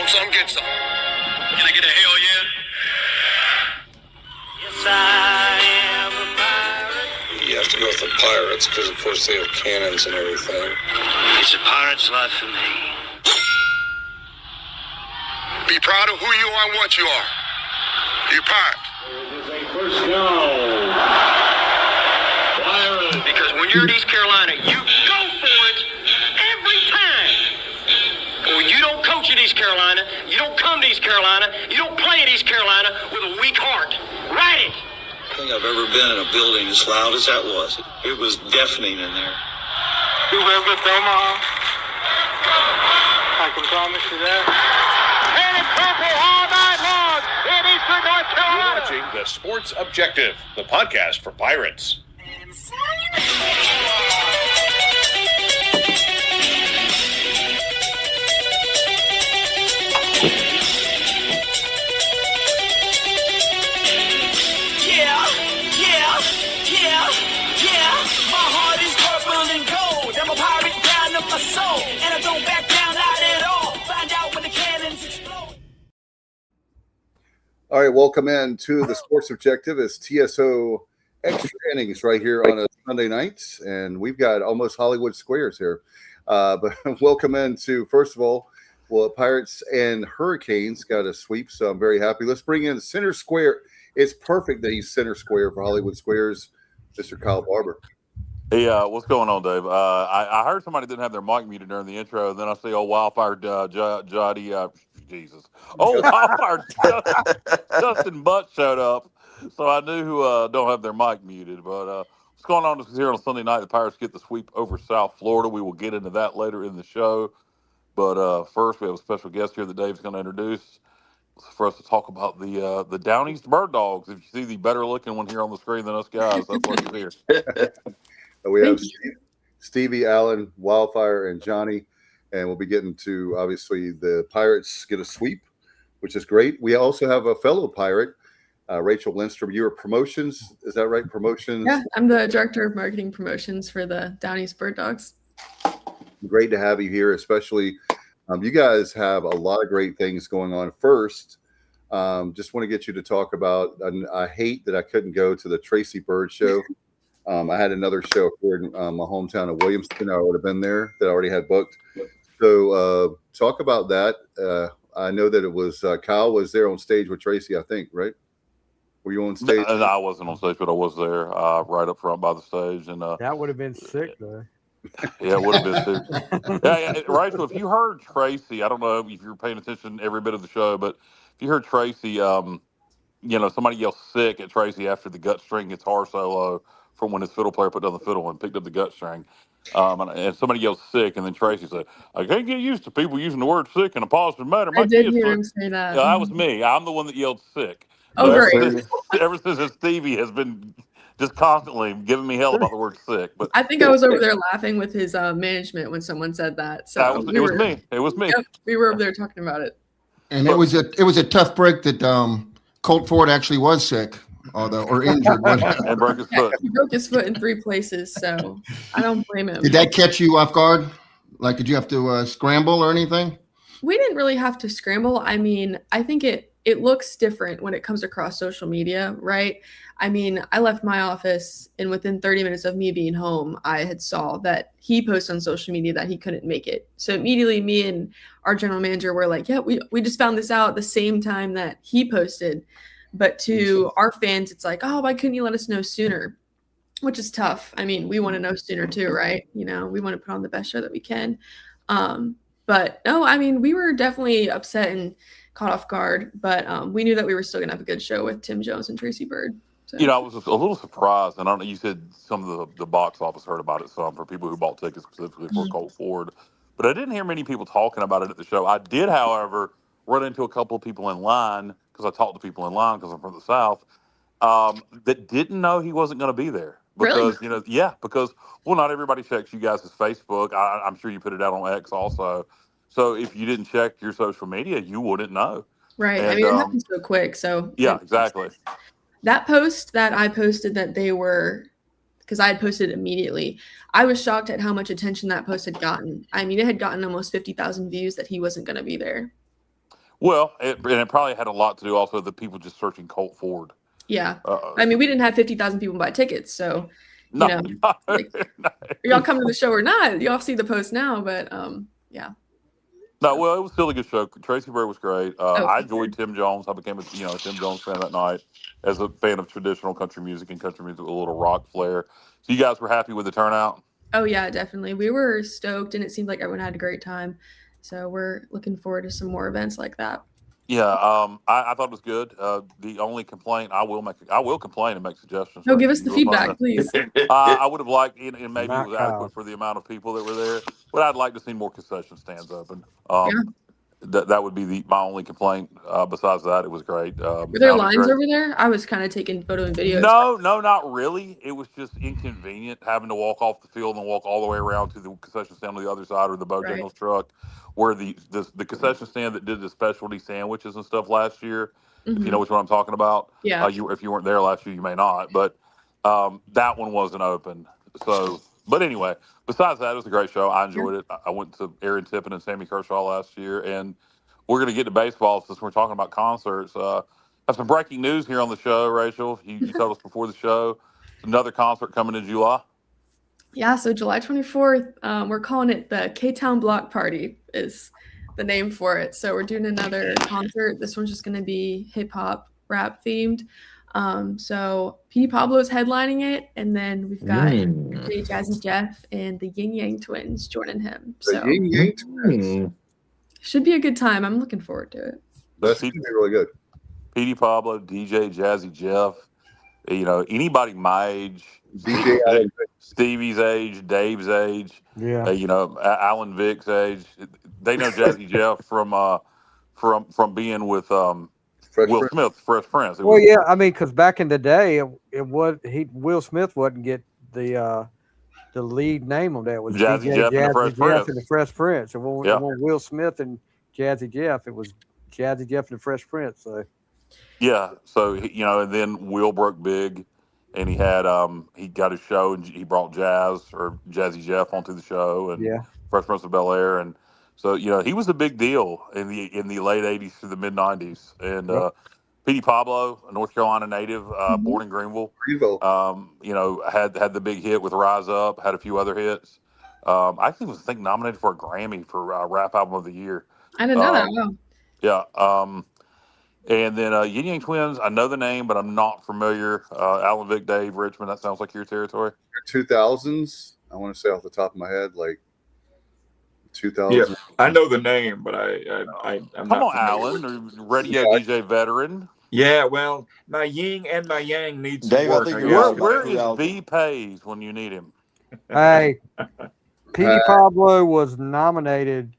some, get some. Can I get a hell yeah? Yes, I am a pirate. You have to go with the pirates because, of course, they have cannons and everything. It's a pirate's life for me. Be proud of who you are and what you are. You're pirate. It is a first down. Pirates. Because when you're in East Carolina, you go for it every time. And when you don't coach at East Carolina, you don't come to East Carolina, you don't play at East Carolina with a weak heart. Write it. I think I've ever been in a building as loud as that was. It was deafening in there. You live with Omaha? I can promise you that. And it's purple all night long in Eastern North Carolina. You're watching The Sports Objective, the podcast for Pirates. Yeah. My heart is purple and gold. I'm a pirate down to my soul. And I don't back down, not at all. Find out when the cannons explode. All right, welcome in to the Sports Objective. It's TSO Extra Innings right here on a Sunday night, and we've got almost Hollywood Squares here. But welcome into, first of all, Pirates and Hurricanes got a sweep, so I'm very happy. Let's bring in center square. It's perfect that he's center square for Hollywood Squares, Mr. Kyle Barber. Hey, what's going on, Dave? I heard somebody didn't have their mic muted during the intro, and then I see Wildfire Jody, Jesus. Wildfire Justin Butt showed up, so I knew who don't have their mic muted. But what's going on is here on Sunday night, the Pirates get the sweep over South Florida. We will get into that later in the show. But first, we have a special guest here that Dave's going to introduce for us to talk about the Down East Bird Dogs. If you see the better looking one here on the screen than us guys, that's what he's here. We have Stevie, Allen, Wildfire, and Johnny, and we'll be getting to, obviously, the Pirates get a sweep, which is great. We also have a fellow Pirate, Rachel Lindstrom. You are promotions, is that right? Promotions? Yeah, I'm the director of marketing promotions for the Down East Bird Dogs. Great to have you here, especially you guys have a lot of great things going on. First, just want to get you to talk about, I hate that I couldn't go to the Tracy Bird show. I had another show here in my hometown of Williamston. I would have been there that I already had booked. So talk about that. I know that it was Kyle was there on stage with Tracy, I think, right? Were you on stage? No, I wasn't on stage, but I was there right up front by the stage. And that would have been sick, though. Yeah, it would have been sick. Yeah, right. So if you heard Tracy, I don't know if you're paying attention every bit of the show, but if you heard Tracy, somebody yell sick at Tracy after the gut string guitar solo from when his fiddle player put down the fiddle and picked up the gut string. And somebody yelled sick, and then Tracy said, I can't get used to people using the word sick in a positive manner. I did hear him say that. Yeah, that was me. I'm the one that yelled sick. Oh, great. Ever since Stevie has been just constantly giving me hell about the word sick. But I think I was over there laughing with his management when someone said that. So it was me. It was me. Yep, we were over there talking about it. And it was a tough break that Colt Ford actually was sick. Or injured. And broke his foot. He broke his foot in 3 places, so I don't blame him. Did that catch you off guard? Like, did you have to scramble or anything? We didn't really have to scramble. I mean, I think it looks different when it comes across social media, right? I mean, I left my office, and within 30 minutes of me being home, I had saw that he posted on social media that he couldn't make it. So immediately me and our general manager were like, yeah, we just found this out at the same time that he posted. But to our fans, it's like, oh, why couldn't you let us know sooner? Which is tough. I mean, we want to know sooner too, right? We want to put on the best show that we can. But no, I mean, we were definitely upset and caught off guard, but we knew that we were still going to have a good show with Tim Jones and Tracy Bird. So. I was a little surprised, and I don't know, you said some of the box office heard about it some for people who bought tickets specifically for Colt Ford, but I didn't hear many people talking about it at the show. I did, however, run into a couple of people in line, because I talked to people in line because I'm from the South, that didn't know he wasn't going to be there. Because, really? Because not everybody checks you guys' Facebook. I'm sure you put it out on X also. So if you didn't check your social media, you wouldn't know. Right. And, I mean, it happened so quick. So yeah, exactly. That post that I posted that they were, because I had posted immediately, I was shocked at how much attention that post had gotten. I mean, it had gotten almost 50,000 views that he wasn't going to be there. Well, and it probably had a lot to do also the people just searching Colt Ford. Yeah. I mean, we didn't have 50,000 people buy tickets, so you know, like, y'all come to the show or not, y'all see the post now, but yeah. No, well, it was still a good show. Tracy Bird was great. I for enjoyed Tim Jones. I became a Tim Jones fan that night as a fan of traditional country music and country music with a little rock flair. So you guys were happy with the turnout? Oh yeah, definitely. We were stoked, and it seemed like everyone had a great time. So we're looking forward to some more events like that. Yeah, I thought it was good. The only complaint I will complain and make suggestions. No, Right? give us the You will find feedback, please. I would have liked, and maybe it Not was Kyle. adequate for the amount of people that were there, but I'd like to see more concession stands open. Yeah. That would be my only complaint. Besides that, it was great. Were there Sounded lines great. over there? I was kind of taking photo and videos. No, not really. It was just inconvenient having to walk off the field and walk all the way around to the concession stand on the other side or the Bojangles truck, where the concession stand that did the specialty sandwiches and stuff last year. If you know which one I'm talking about. Yeah. If you weren't there last year, you may not. But that one wasn't open. So, but anyway, besides that, it was a great show. I enjoyed it. I went to Aaron Tippin and Sammy Kershaw last year, and we're going to get to baseball since we're talking about concerts. Have some breaking news here on the show, Rachel. You told us before the show. Another concert coming in July. Yeah, so July 24th, we're calling it the K-Town Block Party is the name for it. So we're doing another concert. This one's just going to be hip-hop, rap themed. So P. Pablo's headlining it, and then we've got DJ Jazzy Jeff and the Yin Yang Twins joining him. So The Yin Yang Twins. Should be a good time. I'm looking forward to it. That's going to be really good. P.D. Pablo, DJ Jazzy Jeff, anybody my age, DJ Stevie's age, Dave's age, Yeah. Alan Vick's age. They know Jazzy Jeff from being with Will Smith, Fresh Prince. Well, yeah, I mean, because back in the day, Will Smith wouldn't get the lead name on that. It was Jazzy DJ Jeff and the Jazzy Fresh Jeff Prince. and the Fresh Prince. It wasn't Will Smith and Jazzy Jeff. It was Jazzy Jeff and the Fresh Prince. So yeah, so and then Will broke big, and he had he got his show, and he brought Jazzy Jeff onto the show, and Fresh Prince of Bel Air, and so he was a big deal in the late '80s to the mid '90s, and P.D. Pablo, a North Carolina native, born in Greenville, had the big hit with Rise Up, had a few other hits. I think nominated for a Grammy for Rap Album of the Year. I didn't know that. Wow. Yeah. And then Yin Yang Twins, I know the name, but I'm not familiar. Alan Vick, Dave, Richmond, that sounds like your territory. 2000s, I want to say off the top of my head, like 2000. Yeah, I know the name, but I'm Come not on, familiar Alan, radio DJ veteran. Yeah, well, my yin and my yang need some Dave, I work. think I you're guess. Where is B Pays when you need him? hey, P.D. Pablo was nominated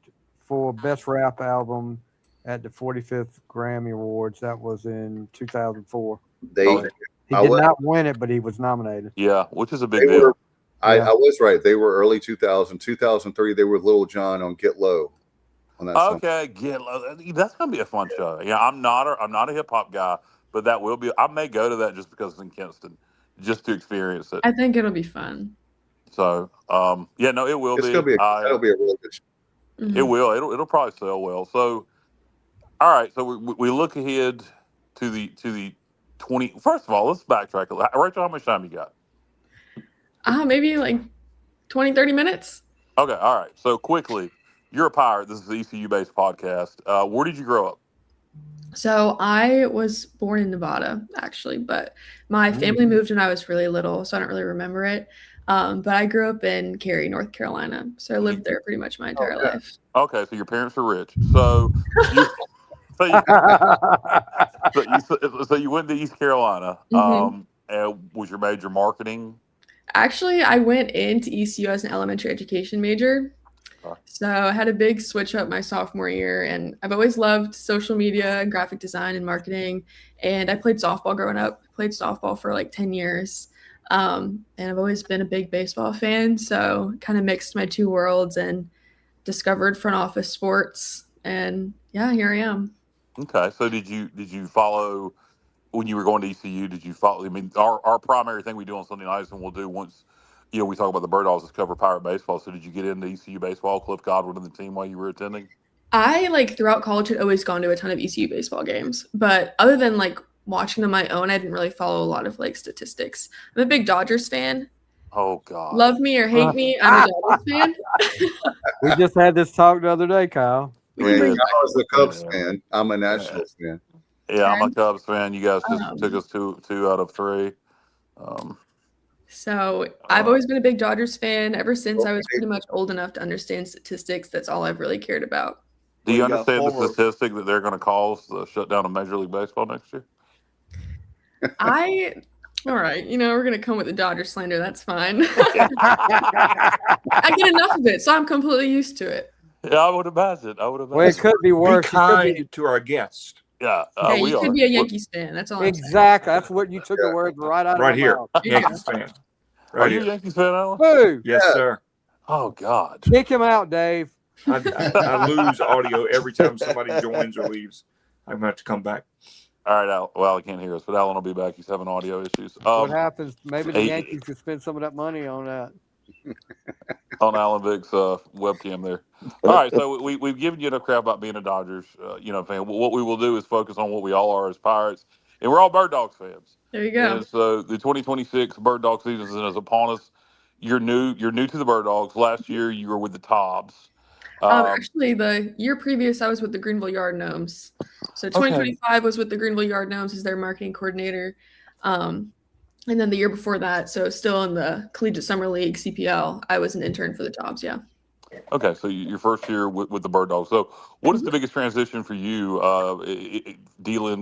for Best Rap Album at the 45th Grammy Awards. That was in 2004. He did not win it, but he was nominated. Yeah, which is a big deal. I was right. They were early 2000. 2003, they were Little John on Get Low. On that song. Get Low. That's gonna be a fun show. Yeah, I'm not a hip hop guy, but that will be. I may go to that just because it's in Kinston, just to experience it. I think it'll be fun. So, no, it will be. It'll be a really good show. Mm-hmm. It will. It'll probably sell well. So, all right. So we look ahead to the 20. First of all, let's backtrack a little. Rachel, how much time you got? Maybe like 20, 30 minutes. Okay. All right. So quickly, you're a pirate. This is the ECU-based podcast. Where did you grow up? So I was born in Nevada, actually, but my family moved when I was really little, so I don't really remember it. But I grew up in Cary, North Carolina, so I lived there pretty much my entire life. Okay, so your parents are rich. So you went to East Carolina. Mm-hmm. And was your major marketing? Actually, I went into ECU as an elementary education major. So I had a big switch up my sophomore year, and I've always loved social media, graphic design, and marketing. And I played softball growing up. Played softball for like 10 years. And I've always been a big baseball fan. So kind of mixed my two worlds and discovered front office sports. And yeah, here I am. Okay. So did you follow when you were going to ECU? Did you follow? I mean, our primary thing we do on Sunday nights, and we'll do once we talk about the Bird Dogs, is cover Pirate baseball. So did you get into ECU baseball, Cliff Godwin and the team while you were attending? I like throughout college had always gone to a ton of ECU baseball games, but other than like watching on my own, I didn't really follow a lot of like statistics. I'm a big Dodgers fan. Oh God. Love me or hate me, I'm a Dodgers fan. We just had this talk the other day, Kyle. Man, Kyle is a Cubs fan. I'm a Nationals fan. Yeah, I'm a Cubs fan. You guys just took us two out of 3. So I've always been a big Dodgers fan ever since I was pretty much old enough to understand statistics. That's all I've really cared about. Do you understand the statistic that they're going to cause the shutdown of Major League Baseball next year? All right, we're going to come with the Dodger slander. That's fine. I get enough of it, so I'm completely used to it. Yeah, I would imagine. Well, it could be worse. Be kind to our guests. Yeah, you could be a Yankees fan. That's all. Exactly. That's what you took the words right out of my here. mouth. Yankees fan. Are you a Yankees fan, Alan? Who? Yes, sir. Oh God. Kick him out, Dave. I lose audio every time somebody joins or leaves. I'm going to have to come back. All right, Al. Well, he can't hear us, but Alan will be back. He's having audio issues. What happens? Maybe the Yankees could spend some of that money on that. On Alan Vick's webcam there. All right, so we've given you enough crap about being a Dodgers fan. What we will do is focus on what we all are as Pirates, and we're all Bird Dogs fans. There you go. And so the 2026 Bird Dog season is upon us. You're new to the Bird Dogs. Last year you were with the Tobs. Actually, the year previous, I was with the Greenville Yard Gnomes. So 2025 was with the Greenville Yard Gnomes as their marketing coordinator. And then the year before that, so still in the Collegiate Summer League, CPL, I was an intern for the Tobs, yeah. Okay, so your first year with the Bird Dogs. So what is the biggest transition for you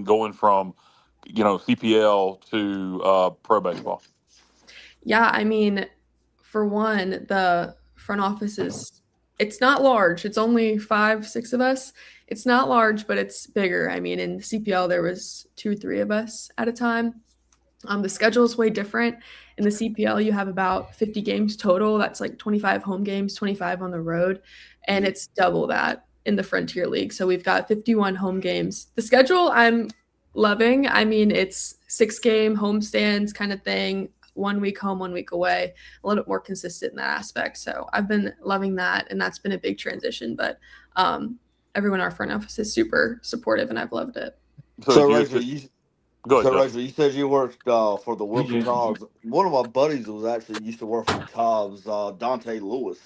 going from, CPL to pro baseball? Yeah, I mean, for one, the front office it's not large. It's only 5-6 of us. It's not large, but it's bigger. I mean, in CPL, there was 2 or 3 of us at a time. The schedule is way different. In the CPL, you have about 50 games total. That's like 25 home games, 25 on the road. And it's double that in the Frontier League. So we've got 51 home games. The schedule I'm loving. I mean, it's 6-game homestands kind of thing. 1 week home, 1 week away, a little bit more consistent in that aspect. So I've been loving that, and that's been a big transition. But everyone in our front office is super supportive, and I've loved it. So Rachel, you said you worked for the Wilson Dogs. One of my buddies used to work for the Cubs, Dante Lewis.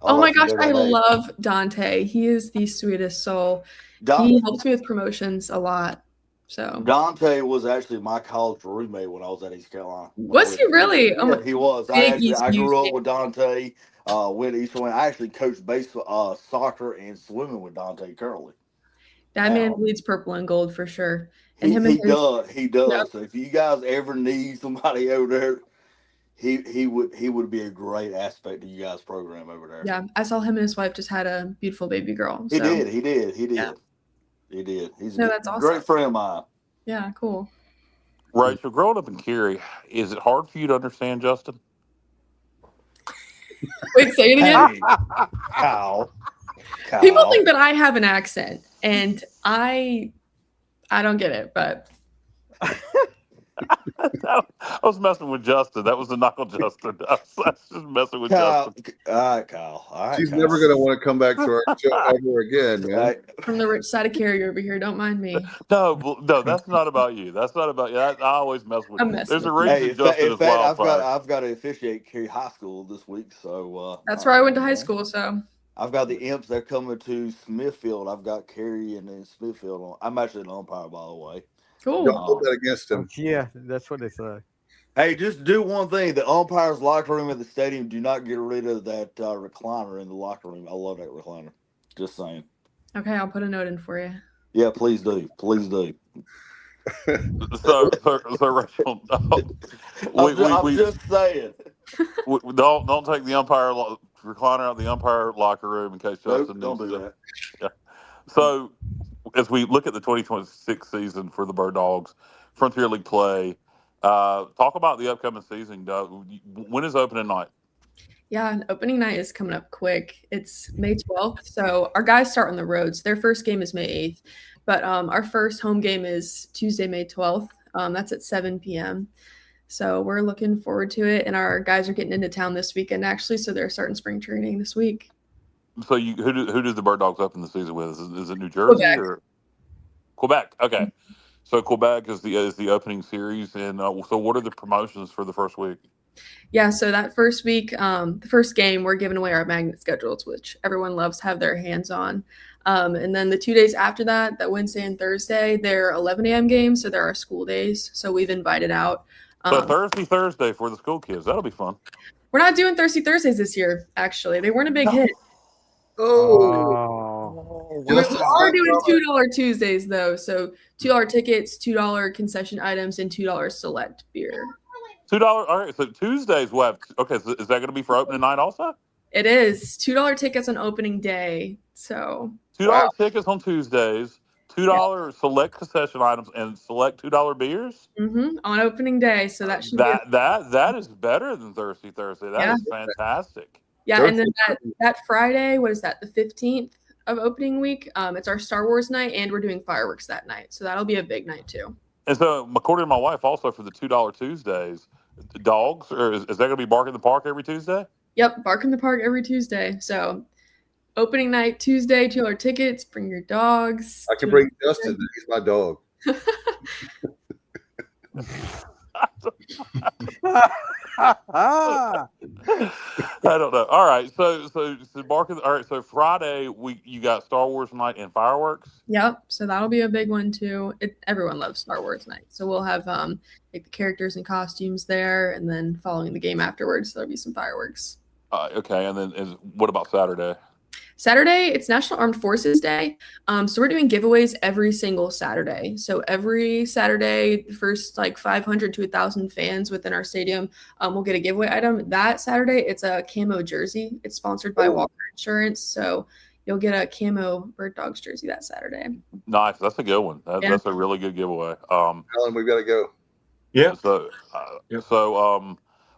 Oh my gosh, I love Dante. He is the sweetest soul. He helps me with promotions a lot. So Dante was actually my college roommate when I was at East Carolina. Was he really? Yeah, he was. I grew up with Dante. Went to East Carolina. I actually coached baseball, soccer, and swimming with Dante currently. That man bleeds purple and gold for sure. And he does. Yep. So if you guys ever need somebody over there, he would be a great aspect of you guys' program over there. Yeah, I saw him and his wife just had a beautiful baby girl. So. He did. Yeah. He did. He's that's awesome. Great friend of mine. Yeah, cool. Rachel, growing up in Cary, is it hard for you to understand Justin? Wait, say it again. Hey, Kyle. People think that I have an accent, and I don't get it, but I was messing with Justin. That was the knock on Justin. I was just messing with Justin. All right, Kyle. All right, She's never going to want to come back to our show ever again, man. From the rich side of Cary over here, don't mind me. No, that's not about you. That's not about you. I always mess with you. There's a reason Justin is wildfire. I've got to officiate Cary High School this week, so that's where I went to high school. So I've got the Imps. They're coming to Smithfield. I've got Cary and then Smithfield. I'm actually an umpire, by the way. Cool. Don't hold that against him. Yeah, that's what they say. Hey, just do one thing. The umpires' locker room at the stadium, do not get rid of that recliner in the locker room. I love that recliner. Just saying. Okay, I'll put a note in for you. Yeah, please do. Please do. So Rachel, I'm just saying. Don't take the umpire recliner out of the umpire locker room in case Justin don't do that. Yeah. So as we look at the 2026 season for the Bird Dogs, Frontier League play, talk about the upcoming season. When is opening night? Yeah, opening night is coming up quick. It's May 12th. So our guys start on the roads. Their first game is May 8th. But our first home game is Tuesday, May 12th. That's at 7 p.m. So we're looking forward to it. And our guys are getting into town this weekend, actually. So they're starting spring training this week. So who did the Bird Dogs open the season with? Is it New Jersey Quebec. or Quebec? Okay, so Quebec is the opening series, and so what are the promotions for the first week? Yeah, so that first week, the first game, we're giving away our magnet schedules, which everyone loves to have their hands on. And then the 2 days after that, that Wednesday and Thursday, they're 11 a.m. games, so there are school days. So we've invited out. So Thursday for the school kids. That'll be fun. We're not doing Thirsty Thursdays this year, actually. They weren't a big hit. We are doing $2 Tuesdays, though. So $2 tickets, $2 concession items, and $2 select beer. $2. All right. So Tuesdays we'll have. Okay. So is that going to be for opening night also? It is $2 tickets on opening day. So $2 tickets on Tuesdays, $2 select concession items, and select $2 beers. On opening day. So that should that is better than Thirsty Thursday. That is fantastic. Yeah, and then that Friday, what is that? The 15th of opening week. It's our Star Wars night, and we're doing fireworks that night. So that'll be a big night too. And so, according to my wife, also for the $2 Tuesdays, the dogs, or is that going to be Bark in the Park every Tuesday? Yep, Bark in the Park every Tuesday. So opening night Tuesday, $2 tickets. Bring your dogs. I can bring Justin. He's my dog. I don't know. All right, so Bark. All right, so Friday you got Star Wars night and fireworks. Yep, so that'll be a big one too. Everyone loves Star Wars night, so we'll have like the characters and costumes there, and then following the game afterwards, there'll be some fireworks. Okay, and then what about Saturday? Saturday, it's National Armed Forces Day. So we're doing giveaways every single Saturday. So every Saturday, the first like 500 to 1,000 fans within our stadium will get a giveaway item. That Saturday, it's a camo jersey. It's sponsored by Walker Insurance. So you'll get a camo Bird Dogs jersey that Saturday. Nice. That's a good one. That's a really good giveaway. Alan, we've got to go. Yeah. So,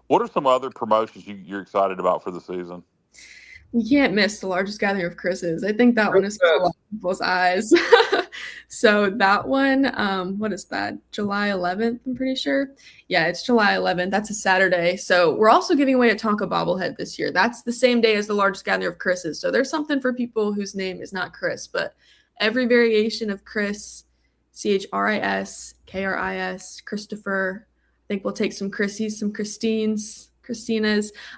what are some other promotions you're excited about for the season? You can't miss the largest gathering of Chris's. I think that one is a lot of people's eyes. So that one, what is that? July 11th, I'm pretty sure. Yeah, it's July 11th. That's a Saturday. So we're also giving away a Tonka bobblehead this year. That's the same day as the largest gathering of Chris's. So there's something for people whose name is not Chris, but every variation of Chris, CHRIS, KRIS, Christopher. I think we'll take some Chrissies, some Christina's,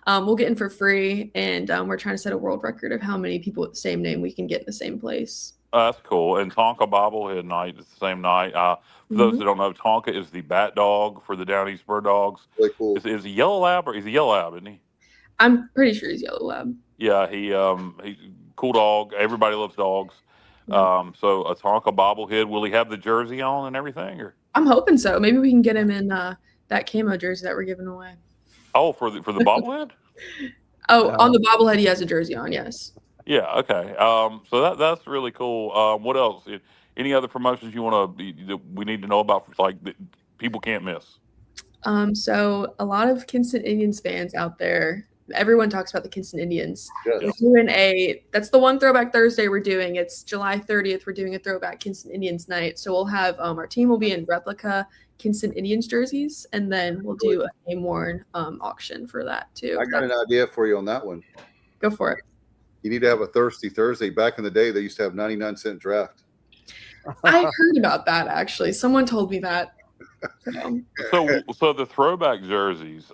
we'll get in for free, and we're trying to set a world record of how many people with the same name we can get in the same place. That's cool. And Tonka bobblehead night is the same night. For those that don't know, Tonka is the bat dog for the Down East Bird Dogs. Really cool. Is he yellow lab or he's a yellow lab, isn't he? I'm pretty sure he's yellow lab. Yeah, he's cool dog. Everybody loves dogs. So a Tonka bobblehead. Will he have the jersey on and everything? Or I'm hoping so. Maybe we can get him in that camo jersey that we're giving away. Oh, for the bobblehead? On the bobblehead, he has a jersey on. Yes. Yeah. Okay. So that's really cool. What else? Any other promotions you want to? We need to know about, like that people can't miss. So a lot of Kinston Indians fans out there. Everyone talks about the Kinston Indians. Yes. We're doing that's the one Throwback Thursday we're doing. It's July 30th. We're doing a Throwback Kinston Indians night. So we'll have our team will be in replica Kinston Indians jerseys, and then we'll do a game worn auction for that too. I got an idea for you on that one. Go for it. You need to have a Thirsty Thursday. Back in the day, they used to have 99-cent draft. I heard about that actually. Someone told me that. So the throwback jerseys,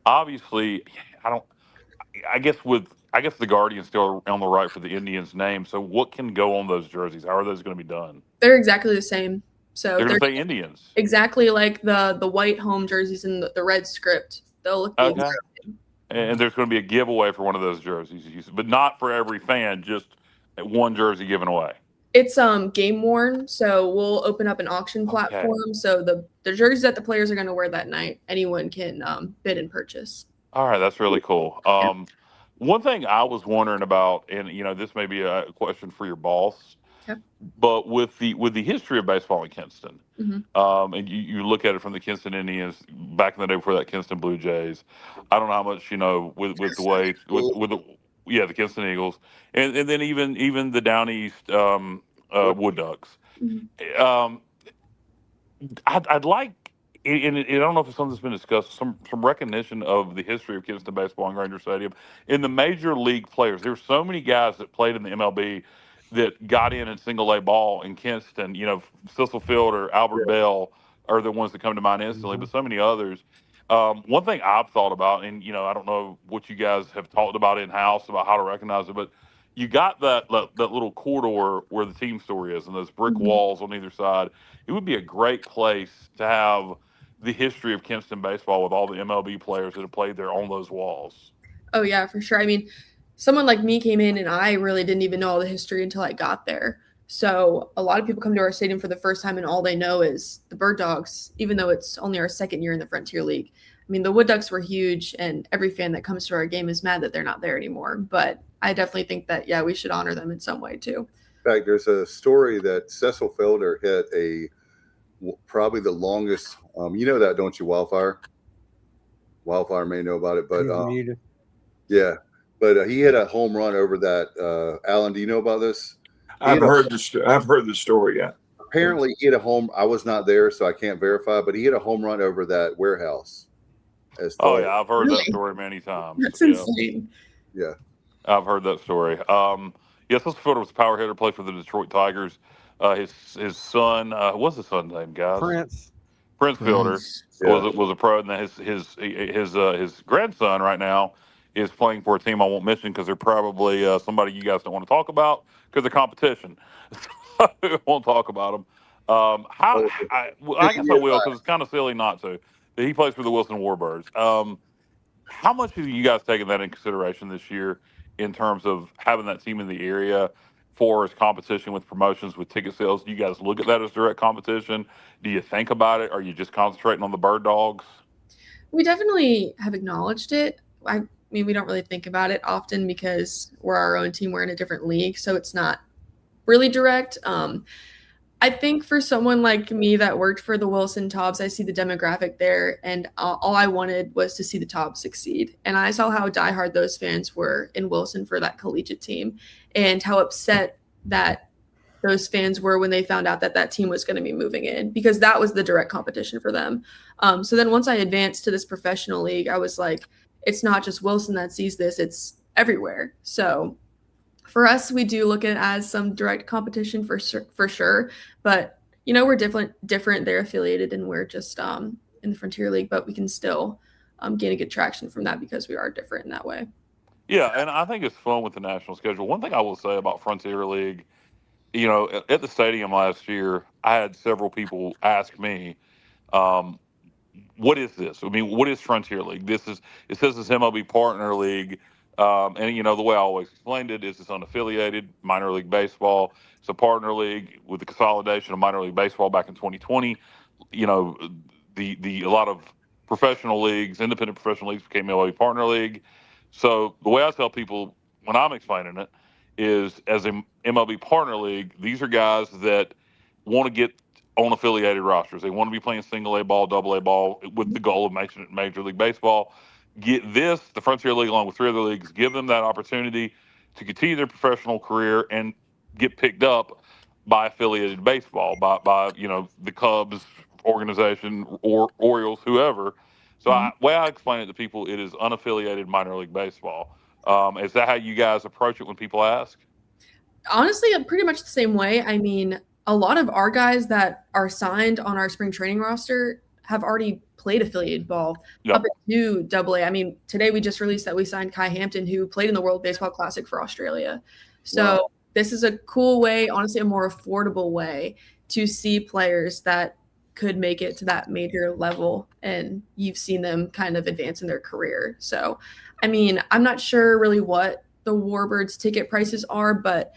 obviously, I guess the Guardian's still on the right for the Indians name. So what can go on those jerseys? How are those going to be done? They're exactly the same. So they're going to say Indians. Exactly like the white home jerseys and the red script. They'll look the exact same. And there's going to be a giveaway for one of those jerseys, but not for every fan, just one jersey given away. It's game worn, so we'll open up an auction platform. So the jerseys that the players are going to wear that night, anyone can bid and purchase. All right, that's really cool. One thing I was wondering about, and this may be a question for your boss, but with the history of baseball in Kinston, and you look at it from the Kinston Indians back in the day before that Kinston Blue Jays, I don't know how much with the way the Kinston Eagles, and then even the Down East Wood Ducks. I'd like I don't know if it's something that's been discussed. Some recognition of the history of Kinston baseball and Granger Stadium in the major league players. There's so many guys that played in the MLB that got in single A ball in Kinston. Cecil Fielder, Albert Bell are the ones that come to mind instantly, but so many others. One thing I've thought about, and I don't know what you guys have talked about in house about how to recognize it, but you got that little corridor where the team store is, and those brick walls on either side. It would be a great place to have the history of Kinston baseball with all the MLB players that have played there on those walls. Oh yeah, for sure. I mean, someone like me came in and I really didn't even know all the history until I got there. So a lot of people come to our stadium for the first time and all they know is the Bird Dogs, even though it's only our second year in the Frontier League. I mean, the Wood Ducks were huge and every fan that comes to our game is mad that they're not there anymore. But I definitely think that, yeah, we should honor them in some way too. In fact, there's a story that Cecil Fielder hit probably the longest, you know that, don't you, Wildfire? Wildfire may know about it, but yeah, but he hit a home run over that. Alan, do you know about this? I've heard the story. Yeah. Apparently, he hit a home. I was not there, so I can't verify, but he hit a home run over that warehouse. Oh yeah, I've heard that story many times. That's insane. Yeah, I've heard that story. Yes, Cecil Fielder was a power hitter, played for the Detroit Tigers. His son, what's his son's name, guys? Prince Fielder was a pro, and then his grandson right now is playing for a team I won't mention because they're probably somebody you guys don't want to talk about because they're competition. We won't talk about them. I guess I will because it's kind of silly not to. He plays for the Wilson Warbirds. How much have you guys taken that in consideration this year in terms of having that team in the area for as competition with promotions, with ticket sales? Do you guys look at that as direct competition? Do you think about it? Are you just concentrating on the Bird Dogs? We definitely have acknowledged it. I mean, we don't really think about it often because we're our own team. We're in a different league, so it's not really direct. I think for someone like me that worked for the Wilson Tops, I see the demographic there, and all I wanted was to see the Tops succeed. And I saw how diehard those fans were in Wilson for that collegiate team and how upset that those fans were when they found out that that team was going to be moving in because that was the direct competition for them. So then once I advanced to this professional league, I was like, it's not just Wilson that sees this, it's everywhere. So for us, we do look at it as some direct competition for sure. But, we're different. They're affiliated and we're just in the Frontier League, but we can still gain a good traction from that because we are different in that way. Yeah, and I think it's fun with the national schedule. One thing I will say about Frontier League, at the stadium last year, I had several people ask me, what is this? I mean, what is Frontier League? It says it's MLB Partner League. And the way I always explained it is it's unaffiliated minor league baseball. It's a partner league with the consolidation of minor league baseball back in 2020. A lot of professional leagues, independent professional leagues, became MLB Partner League. So the way I tell people when I'm explaining it is, as an MLB Partner League, these are guys that want to get on affiliated rosters. They want to be playing single A ball, double A ball, with the goal of making it Major League Baseball. Get this, the Frontier League, along with three other leagues, give them that opportunity to continue their professional career and get picked up by affiliated baseball, by the Cubs organization or Orioles, whoever. So way I explain it to people, it is unaffiliated minor league baseball. Is that how you guys approach it when people ask? Honestly, pretty much the same way. I mean, a lot of our guys that are signed on our spring training roster have already played affiliated ball up into AA. I mean, today we just released that we signed Kai Hampton, who played in the World Baseball Classic for Australia. So this is a cool way, honestly, a more affordable way to see players that could make it to that major level, and you've seen them kind of advance in their career. So, I mean, I'm not sure really what the Warbirds ticket prices are, but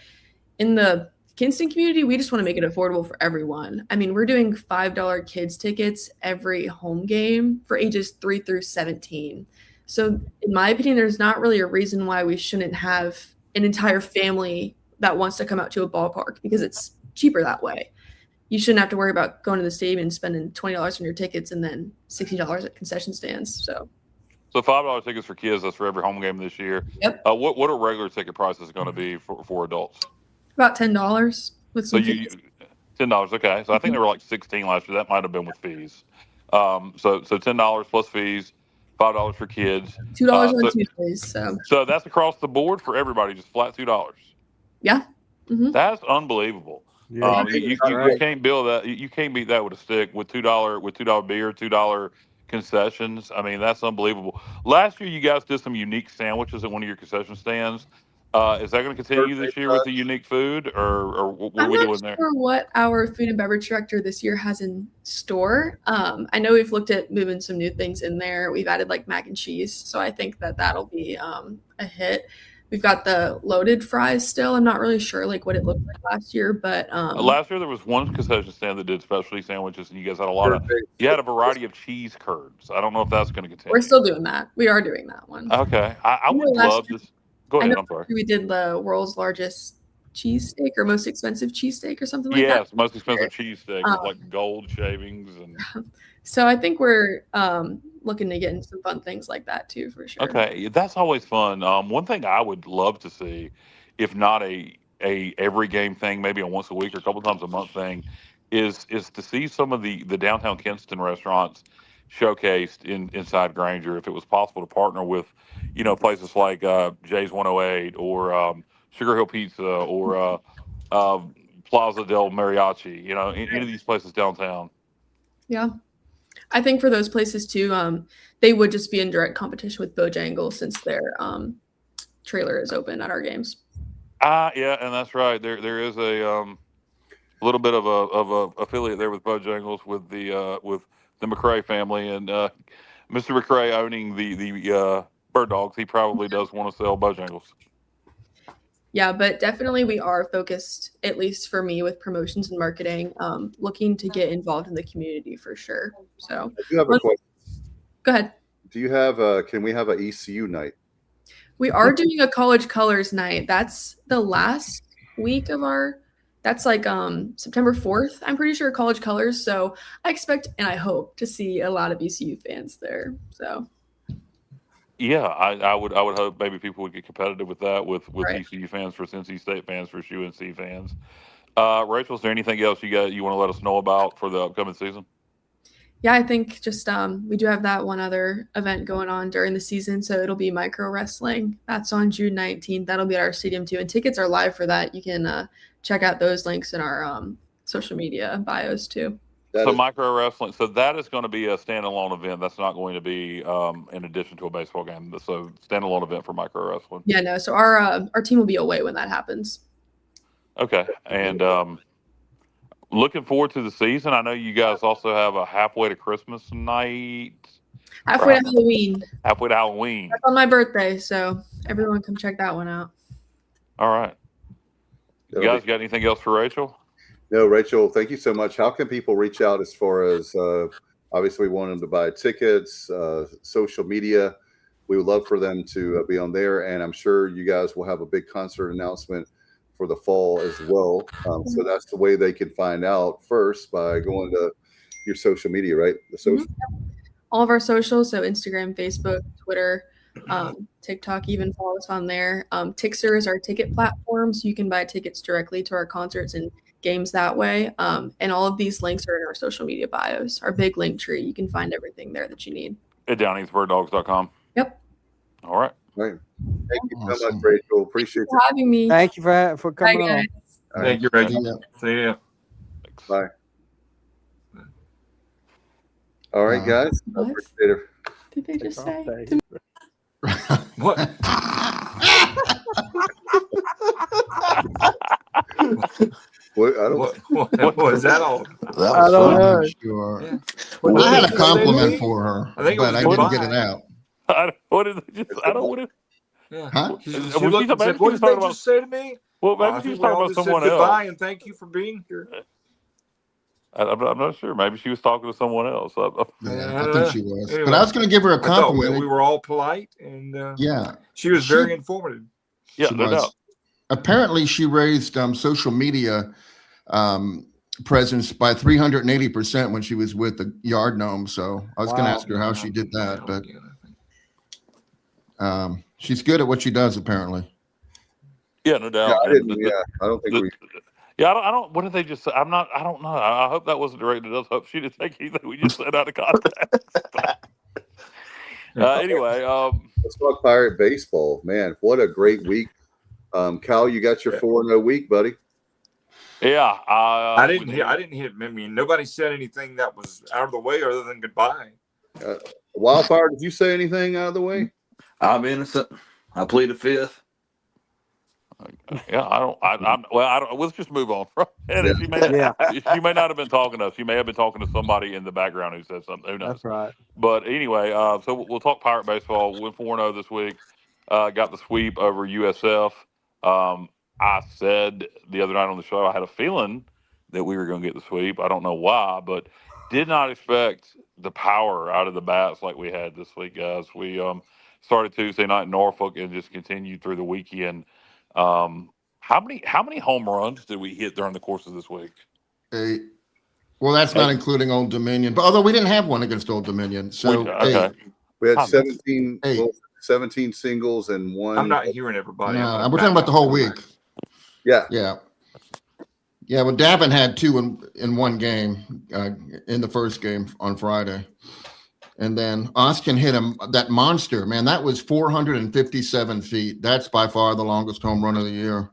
in the Kinston community, we just want to make it affordable for everyone. I mean, we're doing $5 kids tickets every home game for ages 3 through 17. So in my opinion, there's not really a reason why we shouldn't have an entire family that wants to come out to a ballpark because it's cheaper that way. You shouldn't have to worry about going to the stadium and spending $20 on your tickets and then $60 at concession stands. So $5 tickets for kids, that's for every home game this year. Yep. What are regular ticket prices going to be for adults? About $10 with some $10. Okay. So I think they were like 16 last year. That might have been with fees. So $10 plus fees, $5 for kids. $2 on Tuesdays. So that's across the board for everybody, just flat $2. Yeah. Mm-hmm. That's unbelievable. Yeah. You can't build that. You can't beat that with a stick with $2 beer, $2 concessions. I mean, that's unbelievable. Last year, you guys did some unique sandwiches at one of your concession stands. Is that going to continue this year with the unique food, or what are we doing there? I'm not sure what our food and beverage director this year has in store. I know we've looked at moving some new things in there. We've added like mac and cheese, so I think that'll be a hit. We've got the loaded fries still. I'm not really sure like what it looked like last year, but last year there was one concession stand that did specialty sandwiches, and you guys had you had a variety of cheese curds. I don't know if that's going to continue. We're still doing that. We are doing that one. Okay, I would love to. Go ahead. I'm sorry. We did the world's largest cheesesteak or most expensive cheesesteak or something like that. Yes, most expensive cheesesteak with like gold shavings and. So I think we're looking to get into some fun things like that too, for sure. Okay, that's always fun. One thing I would love to see, if not a every game thing, maybe a once a week or a couple times a month thing, is to see some of the downtown Kinston restaurants showcased inside Granger. If it was possible to partner with, places like Jay's 108 or Sugar Hill Pizza or Plaza del Mariachi, any of these places downtown. Yeah. I think for those places too, they would just be in direct competition with Bojangles since their trailer is open at our games. Yeah, and that's right. There is a little bit of a affiliate there with Bojangles with the McCrae family, and Mr. McCrae owning the Bird Dogs. He probably does want to sell Bojangles. Yeah, but definitely we are focused, at least for me, with promotions and marketing, looking to get involved in the community for sure. So I do have a question. Go ahead. Do you have can we have an ECU night? We are doing a college colors night. That's the last week of that's like September 4th. I'm pretty sure college colors. So I expect and I hope to see a lot of ECU fans there. So yeah, I would hope maybe people would get competitive with that with right. ECU fans versus NC State fans versus UNC fans. Rachel, is there anything else you want to let us know about for the upcoming season? Yeah, I think just we do have that one other event going on during the season, so it'll be micro wrestling. That's on June 19th. That'll be at our stadium too, and tickets are live for that. You can check out those links in our social media bios too. So micro wrestling. So that is going to be a standalone event. That's not going to be in addition to a baseball game. So standalone event for micro wrestling. Yeah, no. So our team will be away when that happens. Okay, and looking forward to the season. I know you guys also have a halfway to Christmas night. Halfway to Halloween. Halfway to Halloween. That's on my birthday, so everyone come check that one out. All right. You guys got anything else for Rachel? No, Rachel, thank you so much. How can people reach out as far as obviously we want them to buy tickets, social media? We would love for them to be on there, and I'm sure you guys will have a big concert announcement for the fall as well. So that's the way they can find out first, by going to your social media, right? The social. All of our socials, so Instagram, Facebook, Twitter, TikTok, even follow us on there. Tixer is our ticket platform, so you can buy tickets directly to our concerts and games that way. And all of these links are in our social media bios, our big link tree. You can find everything there that you need. At downeastbirddogs.com. Yep. All right. Right. Thank you so much, Rachel. Appreciate you having me. Thank you for coming on. Thank you, Rachel. See you. Bye. All right, guys. What? Appreciate it. Did they just say? What? What was that all? I don't know. Sure. Yeah. Well, I had a compliment me? for her, I think it but was I didn't goodbye. get it out. What did they just? I don't want to. Yeah. Huh? She Was looked she and said, talking what did they about- just say to me? Well, maybe I she was think we all talking about just said someone goodbye else. and thank you for being here. I'm not sure. Maybe she was talking to someone else. Yeah, I I don't think know. she was. Anyway, But I was going to give her a I thought compliment. we were all polite, and Yeah. she was very informative. Yeah, She no was. doubt. Apparently, she raised social media presence by 380% when she was with the Yard Gnome. So I was going to ask her how she did that, but she's good at what she does, apparently. Yeah, no doubt. Yeah, I don't think we. Yeah, I don't. What did they just say? I'm not. I don't know. I hope that wasn't directed at us. Hope she didn't take anything we just said out of context. Anyway, let's talk Pirate baseball. Man, what a great week! Kyle, you got your 4-0 week, buddy. Yeah, I didn't hear. I mean, nobody said anything that was out of the way other than goodbye. Wildfire, did you say anything out of the way? I'm innocent. I plead the fifth. Yeah, I don't. Well, I don't. Let's just move on. And she may not have been talking to us. She may have been talking to somebody in the background who said something. Who knows? That's right. But anyway, so we'll talk Pirate baseball. Went 4-0 this week. Got the sweep over USF. I said the other night on the show I had a feeling that we were going to get the sweep. I don't know why, but did not expect the power out of the bats like we had this week, guys. We started Tuesday night in Norfolk and just continued through the weekend. How many home runs did we hit during the course of this week? 8. Well, that's not including Old Dominion, but although we didn't have one against Old Dominion, so we had 17 singles and one. I'm not hearing everybody. No, we're talking about the whole week. Yeah. Well, Davin had 2 in one game in the first game on Friday, and then Austin hit him that monster. Man, that was 457 feet. That's by far the longest home run of the year.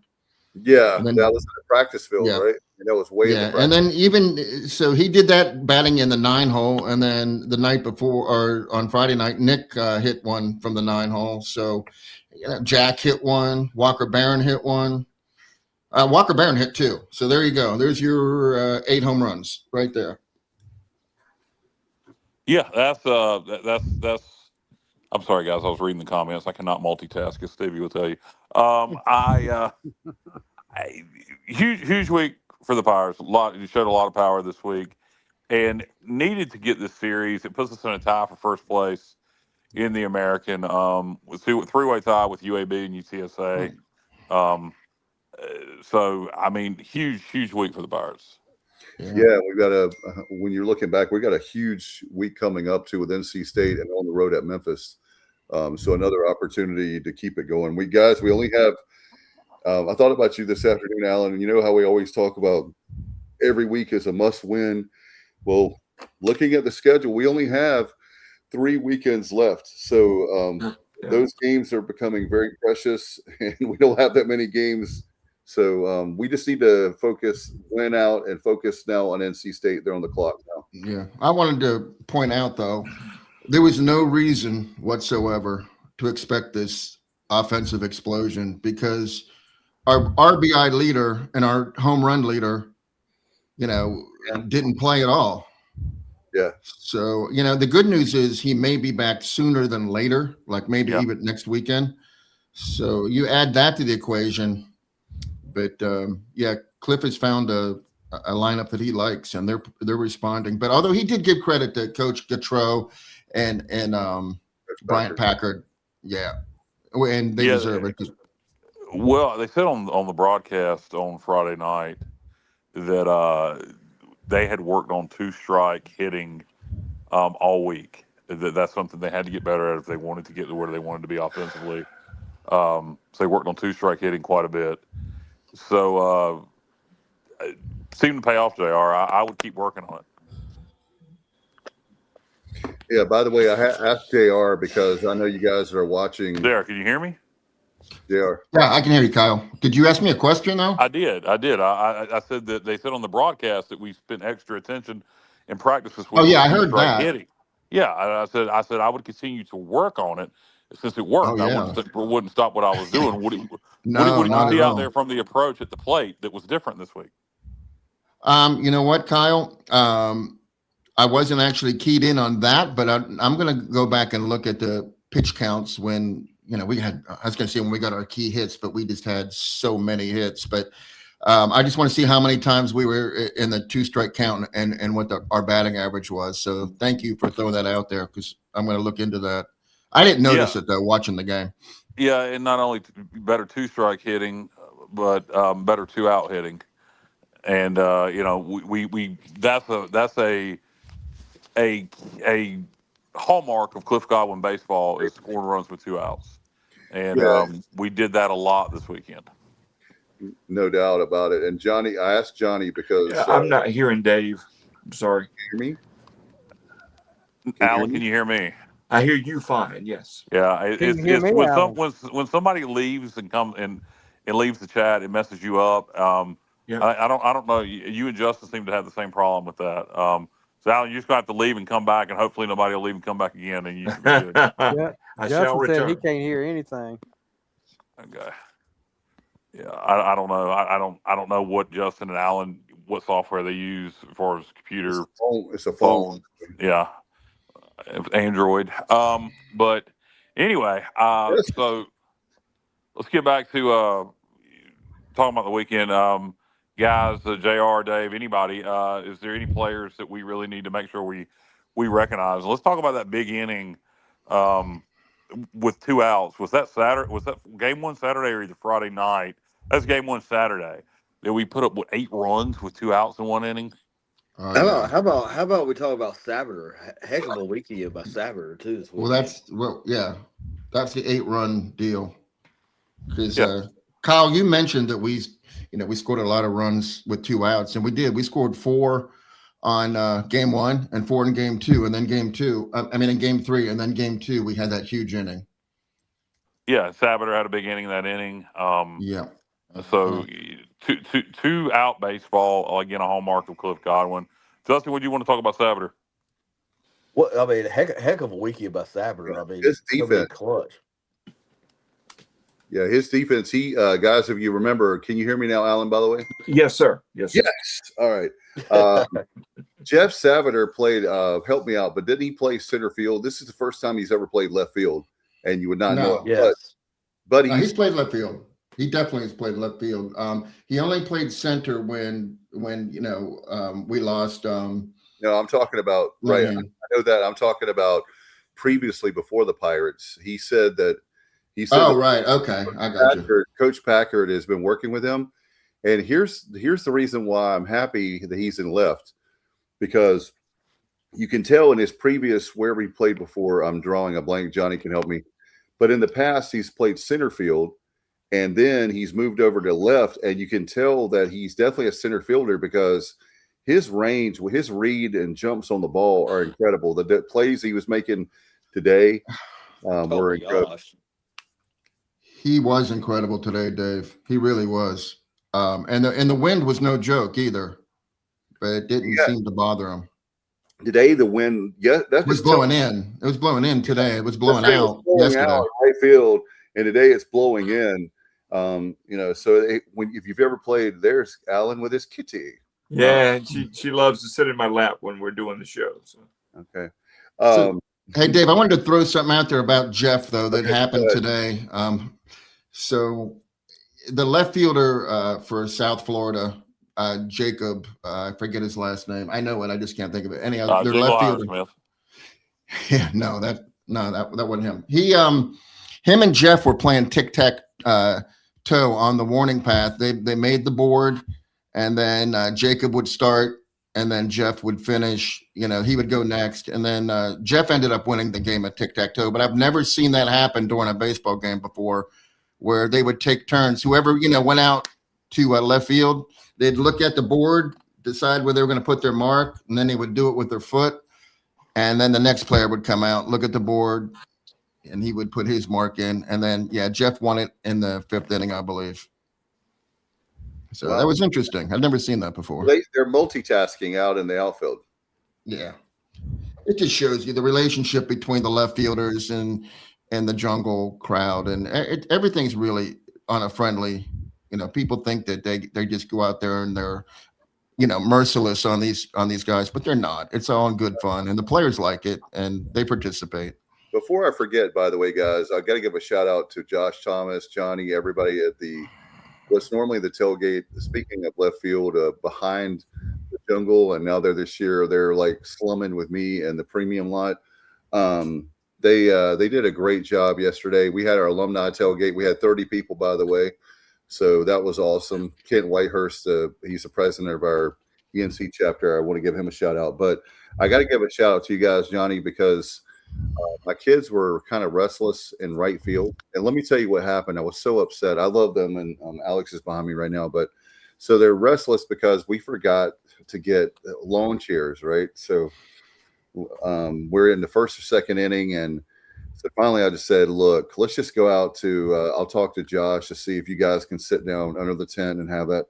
Yeah, that was in the practice field, right? And that was way. Yeah, and then even so, he did that batting in the 9 hole, and then the night before, or on Friday night, Nick hit one from the 9 hole. So Jack hit one, Walker Barron hit one, Walker Barron hit 2. So there you go. There's your 8 home runs right there. Yeah, that's. I'm sorry, guys. I was reading the comments. I cannot multitask, as Stevie will tell you. Huge week for the Pirates. You showed a lot of power this week, and needed to get this series. It puts us in a tie for first place in the American. With 3-way tie with UAB and UTSA. So I mean, huge week for the Pirates. Yeah, we've got when you're looking back, we got a huge week coming up too with NC State and on the road at Memphis. So another opportunity to keep it going. We only have. I thought about you this afternoon, Alan, and you know how we always talk about every week is a must win. Well, looking at the schedule, we only have 3 weekends left. So those games are becoming very precious, and we don't have that many games. So we just need to win out and focus now on NC State. They're on the clock now. Yeah. I wanted to point out, though, there was no reason whatsoever to expect this offensive explosion because our RBI leader and our home run leader, didn't play at all. Yeah. So, the good news is he may be back sooner than later, like maybe even next weekend. So you add that to the equation. But Cliff has found a lineup that he likes, and they're responding. But although he did give credit to Coach Gautreau and Bryant Packard, and they deserve it. Well, they said on the broadcast on Friday night that they had worked on 2-strike hitting all week. That's something they had to get better at if they wanted to get to where they wanted to be offensively. So they worked on 2-strike hitting quite a bit. So it seemed to pay off, JR. I would keep working on it. Yeah, by the way, I asked JR because I know you guys are watching. JR, can you hear me? JR. Yeah, I can hear you, Kyle. Did you ask me a question, though? I did. I said that they said on the broadcast that we spent extra attention in practice this week. Oh, yeah, I heard that. Hitting. Yeah, I said I would continue to work on it since it worked. Oh, yeah. I wouldn't stop what I was doing. What did you see out there from the approach at the plate that was different this week? You know what, Kyle? I wasn't actually keyed in on that, but I'm going to go back and look at the pitch counts when we had. I was going to say when we got our key hits, but we just had so many hits. But I just want to see how many times we were in the 2-strike count and what our batting average was. So thank you for throwing that out there because I'm going to look into that. I didn't notice it though watching the game. Yeah, and not only better 2-strike hitting, but better 2-out hitting. And we that's a hallmark of Cliff Godwin baseball is scoring runs with 2 outs, and we did that a lot this weekend. No doubt about it. And Johnny, I asked Johnny because I'm not hearing Dave. I'm sorry. Can you hear me? Alan, can you hear me? I hear you fine. Yes. Yeah, Can you hear me, Alan? when somebody leaves and comes and leaves the chat, it messes you up. Yeah. I don't know. You and Justin seem to have the same problem with that. So Alan, you're just gonna have to leave and come back, and hopefully nobody will leave and come back again, and you should be good. Yeah, I shall Justin said he return. can't hear anything. Okay. Yeah, I don't know. I don't know what Justin and Alan, what software they use as far as computer. It's a phone. Yeah, Android. But anyway, so let's get back to talking about the weekend. Guys, JR, Dave, anybody, is there any players that we really need to make sure we recognize? Let's talk about that big inning with 2 outs. Was that Saturday? Was that game one Saturday or either Friday night? That's game one Saturday. Did we put up 8 runs with 2 outs in 1 inning? How about we talk about Sabater? Heck of a weekend by Sabater too. Well, that's the 8-run deal. Because Kyle, you mentioned that we scored a lot of runs with 2 outs, and we did. We scored 4 on game 1 and 4 in game 2, and then in game 3, and then game 2 we had that huge inning. Yeah, Sabater had a big inning that inning. Yeah. So 2 out baseball, again, a hallmark of Cliff Godwin. Justin, what do you want to talk about Sabater? Well, I mean, heck of a weekend by Sabater. I mean, his defense, clutch. Yeah, his defense. He guys, if you remember, can you hear me now, Alan? By the way, yes, sir. Yes, sir. Yes. All right. Jeff Sabater played. Help me out, but didn't he play center field? This is the first time he's ever played left field, and you would not know it. Yes. But he's played left field. He definitely has played left field. He only played center when we lost. No, I'm talking about right. I know that. I'm talking about previously before the Pirates. He said that. Oh, right. Okay, I got you. Coach Packard has been working with him, and here's the reason why I'm happy that he's in left, because you can tell in his previous wherever he played before. I'm drawing a blank. Johnny can help me, but in the past he's played center field. And then he's moved over to left, and you can tell that he's definitely a center fielder because his range, his read and jumps on the ball are incredible. The plays he was making today were incredible. Gosh. He was incredible today, Dave. He really was. And the wind was no joke either, but it didn't seem to bother him. Today, the wind, that was blowing in. It was blowing in today. It was blowing out yesterday. Out right field, and today it's blowing in. So if you've ever played, there's Alan with his kitty. Yeah, she loves to sit in my lap when we're doing the show. So. Okay. Hey, Dave, I wanted to throw something out there about Jeff, though, that happened today. So the left fielder for South Florida, Jacob, I forget his last name. I know it. I just can't think of it. Anyhow, their left fielder. Smith. Yeah, no, that wasn't him. Him and Jeff were playing tic-tac-toe on the warning path. They made the board, and then Jacob would start, and then Jeff would finish. He would go next, and then Jeff ended up winning the game of tic-tac-toe. But I've never seen that happen during a baseball game before, where they would take turns. Whoever went out to left field, they'd look at the board, decide where they were going to put their mark, and then they would do it with their foot. And then the next player would come out, look at the board, and he would put his mark in. And then, Jeff won it in the 5th inning, I believe. So that was interesting. I've never seen that before. They're multitasking out in the outfield. Yeah. It just shows you the relationship between the left fielders and the jungle crowd. And everything's really on a friendly, people think that they just go out there and they're, merciless on these guys, but they're not. It's all in good fun, and the players like it, and they participate. Before I forget, by the way, guys, I got to give a shout out to Josh Thomas, Johnny, everybody at what's normally the tailgate. Speaking of left field, behind the jungle, and now this year they're like slumming with me and the premium lot. They did a great job yesterday. We had our alumni tailgate. We had 30 people, by the way. So that was awesome. Kent Whitehurst, he's the president of our ENC chapter. I want to give him a shout out. But I got to give a shout out to you guys, Johnny, because My kids were kind of restless in right field. And let me tell you what happened. I was so upset. I love them, and Alex is behind me right now. But so they're restless because we forgot to get lawn chairs, right? So we're in the first or second inning, and so finally I just said, look, let's just go out to I'll talk to Josh to see if you guys can sit down under the tent and have that.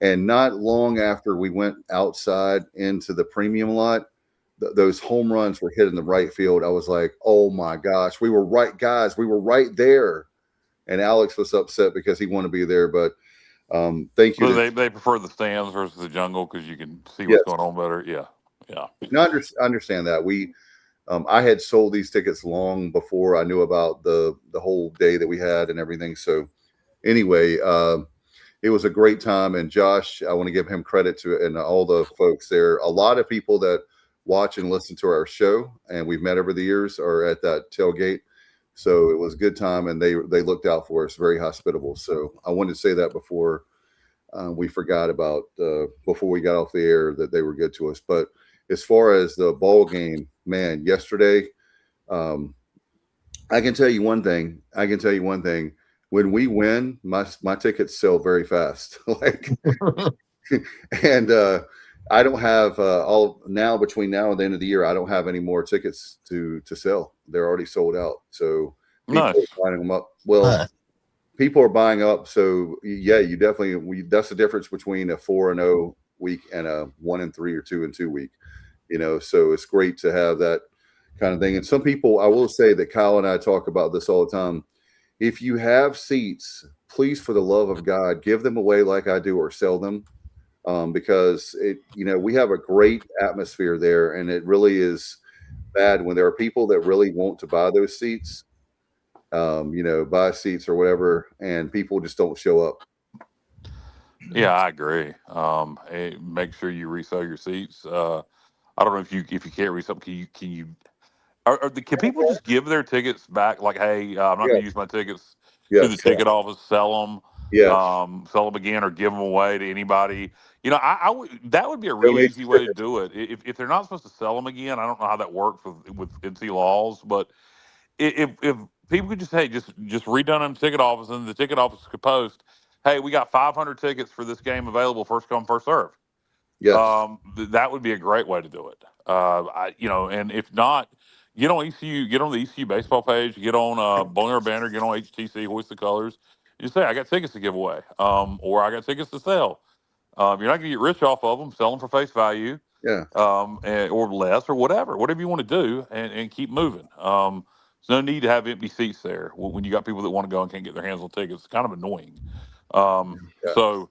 And not long after we went outside into the premium lot, those home runs were hit in the right field. I was like, oh my gosh, we were right, guys. We were right there. And Alex was upset because he wanted to be there. But thank you. So they prefer the stands versus the jungle because you can see what's Yes. going on better. Yeah. Yeah. No, I understand that. I had sold these tickets long before I knew about the whole day that we had and everything. So anyway, it was a great time. And Josh, I want to give him credit to it and all the folks there. A lot of people that watch and listen to our show, and we've met over the years, are at that tailgate. So it was a good time, and they looked out for us, very hospitable. So I wanted to say that before we forgot about before we got off the air, that they were good to us. But as far as the ball game, man, yesterday, I can tell you one thing. When we win, my tickets sell very fast. Like, and I don't have all now between now and the end of the year. I don't have any more tickets to sell. They're already sold out. So people are buying them up. Well, people are buying up. So yeah, you definitely. That's the difference between a 4-0 week and a 1-3 or 2-2 week. So it's great to have that kind of thing. And some people, I will say that Kyle and I talk about this all the time. If you have seats, please, for the love of God, give them away like I do, or sell them. Because we have a great atmosphere there, and it really is bad when there are people that really want to buy those seats, buy seats or whatever, and people just don't show up. Yeah, I agree. Hey, make sure you resell your seats. I don't know if you can't resell. Can you? Can people just give their tickets back? Like, hey, I'm not going to use my tickets to the ticket office. Sell them. Sell them again, or give them away to anybody. I would. That would be a real easy way to do it. If they're not supposed to sell them again, I don't know how that works with NC laws. But if people could just redone them ticket office, and the ticket office could post, hey, we got 500 tickets for this game available. First come, first serve. Yes. That would be a great way to do it. And if not, get on the ECU baseball page, get on Bonner Banner, get on HTC, hoist the colors. You say, I got tickets to give away, or I got tickets to sell. You're not going to get rich off of them. Sell them for face value, yeah, or less, or whatever you want to do, and keep moving. There's no need to have empty seats there when you got people that want to go and can't get their hands on tickets. It's kind of annoying. So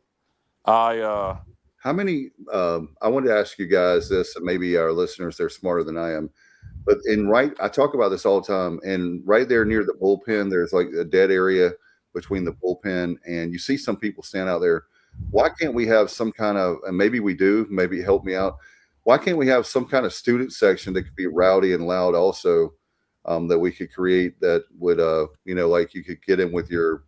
how many? I wanted to ask you guys this, and maybe our listeners, they're smarter than I am. But I talk about this all the time, and right there near the bullpen, there's like a dead area between the bullpen, and you see some people stand out there. Why can't we have some kind of, and maybe we do, maybe help me out. Why can't we have some kind of student section that could be rowdy and loud also, that we could create that would, like you could get in with your,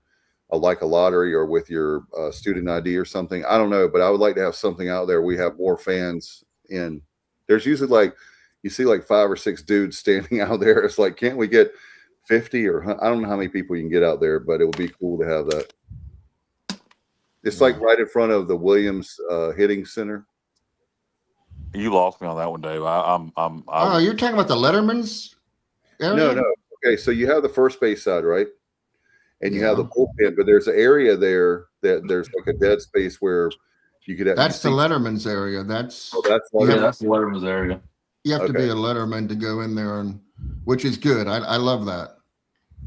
like a lottery or with your student ID or something. I don't know, but I would like to have something out there. We have more fans in. There's usually you see 5 or 6 dudes standing out there. It's like, can't we get 50 or I don't know how many people you can get out there, but it would be cool to have that. It's like right in front of the Williams hitting center. You lost me on that one, Dave. You're talking about the Letterman's area? No. Okay, so you have the first base side, right? And you have the bullpen, but there's an area there that there's like a dead space where you could have. That's the Letterman's area. That's the Letterman's area. You have to be a Letterman to go in there, which is good. I love that.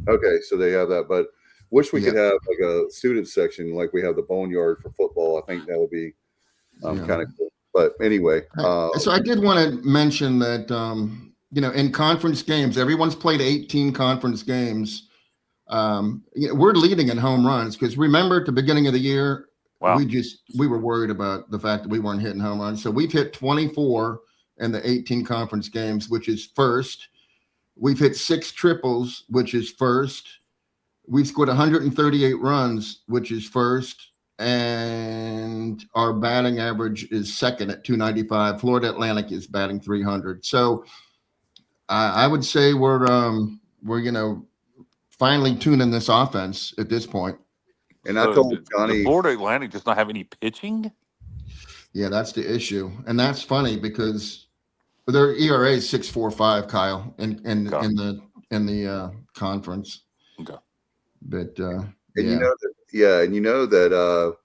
Okay, so they have that, but wish we could have like a student section like we have the Boneyard for football. I think that would be kind of cool. But anyway, so I did want to mention that in conference games, everyone's played 18 conference games. We're leading in home runs because remember at the beginning of the year, we were worried about the fact that we weren't hitting home runs. So we've hit 24 in the 18 conference games, which is first. We've hit 6 triples, which is first. We've scored 138 runs, which is first. And our batting average is second at 295. Florida Atlantic is batting 300. So I would say we're finally tuning this offense at this point. And I told Johnny, the Florida Atlantic does not have any pitching. Yeah, that's the issue, and that's funny because their ERA is 6.45, Kyle, in the conference. Okay, but and you know that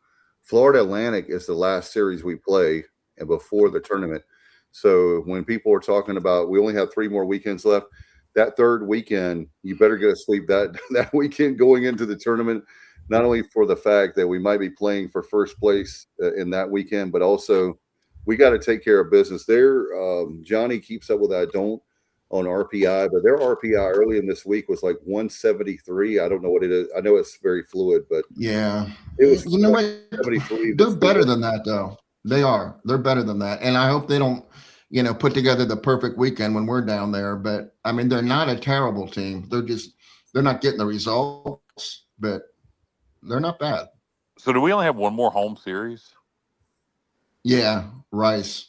Florida Atlantic is the last series we play and before the tournament. So when people are talking about we only have 3 more weekends left, that third weekend, you better go to sleep that weekend going into the tournament, not only for the fact that we might be playing for first place in that weekend, but also we got to take care of business. Johnny keeps up with that. I don't on RPI, but their RPI early in this week was like 173. I don't know what it is. I know it's very fluid, but yeah, it was. You know what? 73. They're better than that, though. They are. They're better than that, and I hope they don't, put together the perfect weekend when we're down there. But I mean, they're not a terrible team. They're not getting the results, but they're not bad. So do we only have one more home series? Yeah, Rice.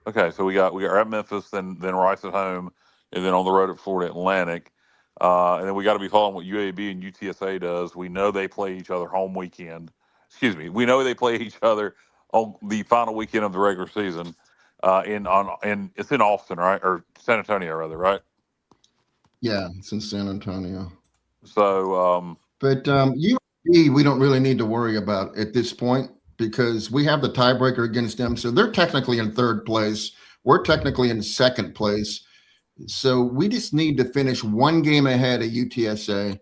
Okay, so we got at Memphis, then Rice at home, and then on the road at Florida Atlantic. And then we got to be following what UAB and UTSA does. We know they play each other home weekend. Excuse me. We know they play each other on the final weekend of the regular season. And it's in Austin, right, or San Antonio, rather, right? Yeah, it's in San Antonio. So, but UAB we don't really need to worry about at this point because we have the tiebreaker against them. So they're technically in third place. We're technically in second place. So we just need to finish one game ahead of UTSA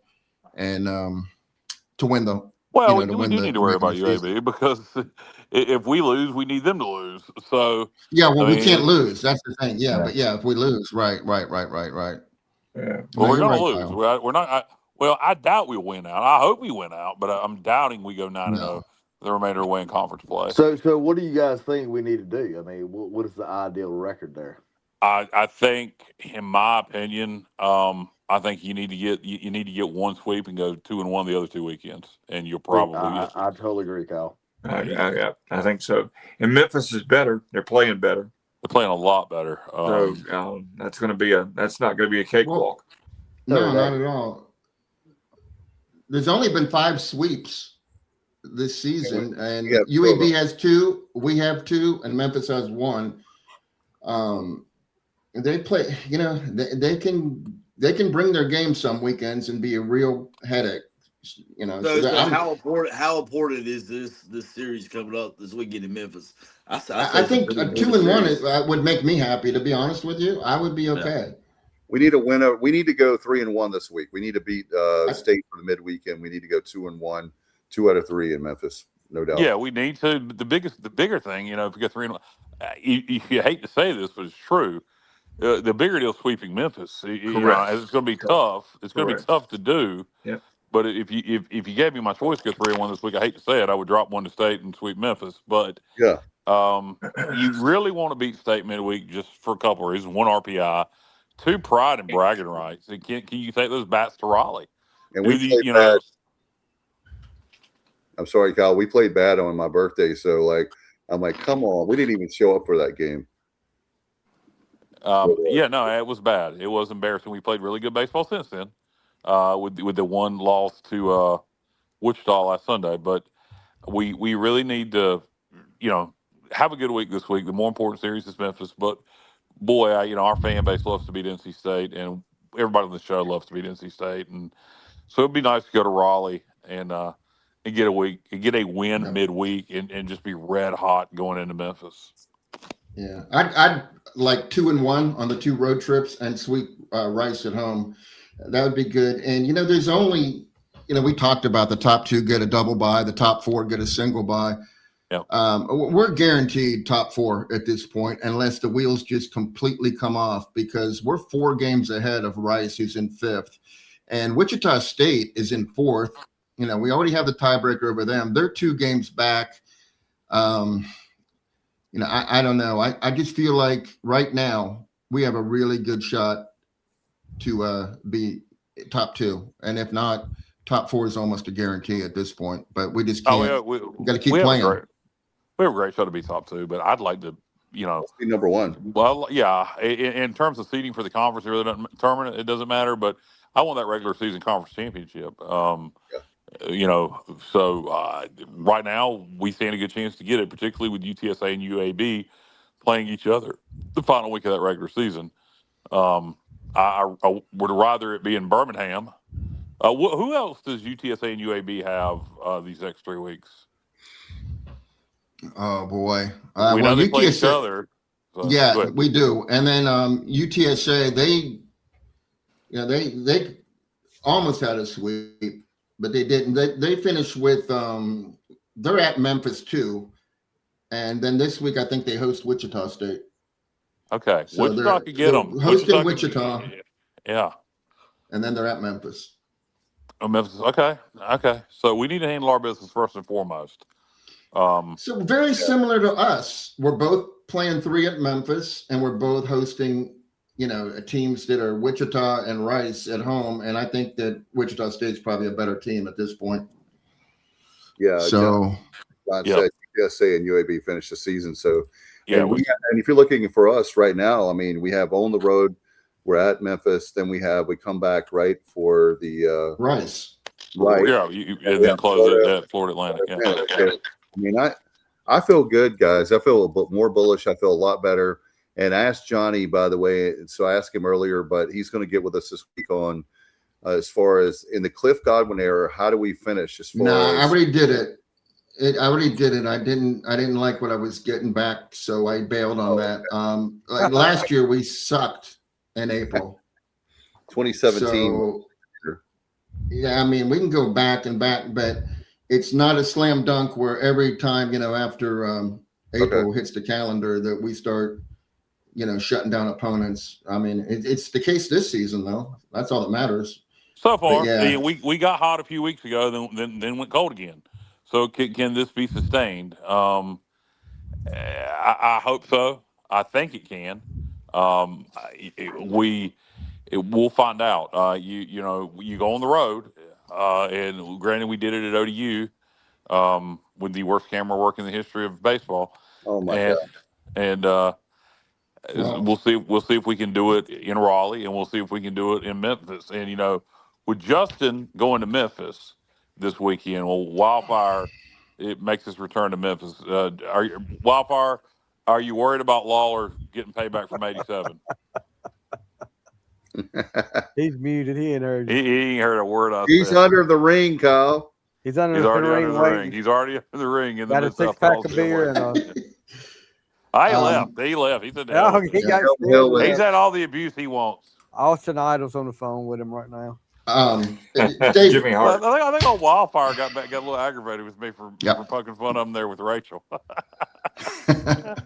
and to win the. Well, we do need to worry about UAB because if we lose, we need them to lose. So yeah, well, we can't lose. That's the thing. Yeah, but yeah, if we lose, right. Yeah, well, we're going to lose. We're not. I doubt we'll win out. I hope we win out, but I'm doubting we go 9-0 the remainder of the way in conference play. So what do you guys think we need to do? I mean, what is the ideal record there? I think, in my opinion, I think you need to get one sweep and go 2-1 the other 2 weekends, and you'll probably. I totally agree, Kyle. I think so. And Memphis is better. They're playing better. They're playing a lot better. So that's not going to be a cakewalk. No, not at all. There's only been 5 sweeps this season, and UAB has 2, we have 2, and Memphis has 1. They play, they can bring their game some weekends and be a real headache. So how important is this series coming up this weekend in Memphis? I think 2-1 would make me happy. To be honest with you, I would be okay. Yeah. We need a winner. We need to go 3-1 this week. We need to beat State for the midweek, and we need to go 2-1, 2 out of 3 in Memphis, no doubt. Yeah, we need to. The bigger thing, if we get 3-1, you hate to say this, but it's true. The bigger deal sweeping Memphis. It's going to be tough. It's going to be tough to do. Yeah. But if you gave me my choice to go 3-1 this week, I hate to say it, I would drop 1 to State and sweep Memphis. But yeah, you really want to beat State midweek just for a couple of reasons. 1 RPI, 2 pride and bragging rights. And can you take those bats to Raleigh? And we played bad. I'm sorry, Kyle. We played bad on my birthday, so I'm like, come on. We didn't even show up for that game. It was bad. It was embarrassing. We played really good baseball since then, with the 1 loss to Wichita last Sunday. But we really need to, have a good week this week. The more important series is Memphis. But boy, our fan base loves to beat NC State, and everybody on the show loves to beat NC State, and so it'd be nice to go to Raleigh and get a win midweek, and just be red hot going into Memphis. Yeah, I'd like 2-1 on the 2 road trips and sweep Rice at home. That would be good. And there's only, we talked about the top 2 get a double bye, the top 4 get a single bye. Yep. We're guaranteed top 4 at this point, unless the wheels just completely come off, because we're 4 games ahead of Rice, who's in 5th, and Wichita State is in 4th. We already have the tiebreaker over them. They're 2 games back. I don't know. I just feel like right now we have a really good shot to be top 2, and if not, top 4 is almost a guarantee at this point. But we just can't. We got to keep playing. We have a great shot to be top 2, but I'd like to be number one. Well, yeah. In terms of seeding for the conference, it really doesn't tournament. It doesn't matter. But I want that regular season conference championship. So right now we stand a good chance to get it, particularly with UTSA and UAB playing each other the final week of that regular season. I would rather it be in Birmingham. Who else does UTSA and UAB have these next 3 weeks? Oh boy, we know they play each other. So, yeah, we do. And then UTSA, they almost had a sweep, but they didn't. They finished with they're at Memphis too, and then this week I think they host Wichita State. Okay, so Wichita could get them. Hosting Wichita. Yeah, and then they're at Memphis. Oh, Memphis. Okay. So we need to handle our business first and foremost. So very similar to us. We're both playing 3 at Memphis, and we're both hosting, teams that are Wichita and Rice at home. And I think that Wichita State's probably a better team at this point. Yeah. So, like I said, UTSA and UAB finished the season. So, yeah. And if you're looking for us right now, I mean, we have on the road. We're at Memphis. Then we come back right for the Rice. Right. Yeah. And then close it at Florida Atlantic. Yeah. I mean, I feel good, guys. I feel a bit more bullish. I feel a lot better. And I asked Johnny, by the way, so I asked him earlier, but he's going to get with us this week on as far as in the Cliff Godwin era. How do we finish? I already did it. I already did it. I didn't like what I was getting back, so I bailed on that. Like last year, we sucked in April. 2017. So, yeah, I mean, we can go back, but it's not a slam dunk where every time, after April hits the calendar that we start, shutting down opponents. I mean, it's the case this season, though. That's all that matters. So far, we got hot a few weeks ago, then went cold again. So can this be sustained? I hope so. I think it can. We'll find out. You go on the road, and granted, we did it at ODU with the worst camera work in the history of baseball. Oh my God! And we'll see if we can do it in Raleigh, and we'll see if we can do it in Memphis. And with Justin going to Memphis this weekend, Wildfire, it makes his return to Memphis. Wildfire, are you worried about Lawler getting payback from '87? He's muted. He ain't heard. He ain't heard a word I said. He's under the ring, Kyle. He's already under the ring. He's already under the ring. In got the a 6-pack of beer. I left. He left. He's he's had all the abuse he wants. Austin Idle's on the phone with him right now. Jimmy Hart. I think old Wildfire got a little aggravated with me for poking fun of him there with Rachel. That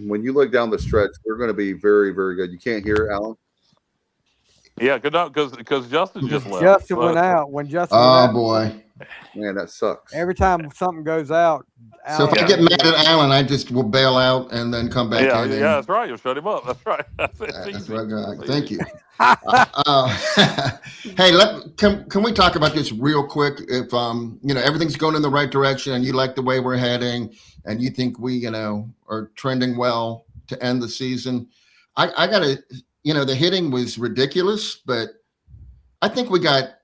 when you look down the stretch, we're going to be very, very good. You can't hear Alan? Yeah, because Justin just left. Justin went out. When Justin went out, boy. Man, that sucks. Every time something goes out. So if I get mad at Alan, I just will bail out and then come back in. Yeah, that's right. You'll shut him up. That's right. That's right. Thank you. Hey, can we talk about this real quick? If everything's going in the right direction and you like the way we're heading and you think we are trending well to end the season, I gotta the hitting was ridiculous, but I think we got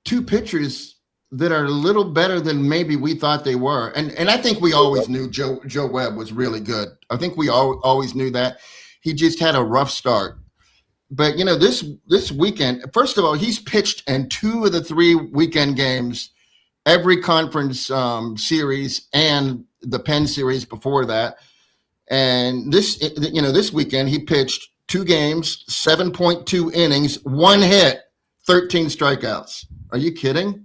2 pitchers that are a little better than maybe we thought they were. And I think we always knew Joe Webb was really good. I think we always knew that. He just had a rough start. But, this weekend, first of all, he's pitched in 2 of the 3 weekend games, every conference series and the Penn series before that. And this weekend he pitched 2 games, 7.2 innings, 1 hit, 13 strikeouts. Are you kidding?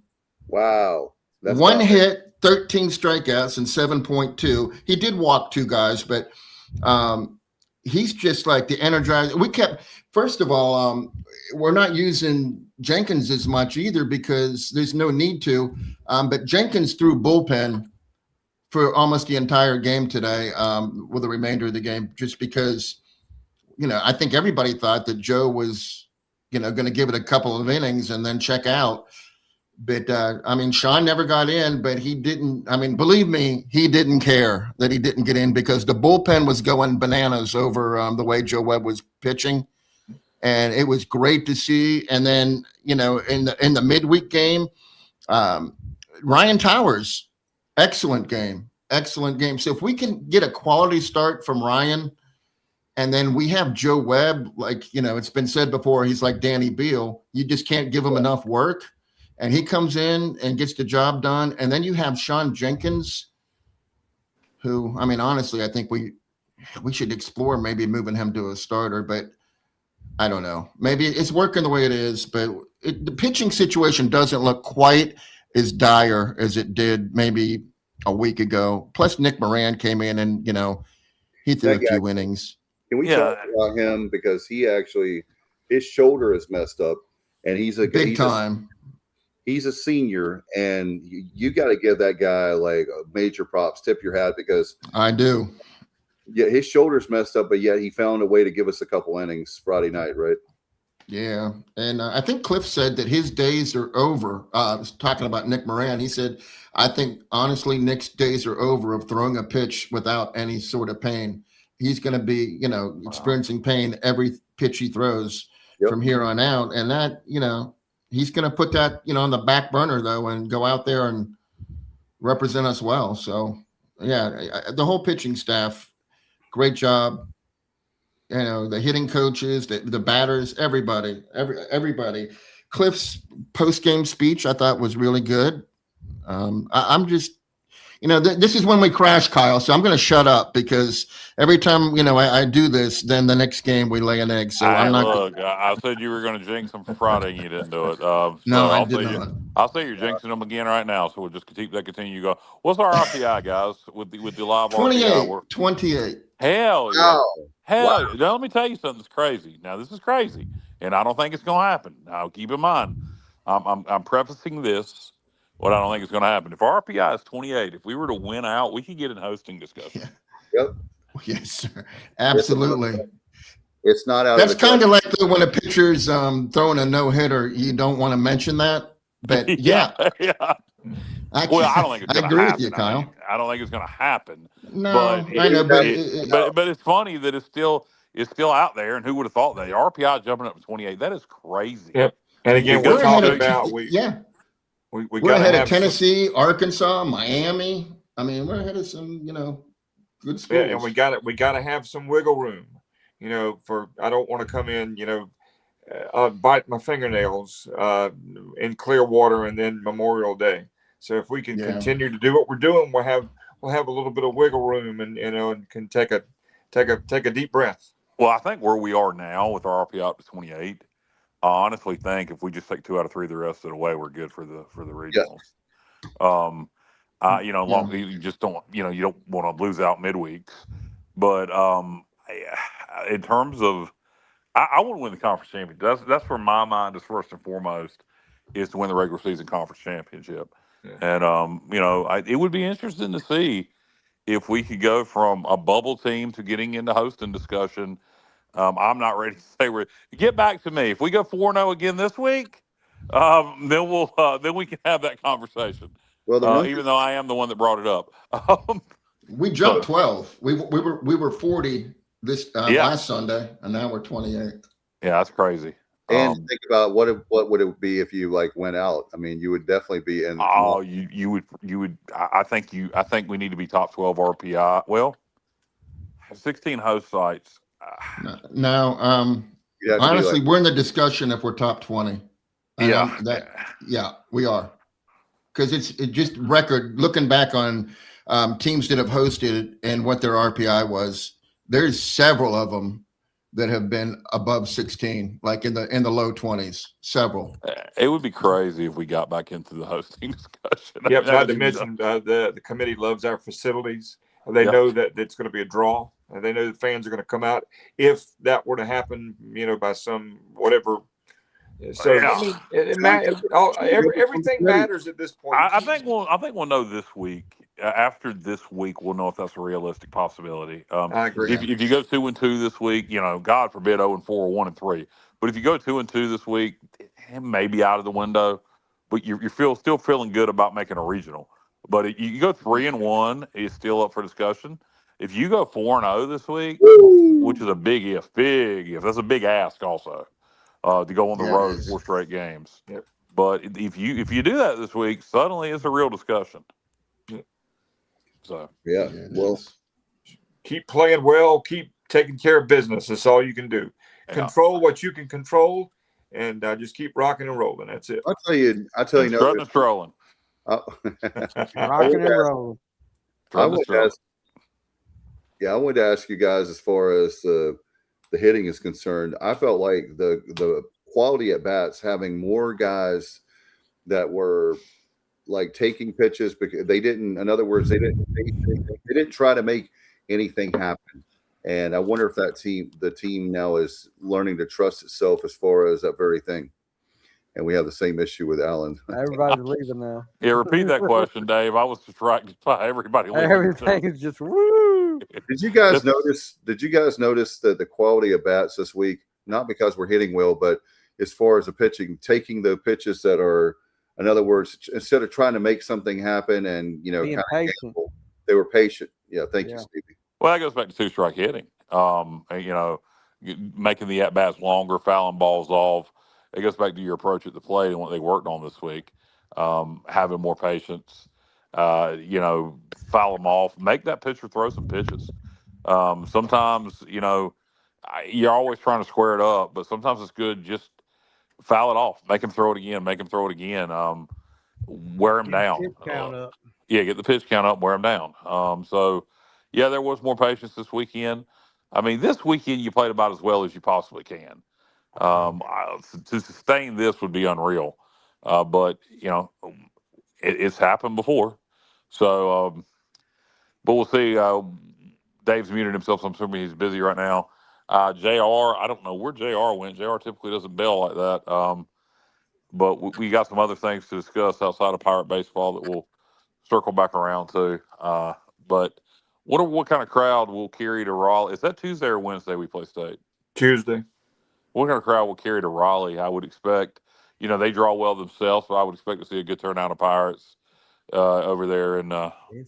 Wow. That's 1 hit, 13 strikeouts, and 7.2. He did walk 2 guys, but he's just like the energizer. First of all, we're not using Jenkins as much either because there's no need to. But Jenkins threw bullpen for almost the entire game today, with the remainder of the game, just because, I think everybody thought that Joe was, going to give it a couple of innings and then check out. But I mean, Sean never got in, but he didn't. I mean, believe me, he didn't care that he didn't get in because the bullpen was going bananas over the way Joe Webb was pitching, and it was great to see. And then in the midweek game, Ryan Towers, excellent game. So if we can get a quality start from Ryan, and then we have Joe Webb, like it's been said before, he's like Danny Beal. You just can't give him enough work. And he comes in and gets the job done. And then you have Sean Jenkins, who, I mean, honestly, I think we should explore maybe moving him to a starter, but I don't know. Maybe it's working the way it is, but the pitching situation doesn't look quite as dire as it did maybe a week ago. Plus, Nick Moran came in and, he threw a few innings. Can we talk about him? Because his shoulder is messed up, and he's a senior, and you got to give that guy like major props. Tip your hat, because I do. Yeah, his shoulder's messed up, but yet he found a way to give us a couple innings Friday night, right? Yeah, and I think Cliff said that his days are over. I was talking about Nick Moran. He said, I think, honestly, Nick's days are over of throwing a pitch without any sort of pain. He's going to be, experiencing pain every pitch he throws from here on out. And that, he's going to put that, on the back burner, though, and go out there and represent us well. So, yeah, the whole pitching staff, great job. The hitting coaches, the batters, everybody. Cliff's post-game speech, I thought, was really good. I'm just, this is when we crash, Kyle. So I'm going to shut up because every time, I do this, then the next game we lay an egg. So I'm not. Look, I said you were going to jinx them for Friday, and you didn't do it. No, I did not. I'll say you're jinxing them again right now. So we'll just continue. You go. What's our RPI, guys? With the live 28, 28. Hell yeah. Hell, yeah. Now, let me tell you something that's crazy. Now, this is crazy, and I don't think it's going to happen. Now, keep in mind, I'm prefacing this. What I don't think is going to happen. If our RPI is 28, if we were to win out, we could get in hosting discussion. Yeah. Yep. Yes, sir. Absolutely. It's not out. That's kind of like when a pitcher's throwing a no-hitter. You don't want to mention that, but yeah. Yeah. I don't think it's going to happen. I agree with you, Kyle. I don't think it's going to happen. No, but I know, but it's funny that it's still out there. And who would have thought that RPI jumping up to 28? That is crazy. Yep. And again, we're talking about we're ahead of Tennessee, Arkansas, Miami. I mean, we're ahead of some, good schools. Yeah, and we got to have some wiggle room. I don't want to come in, bite my fingernails in Clearwater and then Memorial Day. So if we can continue to do what we're doing, we'll have a little bit of wiggle room and can take a deep breath. Well, I think where we are now with our RPI up to 28, I honestly think if we just take 2 out of 3 the rest of the way, we're good for the regionals. Yeah. You just don't you don't want to lose out midweeks, but in terms of I want to win the conference championship. That's where my mind is first and foremost, is to win the regular season conference championship. Yeah. And it would be interesting to see if we could go from a bubble team to getting into hosting discussion. I'm not ready to say get back to me. If we go 4-0 again this week, then we can have that conversation. Well, even though I am the one that brought it up. We jumped 12. We were 40 this last Sunday, and now we're 28. Yeah, that's crazy. And think about what would it be if you went out? I mean, you would definitely be in. Oh, you would. I think we need to be top 12 RPI. Well, 16 host sites. Now, honestly, we're in the discussion if we're top 20. Yeah, we are, because it's just record. Looking back on teams that have hosted and what their RPI was, there's several of them that have been above 16, like in the low 20s. Several. It would be crazy if we got back into the hosting discussion. Yep, not to mention the committee loves our facilities. They know that it's going to be a draw, and they know the fans are going to come out if that were to happen, by some whatever. So everything matters at this point. I think we'll know this week. After this week, we'll know if that's a realistic possibility. I agree. If you go 2-2 this week, God forbid 0-4 or 1-3. But if you go 2-2 this week, it may be out of the window. but you're still feeling good about making a regional. But you go 3-1, it's still up for discussion. If you go 4-0 this week, which is a big if. That's a big ask also to go on the road 4 straight games. Yep. But if you do that this week, suddenly it's a real discussion. Yep. So well, keep playing well, keep taking care of business. That's all you can do. Yeah. Control what you can control, and just keep rocking and rolling. That's it. I'll tell you, strutting and strolling. Rocking and rolling. I wanted to ask you guys, as far as the hitting is concerned, I felt like the quality at bats, having more guys that were like taking pitches, because they didn't, in other words, they didn't try to make anything happen. And I wonder if the team now is learning to trust itself as far as that very thing. And we have the same issue with Allen. Everybody's leaving now. Yeah, repeat that question, Dave. I was distracted by everybody leaving. Everything is just woo. Did you guys notice that the quality of bats this week, not because we're hitting well, but as far as the pitching, taking the pitches that are, in other words, instead of trying to make something happen and, being patient. they were patient. Yeah, thank you, Stevie. Well, that goes back to 2-strike hitting. Making the at bats longer, fouling balls off. It goes back to your approach at the plate and what they worked on this week. Having more patience. Foul them off. Make that pitcher throw some pitches. Sometimes you're always trying to square it up, but sometimes it's good just foul it off. Make him throw it again. Wear him down. Pitch count up. Get the pitch count up. Wear him down. There was more patience this weekend. I mean, this weekend you played about as well as you possibly can. To sustain this would be unreal. But it's happened before. So, but we'll see. Dave's muted himself, so I'm assuming he's busy right now. JR, I don't know where JR went. JR typically doesn't bail like that. But we got some other things to discuss outside of Pirate baseball that we'll circle back around to. But what kind of crowd will carry to Raleigh? Is that Tuesday or Wednesday we play State? Tuesday. What kind of crowd will carry to Raleigh? I would expect, they draw well themselves, but I would expect to see a good turnout of Pirates over there in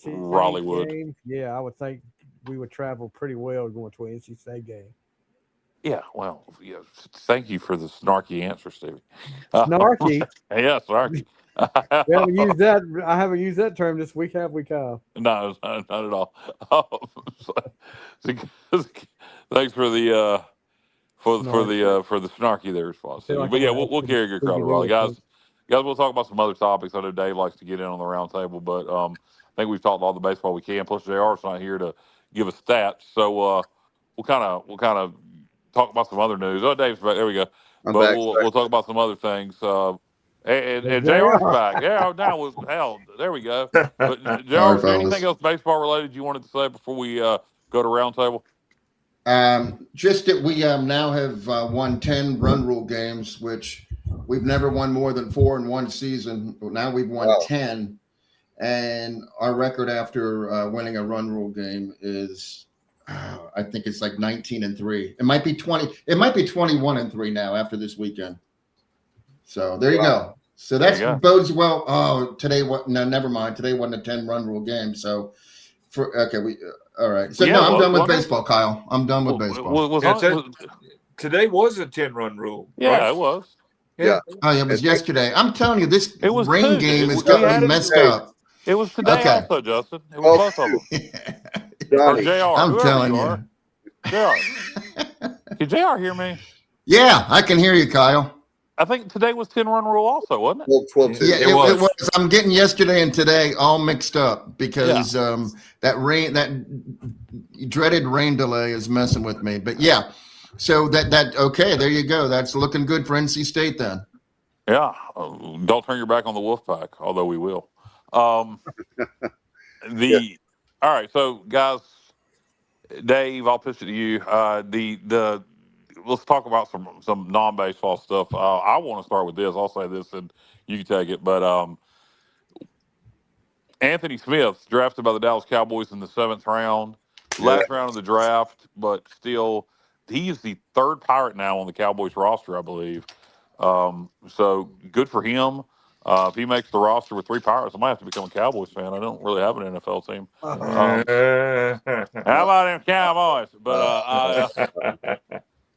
Raleighwood. Yeah, I would think we would travel pretty well going to an NC State game. Yeah, well, thank you for the snarky answer, Stevie. Snarky? Yeah, snarky. I haven't used that term this week, have we, Kyle? No, not at all. Thanks for the for the snarky there response. But we'll carry a good crowd of Raleigh. Guys, we'll talk about some other topics. I know Dave likes to get in on the round table, but I think we've talked all the baseball we can. Plus, JR's not here to give us stats, so we'll kind of talk about some other news. Oh, Dave's back. There we go. We'll talk about some other things. And JR's back. Yeah, there we go. But JR, is there anything else baseball related you wanted to say before we go to round table? Just that we now have won 10 run rule games, which we've never won more than 4 in one season. Now we've won 10, and our record after winning a run rule game is, I think it's like 19-3. It might be 20. It might be 21-3 now after this weekend. So there you go. So that bodes well. Oh, today what? No, never mind. Today wasn't a 10 run rule game. So all right. So I'm done with baseball, Kyle. I'm done with baseball. Today was a 10-run rule. Yeah, right? It was. Yeah. Oh, yeah, it was yesterday. I'm telling you, this rain game is got me messed up. It was today also, Justin. It was both of them. Or JR. I'm telling you. JR. Can JR hear me? Yeah, I can hear you, Kyle. I think today was 10-run rule also, wasn't it? 12-2. Yeah, it was. I'm getting yesterday and today all mixed up because that dreaded rain delay is messing with me. But yeah, so okay, there you go. That's looking good for NC State then. Yeah, don't turn your back on the Wolfpack, although we will. All right, so guys, Dave, I'll pitch it to you. Let's talk about some non-baseball stuff. I want to start with this. I'll say this, and you can take it. But Anthony Smith, drafted by the Dallas Cowboys in the 7th round, last round of the draft, but still, he is the 3rd Pirate now on the Cowboys roster, I believe. So good for him. If he makes the roster with 3 Pirates, I might have to become a Cowboys fan. I don't really have an NFL team. How about them Cowboys?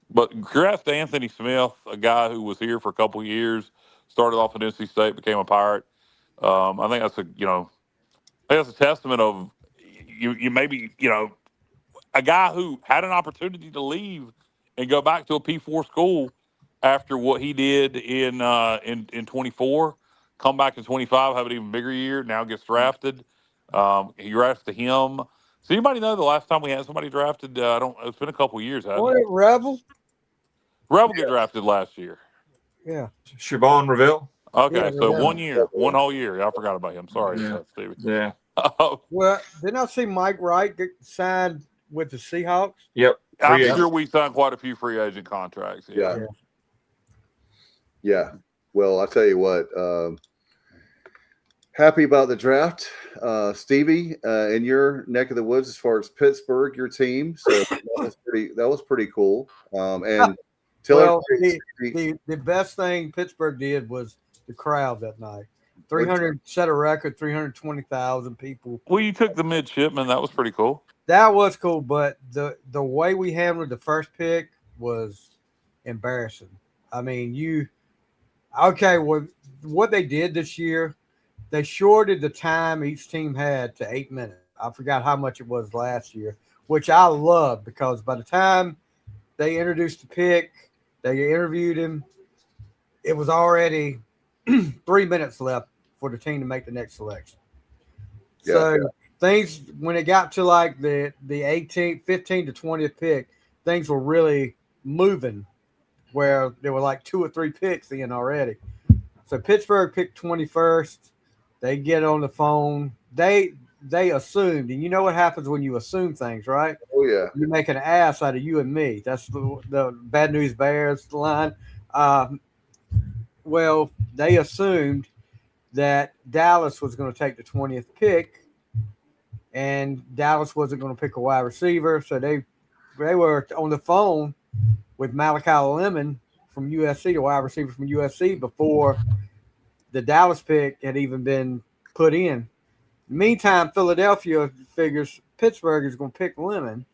But congrats to Anthony Smith, a guy who was here for a couple of years, started off at NC State, became a Pirate. I think that's a testament of you maybe a guy who had an opportunity to leave and go back to a P4 school after what he did in 24, come back in 25, have an even bigger year. Now gets drafted. Congrats to him. Does anybody know the last time we had somebody drafted? It's been a couple of years, hasn't it? Revel get drafted last year. Yeah. Siobhan Reville. Okay, so 1 year, one whole year. I forgot about him. Sorry, Stevie. Yeah. Well, didn't I see Mike Wright get signed with the Seahawks? Yep. I'm sure we signed quite a few free agent contracts. Yeah. Well, I'll tell you what. Happy about the draft, Stevie. In your neck of the woods, as far as Pittsburgh, your team. So that was pretty cool. And the best thing Pittsburgh did was the crowd that night. 300 set a record, 320,000 people. Well, you took the midshipman. That was pretty cool. That was cool, but the way we handled the first pick was embarrassing. I mean, what they did this year, they shorted the time each team had to 8 minutes. I forgot how much it was last year, which I love because by the time they introduced the pick, they interviewed him, it was already 3 minutes left for the team to make the next selection. Things, when it got to like the 15 to 20th pick, things were really moving where there were like 2 or 3 picks in already. So Pittsburgh picked 21st. They get on the phone. They assumed, and you know what happens when you assume things, right? Oh, yeah. You make an ass out of you and me. That's the Bad News Bears line. Well, they assumed that Dallas was going to take the 20th pick, and Dallas wasn't going to pick a wide receiver. So they were on the phone with Malachi Lemon from USC, the wide receiver from USC, before the Dallas pick had even been put in. Meantime, Philadelphia figures Pittsburgh is going to pick Lemon.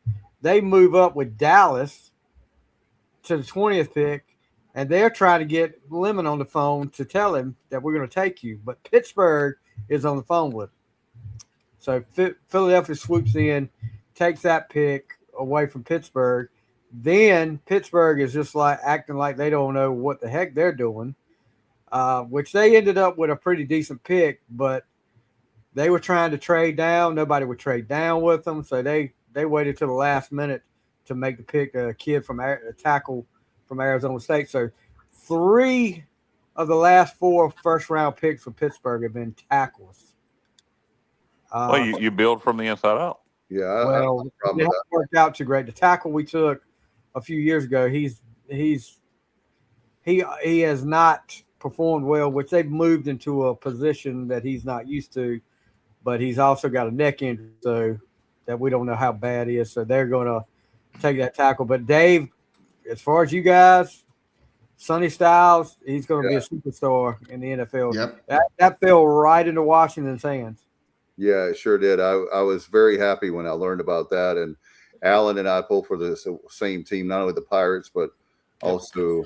They move up with Dallas to the 20th pick, and they're trying to get Lemon on the phone to tell him that we're going to take you. But Pittsburgh is on the phone with him. So Philadelphia swoops in, takes that pick away from Pittsburgh. Then Pittsburgh is just like acting like they don't know what the heck they're doing, which they ended up with a pretty decent pick, but they were trying to trade down. Nobody would trade down with them, so they waited till the last minute to make the pick, a kid from a tackle from Arizona State. So 3 of the last 4 first-round picks for Pittsburgh have been tackles. Well, you build from the inside out. Yeah, well, it hasn't worked out too great. The tackle we took a few years ago, he has not performed well, which they've moved into a position that he's not used to, but he's also got a neck injury, so that we don't know how bad it is. So they're going to take that tackle. But Dave, as far as you guys, Sonny Styles, he's going to be a superstar in the NFL. Yep. That fell right into Washington's hands. Yeah, it sure did. I was very happy when I learned about that. And Alan and I pulled for the same team, not only the Pirates, but also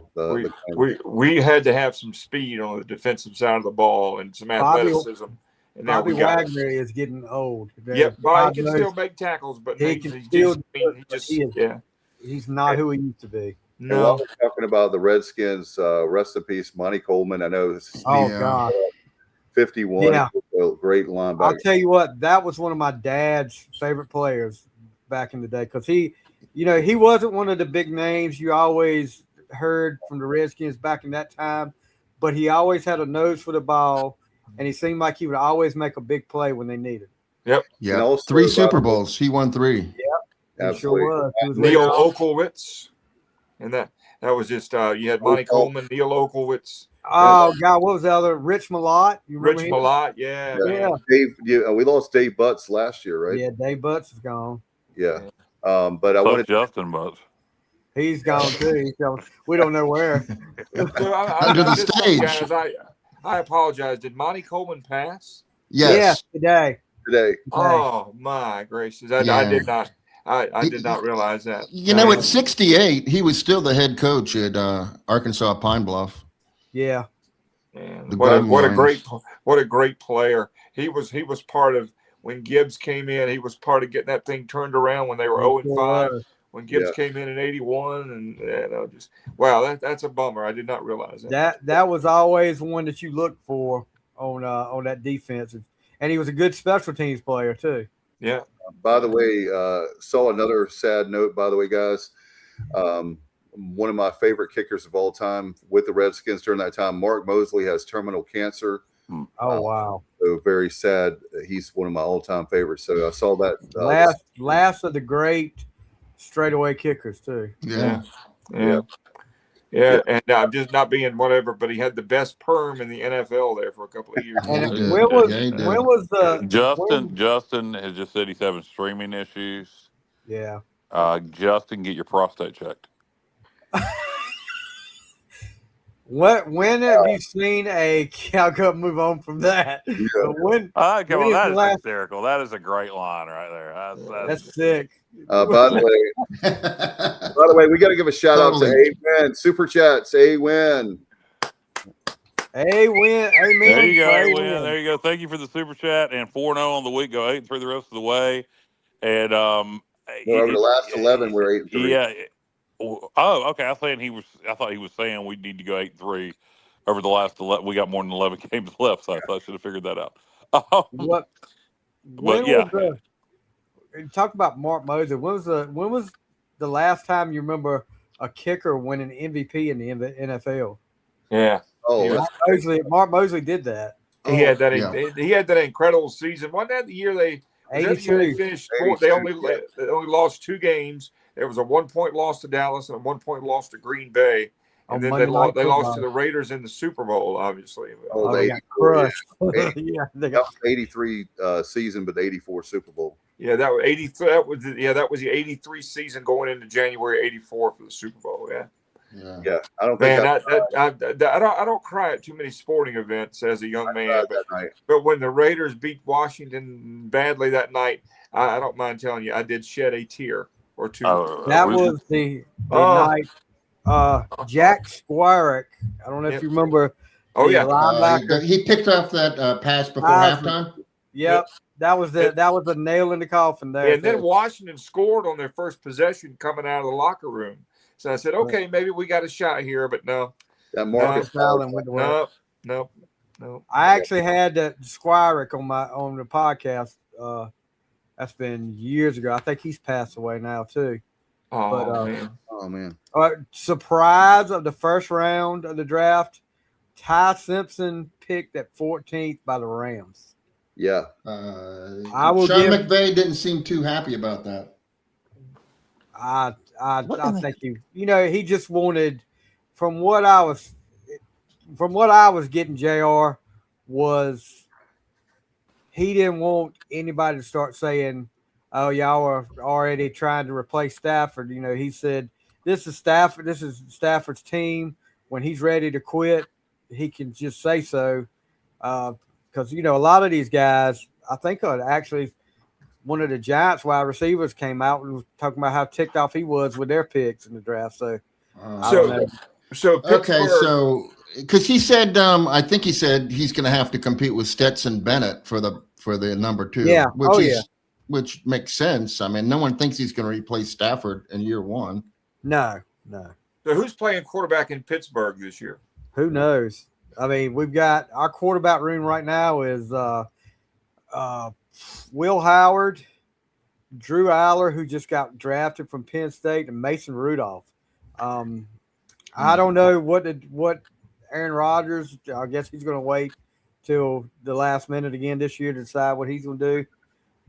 we had to have some speed on the defensive side of the ball and some athleticism. And Bobby Wagner is getting old. Yep, he can still make tackles, but he's not who he used to be. No, while we're talking about the Redskins, rest in peace, Monty Coleman. I know this is God, 51. Yeah, great linebacker. I'll tell you what, that was one of my dad's favorite players back in the day because he wasn't one of the big names you always heard from the Redskins back in that time, but he always had a nose for the ball, and he seemed like he would always make a big play when they needed. Yep. Yeah. Also, 3 Super Bowls. He won 3. Yep. Absolutely. Sure was. Neil Oklowitz. And that was just you had Monty Coleman, Neil Oklowitz. Oh God, what was the other? Rich Malott. You remember Rich him? Malott, yeah. Dave, we lost Dave Butts last year, right? Yeah, Dave Butts is gone. Yeah. But I wanted Justin Butts. He's gone too. We don't know where. Under the stage. Guys, I apologize. Did Monty Coleman pass? Yes. Today. Oh my gracious! I did not. I did not realize that. You know, at 68, he was still the head coach at Arkansas Pine Bluff. Yeah. Man, The what a Golden great player. He was part of when Gibbs came in. He was part of getting that thing turned around when they were 0-5. When Gibbs came in 81, and just wow, that's a bummer. I did not realize that. That was always one that you looked for on that defense, and he was a good special teams player too. Yeah. By the way, saw another sad note. By the way, guys, one of my favorite kickers of all time with the Redskins during that time, Mark Mosley, has terminal cancer. Oh wow! So very sad. He's one of my all-time favorites. So I saw that last of the great straightaway kickers too. Yeah. And I'm just not being whatever, but he had the best perm in the NFL there for a couple of years. And when was the Justin has just said he's having streaming issues. Yeah. Justin, get your prostate checked. When have you seen a I'll go move on from that? Yeah. Come on, that is hysterical. That is a great line right there. That's sick. By the way, we got to give a shout out to A-Win. Super chats, A-Win. A-Win. Amen. There you go, A-Win. There you go. Thank you for the super chat. And 4-0 on the week. Go 8-3 the rest of the way. And over the last 11, we're 8-3. Yeah. Oh, okay. I thought he was saying we need to go 8-3 over the last 11. We got more than 11 games left, so I thought I should have figured that out. Talk about Mark Mosley. When was the last time you remember a kicker winning MVP in the NFL? Yeah. Mark Mosley did that. He had that. He had that incredible season. Wasn't that the year they finished? They only lost 2 games. There was a 1-point loss to Dallas and a 1-point loss to Green Bay, and then they lost to the Raiders in the Super Bowl. Obviously, they got crushed. They got 83 season, but the 84 Super Bowl. Yeah, that was 83. That was the 83 season going into January '84 for the Super Bowl. Yeah. I don't think. I don't cry at too many sporting events as a young man, but when the Raiders beat Washington badly that night, I don't mind telling you, I did shed a tear or two. That was the night. Jack Squirek. I don't know if you remember. Oh yeah, linebacker. He picked off that pass before halftime. Yep. That was the nail in the coffin there. And then Washington scored on their first possession coming out of the locker room. So I said, okay, maybe we got a shot here, but no. That Marcus Allen went to work. No. I actually had that Squirek on the podcast. That's been years ago. I think he's passed away now too. Oh man. Surprise of the first round of the draft, Ty Simpson picked at 14th by the Rams. Yeah. Sean McVay didn't seem too happy about that. I think he just wanted, from what I was getting, JR, was he didn't want anybody to start saying, oh, y'all are already trying to replace Stafford. He said, this is Stafford's team. When he's ready to quit, he can just say so. Because, a lot of these guys, I think actually one of the Giants wide receivers came out and was talking about how ticked off he was with their picks in the draft. So because he said, I think he said he's going to have to compete with Stetson Bennett for the number 2. Yeah. Which makes sense. I mean, no one thinks he's going to replace Stafford in year 1. No. So who's playing quarterback in Pittsburgh this year? Who knows? I mean, we've got our quarterback room right now is Will Howard, Drew Aller, who just got drafted from Penn State, and Mason Rudolph. I don't know what Aaron Rodgers. I guess he's going to wait till the last minute again this year to decide what he's going to do.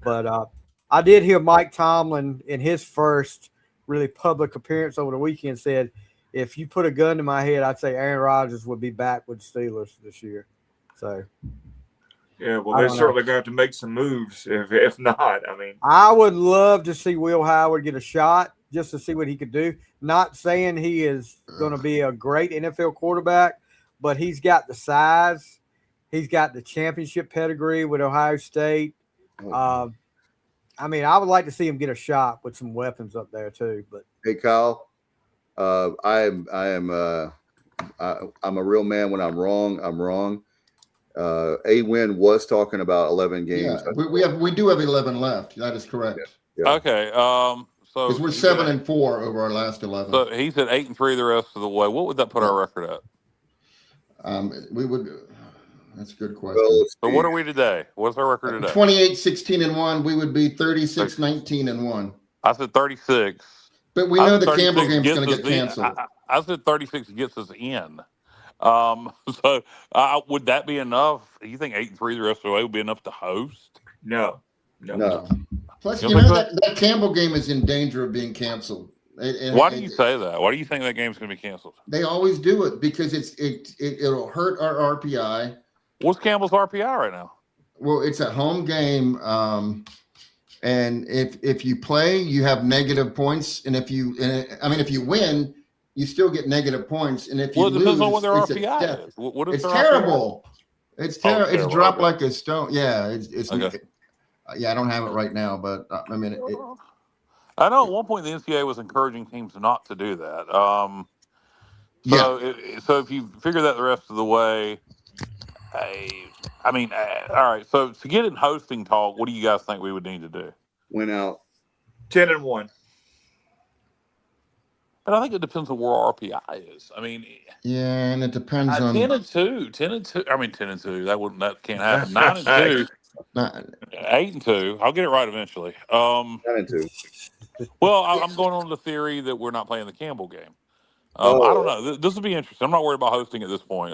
But I did hear Mike Tomlin in his first really public appearance over the weekend said, if you put a gun to my head, I'd say Aaron Rodgers would be back with the Steelers this year. So, yeah, well, they're certainly going to have to make some moves. If not, I mean, I would love to see Will Howard get a shot just to see what he could do. Not saying he is going to be a great NFL quarterback, but he's got the size He's got the championship pedigree with Ohio State. I mean, I would like to see him get a shot with some weapons up there too. But hey, Kyle, I'm a real man. When I'm wrong, I'm wrong. A-Win was talking about 11 games. Yeah, we do have 11 left. That is correct. Yeah. Okay. So because we're 7-4 over our last 11. So he said 8-3 the rest of the way. What would that put our record at? We would. That's a good question. Well, so what are we today? What's our record today? 28-16-1. We would be 36-19-1. I said 36. But we know the Campbell game's going to get canceled. I said 36 gets us in. So would that be enough? You think 8-3 the rest of the way would be enough to host? No. Plus, you know that Campbell game is in danger of being canceled. Why do you say that? Why do you think that game's going to be canceled? They always do it because it'll hurt our RPI. What's Campbell's RPI right now? Well, it's a home game, and if you play, you have negative points, and if you win, you still get negative points, and if you lose, it depends on what their RPI is. What is it's terrible. RPI? It's terrible. It's dropped like a stone. Yeah, it's okay. Yeah, I don't have it right now, but I mean, I know at one point the NCAA was encouraging teams not to do that. So if you figure that the rest of the way, I mean, all right. So to get in hosting talk, what do you guys think we would need to do? Win out 10-1. But I think it depends on where RPI is. I mean, yeah, and it depends on 10-2. 10-2. I mean, 10-2. That can't happen. 9-2. 8-2. I'll get it right eventually. 9-2. Well, I'm going on the theory that we're not playing the Campbell game. I don't know. This will be interesting. I'm not worried about hosting at this point.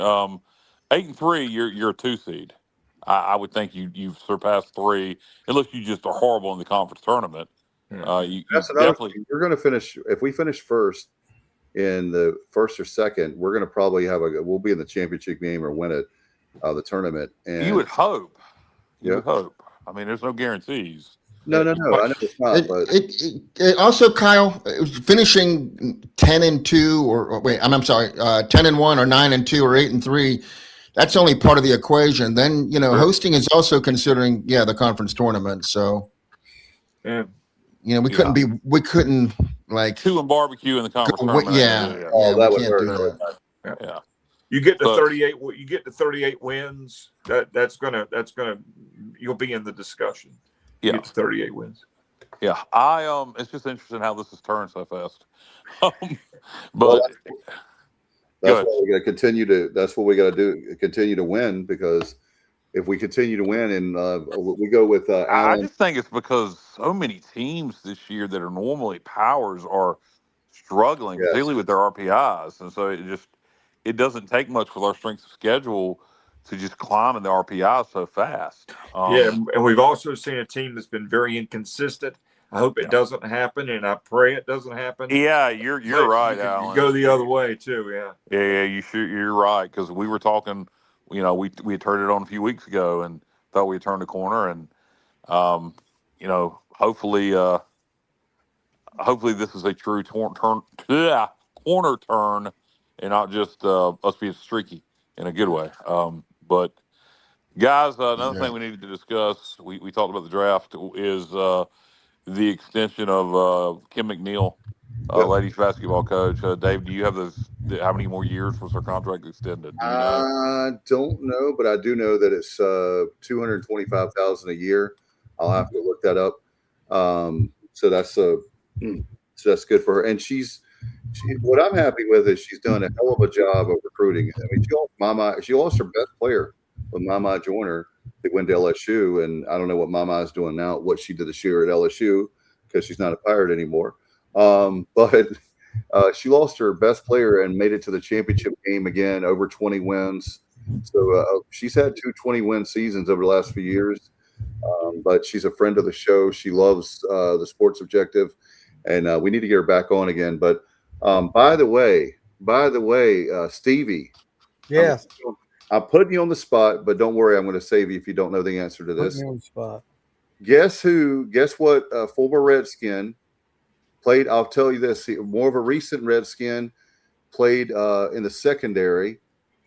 8-3, you're a 2 seed. I would think you've surpassed 3, unless you just are horrible in the conference tournament. That's another thing. We're going to finish. If we finish first in the first or second, we're going to probably we'll be in the championship game or win it, the tournament. And you would hope. You would hope. I mean, there's no guarantees. No. I know it's not. But it also, Kyle, finishing 10-2 or wait, I'm sorry, 10-1 or 9-2 or 8-3. That's only part of the equation. Then hosting is also considering the conference tournament. So we couldn't like 2 and barbecue in the conference tournament. That would hurt. Yeah. You get to 38. You get to 38 wins. That's gonna. You'll be in the discussion. You get to 38 wins. Yeah. It's just interesting how this has turned so fast. But that's what we got to continue to. That's what we got to do. Continue to win, because if we continue to win and we go with Allen, I just think it's because so many teams this year that are normally powers are struggling, particularly with their RPIs, and so it doesn't take much with our strength of schedule to just climb in the RPI so fast. And we've also seen a team that's been very inconsistent. I hope it doesn't happen, and I pray it doesn't happen. Yeah, you're right, Alan. You go the other way too. Yeah. You're right, because we were talking. We had turned it on a few weeks ago and thought we had turned the corner, and hopefully this is a true corner turn, and not just us being streaky in a good way. But guys, another thing we needed to discuss, we talked about the draft, is the extension of Kim McNeil, ladies basketball coach. Dave, do you have how many more years was her contract extended? I don't know, but I do know that it's $225,000 a year. I'll have to look that up. So that's good for her. And what I'm happy with is she's done a hell of a job of recruiting. I mean, she lost her best player when Mama Joyner. They went to LSU, and I don't know what Mama is doing now, what she did this year at LSU, because she's not a Pirate anymore. But she lost her best player and made it to the championship game again, over 20 wins. So she's had 2 20-win seasons over the last few years. But she's a friend of the show. She loves the Sports Objective, and we need to get her back on again. But by the way, Stevie. Yes. I'm putting you on the spot, but don't worry, I'm going to save you if you don't know the answer to this. Put me on the spot. Guess what? Former Redskin played. I'll tell you this: more of a recent Redskin played in the secondary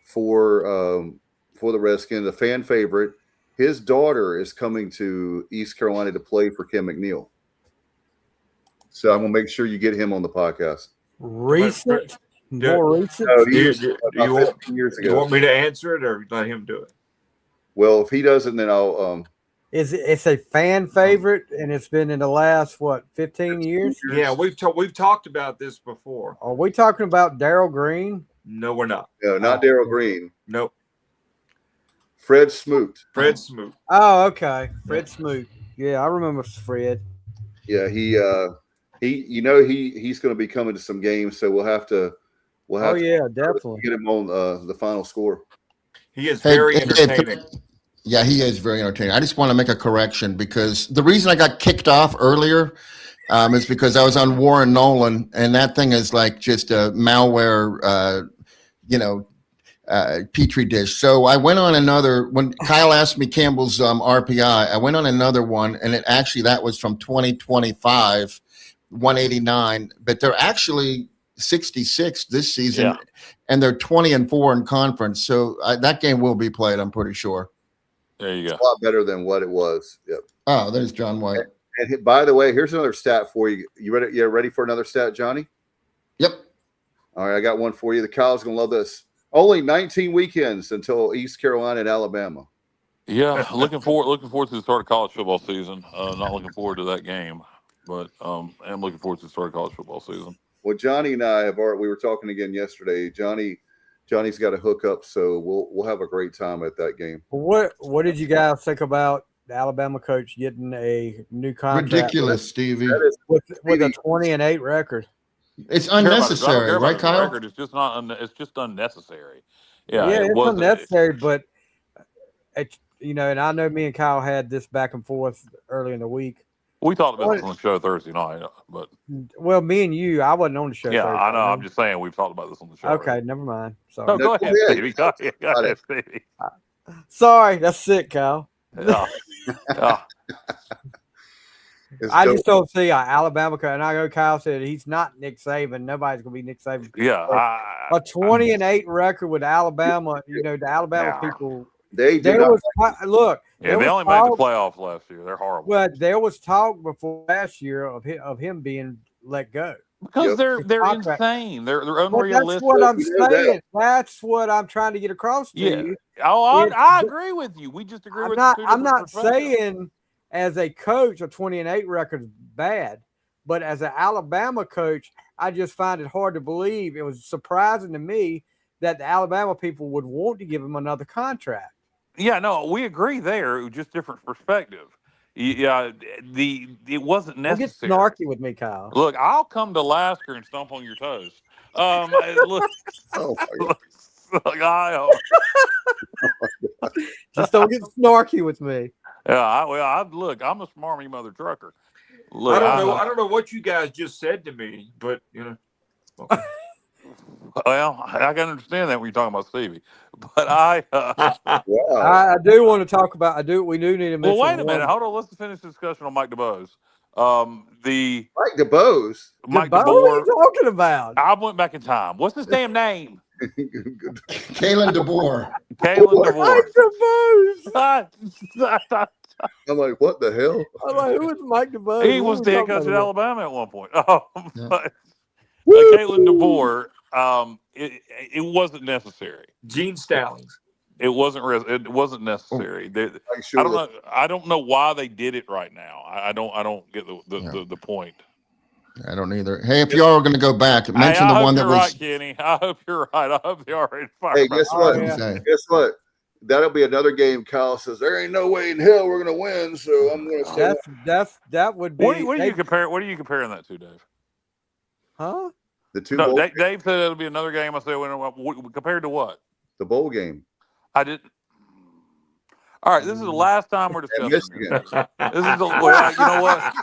for for the Redskins, a fan favorite. His daughter is coming to East Carolina to play for Kim McNeil. So I'm going to make sure you get him on the podcast. Recent? More recent? No, you want me to answer it or let him do it? Well, if he doesn't, then I'll. It's a fan favorite, and it's been in the last 15 years? Yeah, we've talked about this before. Are we talking about Darryl Green? No, we're not. No, not Darryl Green. Nope. Fred Smoot. Fred Smoot. Oh, okay. Fred Smoot. Yeah, I remember Fred. Yeah, he's going to be coming to some games, so we'll have to definitely get him on the final score. He is very entertaining. Yeah, he is very entertaining. I just want to make a correction because the reason I got kicked off earlier is because I was on Warren Nolan, and that thing is like just a malware, petri dish. So I went on another. When Kyle asked me Campbell's RPI, I went on another one, and that was from 2025, 189. But they're actually 66 this season, and they're 20-4 in conference. So that game will be played, I'm pretty sure. There you go. It's a lot better than what it was. Yep. Oh, there's John White. And by the way, here's another stat for you. You ready? You ready for another stat, Johnny? Yep. All right, I got one for you. The Kyle's gonna love this. Only 19 weekends until East Carolina and Alabama. Yeah, looking forward to the start of college football season. Not looking forward to that game, but I'm looking forward to the start of college football season. Well, Johnny and I we were talking again yesterday. Johnny's got a hookup, so we'll have a great time at that game. What did you guys think about the Alabama coach getting a new contract? Ridiculous, Stevie. With a 20-8 record. It's unnecessary, right, Kyle? Record. It's just not. It's just unnecessary. Yeah, it's unnecessary, but and I know me and Kyle had this back and forth early in the week. We talked about this on the show Thursday night, but me and you, I wasn't on the show. Yeah, Thursday I know. night. I'm just saying we've talked about this on the show. Okay, already. never mind. Sorry. No, go ahead, Stevie. Go ahead, Stevie. Sorry, that's sick, Kyle. Yeah. I just don't see Alabama, and I know Kyle said he's not Nick Saban. Nobody's gonna be Nick Saban. Yeah, a 20-8 record with Alabama. The Alabama people. They only made the playoffs last year. They're horrible. Well, there was talk before last year of him being let go because they're insane. They're unrealistic. That's what I'm saying. That's what I'm trying to get across to you. Oh, I agree with you. We just agree with. I'm not saying as a coach a 20-8 record is bad, but as an Alabama coach, I just find it hard to believe. It was surprising to me that the Alabama people would want to give him another contract. Yeah, no, we agree there. It was just different perspective. Yeah, it wasn't necessary. Don't get snarky with me, Kyle. Look, I'll come to Lasker and stomp on your toes. Look, just don't get snarky with me. Yeah, look, I'm a smarmy mother trucker. Look, I don't know what you guys just said to me, but Okay. Well, I can understand that when you're talking about Stevie, but I do want to talk about. We do need to mention. Well, wait a minute. Hold on. Let's finish the discussion on Mike DeBose. Mike DeBose. Mike DeBose. What are you talking about? I went back in time. What's his damn name? Kalen DeBoer. Mike DeBose. I'm like, what the hell? I'm like, who is Mike DeBose? He was the head coach at Alabama at one point. But Kalen DeBoer. It wasn't necessary. Gene Stallings. It wasn't necessary. I don't know why they did it right now. I don't get the point. I don't either. Hey, if you are going to go back, mention the one that was. Right, Kenny. I hope you're right. I hope they already fired. Hey, guess what? Guess what? That'll be another game. Kyle says there ain't no way in hell we're going to win, so I'm going to. That would be. What are you comparing? What are you comparing that to, Dave? Huh? The two. No, Dave said it'll be another game. I said, compared to what? The bowl game. I didn't. All right, this is the last time we're discussing this. This is you know what?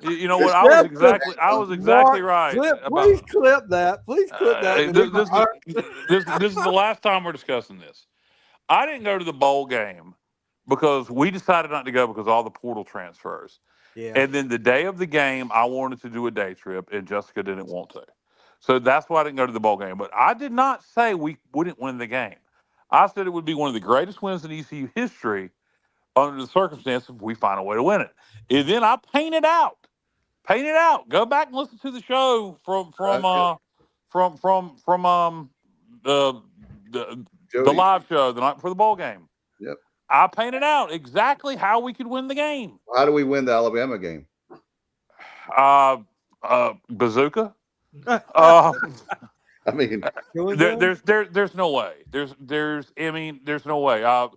You know what? I was exactly right. Please clip that. Please clip that. This is the last time we're discussing this. I didn't go to the bowl game because we decided not to go because of all the portal transfers. Yeah. And then the day of the game, I wanted to do a day trip, and Jessica didn't want to. So that's why I didn't go to the bowl game. But I did not say we wouldn't win the game. I said it would be one of the greatest wins in ECU history under the circumstances if we find a way to win it. And then I paint it out. Go back and listen to the show from the live show the night before the ball game. Yep. I painted out exactly how we could win the game. How do we win the Alabama game? Bazooka. I mean, there's no way. There's no way.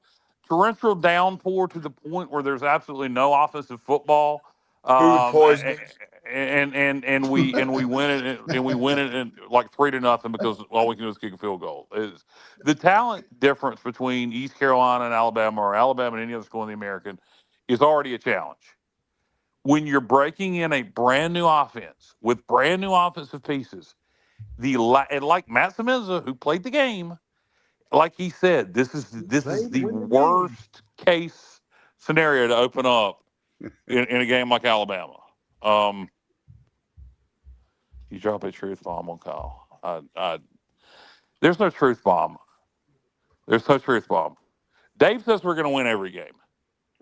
Torrential downpour to the point where there's absolutely no offensive football. Food poisoning. And we win it in like 3-0 because all we can do is kick a field goal. Is the talent difference between East Carolina and Alabama, or Alabama and any other school in the American, is already a challenge. When you're breaking in a brand new offense with brand new offensive pieces, and like Matt Semenza, who played the game, like he said, this is the worst case scenario to open up in a game like Alabama. You drop a truth bomb on Kyle. There's no truth bomb. There's no truth bomb. Dave says we're going to win every game.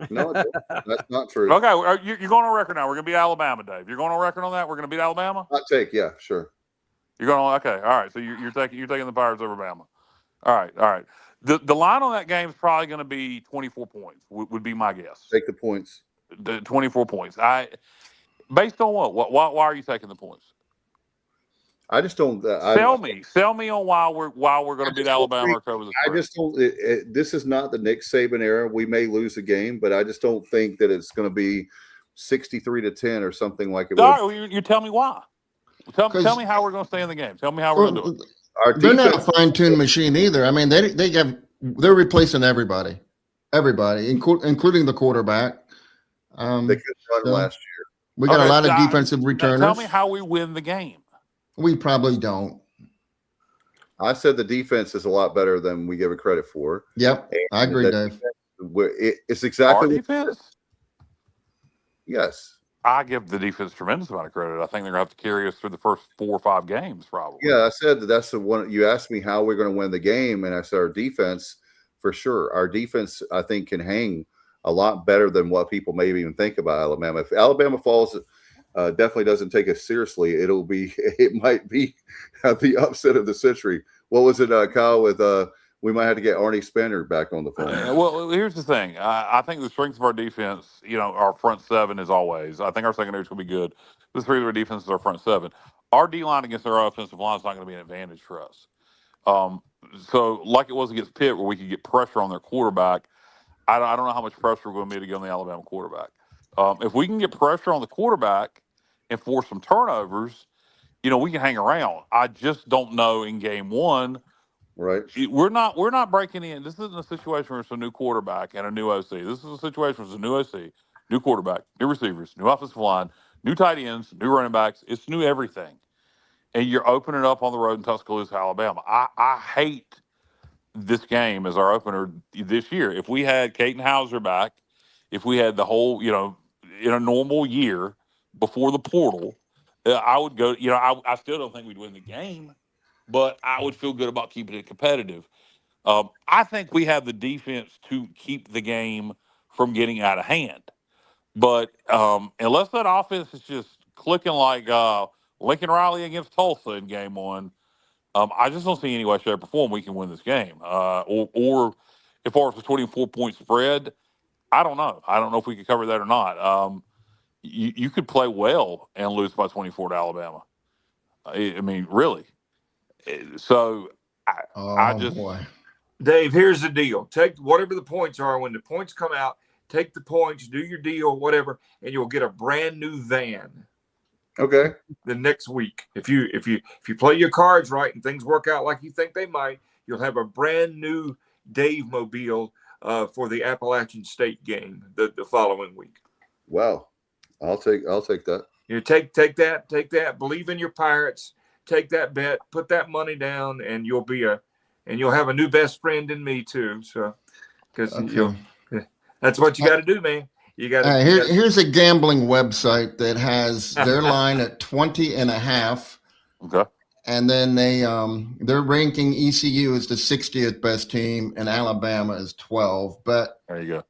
No, that's not true. Okay, you're going on record now. We're going to beat Alabama, Dave. You're going on record on that? We're going to beat Alabama? Hot take, yeah, sure. You're going on, okay, all right. So you're taking the Pirates over Bama. All right. The line on that game is probably going to be 24 points. Would be my guess. Take the points. The 24 points. Based on what? Why are you taking the points? I just don't. Sell me on why we're going to beat Alabama or cover the spread. I just don't. This is not the Nick Saban era. We may lose a game, but I just don't think that it's going to be 63-10 or something like it. All right, you tell me why. Tell me how we're going to stay in the game. Tell me how we're going to do it. They're not a fine-tuned machine either. I mean, they're replacing everybody, including the quarterback. They couldn't run last year. We got a lot of defensive returners. Tell me how we win the game. We probably don't. I said the defense is a lot better than we give it credit for. Yep, I agree, Dave. It's exactly our defense. Yes. I give the defense a tremendous amount of credit. I think they're going to have to carry us through the first 4 or 5 games, probably. Yeah, I said that's the one. You asked me how we're going to win the game, and I said our defense, for sure. Our defense, I think, can hang a lot better than what people maybe even think about Alabama. If Alabama falls, definitely doesn't take us seriously, it might be the upset of the century. What was it, Kyle? With we might have to get Arnie Spanner back on the phone. Well, here's the thing. I think the strength of our defense, our front seven is always. I think our secondary is going to be good. The 3 of our defense is our front seven. Our D line against our offensive line is not going to be an advantage for us. So, like it was against Pitt, where we could get pressure on their quarterback, I don't know how much pressure we're going to be to get on the Alabama quarterback. If we can get pressure on the quarterback and force some turnovers, we can hang around. I just don't know in game 1. Right. We're not breaking in. This isn't a situation where it's a new quarterback and a new OC. This is a situation where it's a new OC, new quarterback, new receivers, new offensive line, new tight ends, new running backs. It's new everything. And you're opening up on the road in Tuscaloosa, Alabama. I hate this game as our opener this year. If we had Caden Hauser back, if we had the whole, in a normal year before the portal, I would go, I still don't think we'd win the game, but I would feel good about keeping it competitive. I think we have the defense to keep the game from getting out of hand. But unless that offense is just clicking like Lincoln Riley against Tulsa in game 1, I just don't see any way, shape, or form we can win this game. Or as far as the 24-point spread, I don't know. I don't know if we could cover that or not. You could play well and lose by 24 to Alabama. I mean, really. So boy. Dave, here's the deal. Take whatever the points are. When the points come out, take the points, do your deal, whatever, and you'll get a brand new van. Okay. The next week. If you play your cards right and things work out like you think they might, you'll have a brand new Dave Mobile for the Appalachian State game the following week. Wow. I'll take that. Take that. Believe in your Pirates. Take that bet, put that money down, and you'll have a new best friend in me too. So, because that's what you got to do, man. You got to. Here's a gambling website that has their line at 20.5. Okay. And then they're ranking ECU as the 60th best team, and Alabama is 12. But there you go.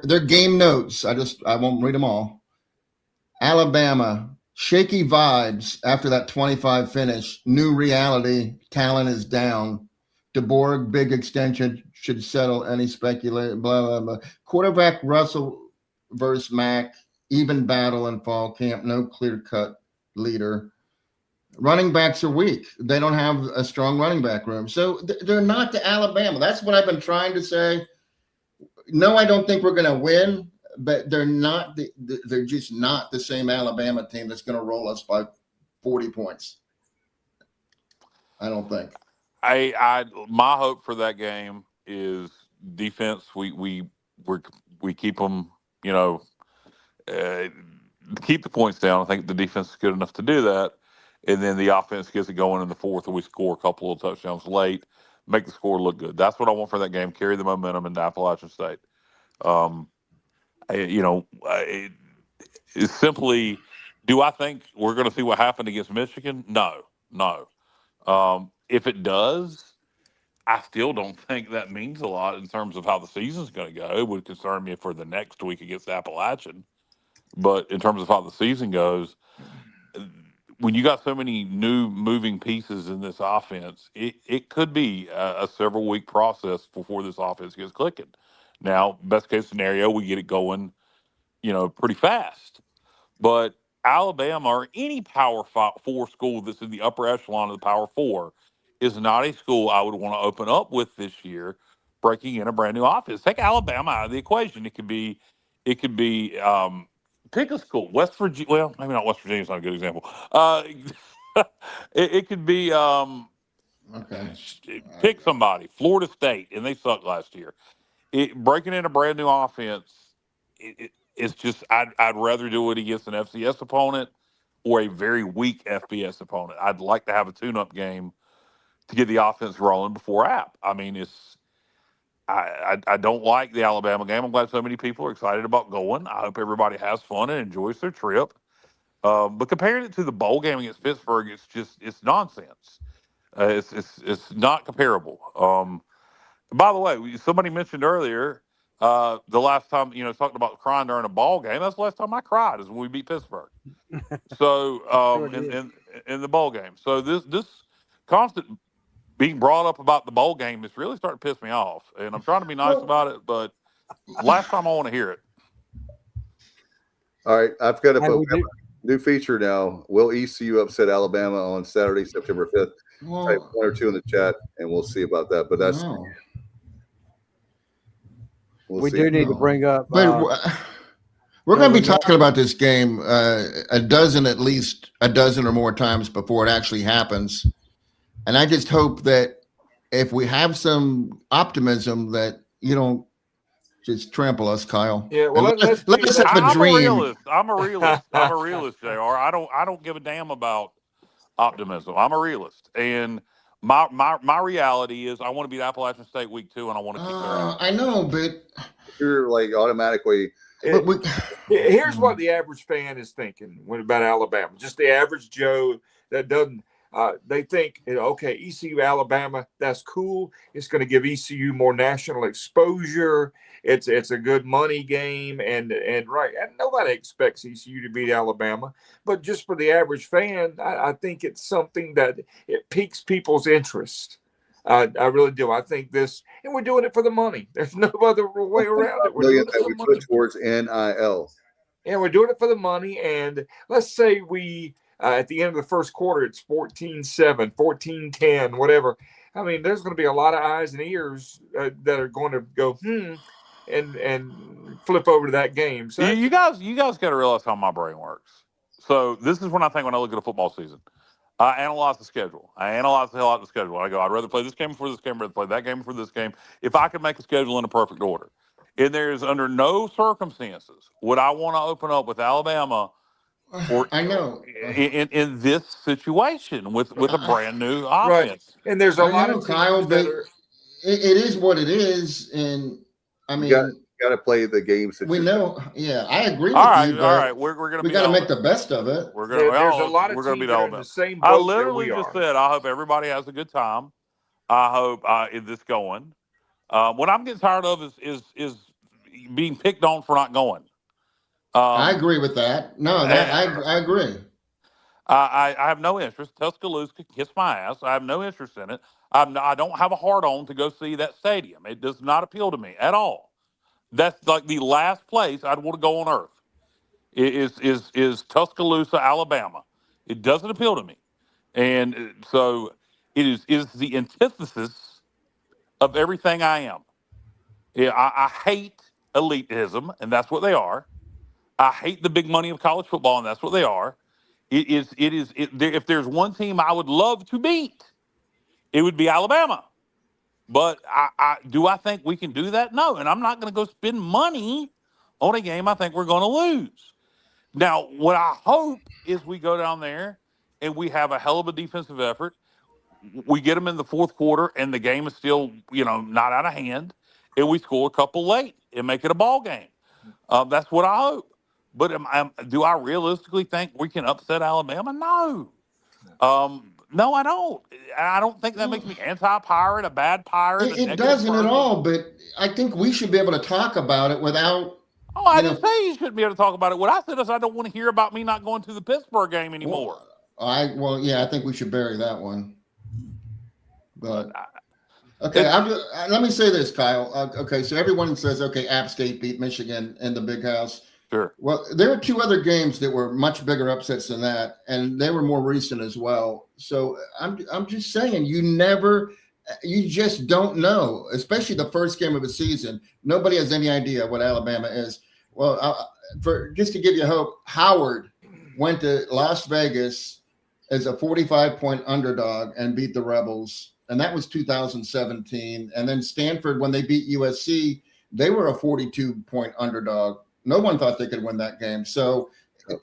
Their game notes. I won't read them all. Alabama, shaky vibes after that 25 finish. New reality, talent is down. DeBoer, big extension should settle any speculation. Blah blah blah. Quarterback Russell versus Mac, even battle in fall camp. No clear cut leader. Running backs are weak. They don't have a strong running back room. So they're not the Alabama. That's what I've been trying to say. No, I don't think we're going to win, but they're not. They're just not the same Alabama team that's going to roll us by 40 points. I don't think. My hope for that game is defense. We keep them, keep the points down. I think the defense is good enough to do that. And then the offense gets it going in the fourth, and we score a couple of touchdowns late, make the score look good. That's what I want for that game. Carry the momentum into Appalachian State. It's simply, do I think we're going to see what happened against Michigan? No. If it does, I still don't think that means a lot in terms of how the season's going to go. It would concern me for the next week against Appalachian. But in terms of how the season goes, when you got so many new moving pieces in this offense, it could be a several week process before this offense gets clicking. Now, best case scenario, we get it going, pretty fast. But Alabama or any Power 4 school that's in the upper echelon of the Power 4 is not a school I would want to open up with this year, breaking in a brand new offense. Take Alabama out of the equation. It could be pick a school. West Virginia. Well, maybe not West Virginia is not a good example. It could be okay. Pick somebody. Florida State, and they sucked last year. Breaking in a brand new offense. It's just I'd rather do it against an FCS opponent or a very weak FBS opponent. I'd like to have a tune-up game to get the offense rolling before App. I mean, I don't like the Alabama game. I'm glad so many people are excited about going. I hope everybody has fun and enjoys their trip. But comparing it to the bowl game against Pittsburgh, it's nonsense. It's not comparable. By the way, somebody mentioned earlier the last time talking about crying during a ball game. That's the last time I cried is when we beat Pittsburgh. So in the bowl game. So this constant being brought up about the bowl game is really starting to piss me off. And I'm trying to be nice about it, but last time I want to hear it. All right, I've got a new feature now. Will ECU upset Alabama on Saturday, September 5th? Type 1 or 2 in the chat, and we'll see about that. But that's we do need to bring up. We're going to be talking about this game at least a dozen or more times before it actually happens. And I just hope that if we have some optimism that you don't just trample us, Kyle. Yeah, well, let us have a dream. I'm a realist, JR. I don't give a damn about optimism. I'm a realist. And my reality is I want to beat Appalachian State week 2, and I want to keep their ass. I know, but you're like automatically. Here's what the average fan is thinking about Alabama. Just the average Joe that doesn't. They think, okay, ECU, Alabama, that's cool. It's going to give ECU more national exposure. It's a good money game, and right. And nobody expects ECU to beat Alabama, but just for the average fan, I think it's something that it piques people's interest. I really do. I think this, and we're doing it for the money. There's no other way around it. We're doing it for the money. Put towards NIL. And we're doing it for the money. And let's say we, at the end of the first quarter, it's 14-7, 14-10, whatever. I mean, there's going to be a lot of eyes and ears that are going to go, and flip over to that game. So you guys got to realize how my brain works. So this is when I think when I look at a football season. I analyze the schedule. I analyze the hell out of the schedule. I go, I'd rather play this game before this game, rather play that game before this game. If I could make a schedule in a perfect order. And there's under no circumstances would I want to open up with Alabama or I know in this situation with a brand new offense. Right. And there's a lot of Kyle, but it is what it is. And I mean, got to play the games that we you're know. Yeah, I agree with All right, you. all right. We're going to we be got to make Alabama. the best of it. We're going to. There's a lot of we're going to teams be that are in Alabama. the same I boat that literally we just are. said I hope everybody has a good time. I hope is this going. What I'm getting tired of is being picked on for not going. I agree with that. No, that I agree. I have no interest. Tuscaloosa can kiss my ass. I have no interest in it. I don't have a heart on to go see that stadium. It does not appeal to me at all. That's like the last place I'd want to go on earth. Is Tuscaloosa, Alabama. It doesn't appeal to me, and so it is the antithesis of everything I am. Yeah, I hate elitism, and that's what they are. I hate the big money of college football, and that's what they are. If there's one team I would love to beat, it would be Alabama. But do I think we can do that? No, and I'm not going to go spend money on a game I think we're going to lose. Now, what I hope is we go down there and we have a hell of a defensive effort. We get them in the fourth quarter, and the game is still, not out of hand, and we score a couple late and make it a ball game. That's what I hope. But do I realistically think we can upset Alabama? No. No, I don't. I don't think that makes me anti-pirate, a bad pirate. It doesn't at all. But I think we should be able to talk about it without. Oh, I didn't say you shouldn't be able to talk about it. What I said is I don't want to hear about me not going to the Pittsburgh game anymore. Yeah, I think we should bury that one. But okay, let me say this, Kyle. Okay, so everyone says, okay, App State beat Michigan in the Big House. Sure. Well, there were two other games that were much bigger upsets than that, and they were more recent as well. So I'm just saying, you just don't know, especially the first game of the season. Nobody has any idea what Alabama is. Well, just to give you hope, Howard went to Las Vegas as a 45-point underdog and beat the Rebels. And that was 2017. And then Stanford, when they beat USC, they were a 42-point underdog. No one thought they could win that game. So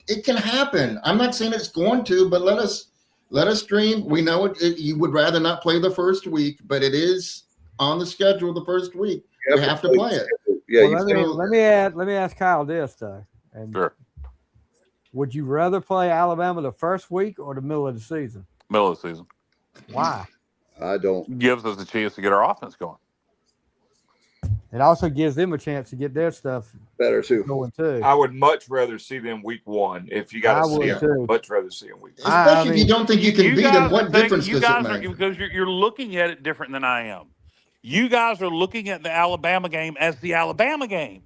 it can happen. I'm not saying it's going to, but let us dream. We know it. You would rather not play the first week, but it is on the schedule the first week. You have to play it. Yeah. Well, let me ask Kyle this though. And sure. Would you rather play Alabama the first week or the middle of the season? Middle of the season. Why? I don't. Gives us a chance to get our offense going. It also gives them a chance to get their stuff better too. Going too. I would much rather see them week one. If you got to see them, much rather see them week one. Especially if you don't think you can beat them. What difference does it make? Because you're looking at it different than I am. You guys are looking at the Alabama game as the Alabama game.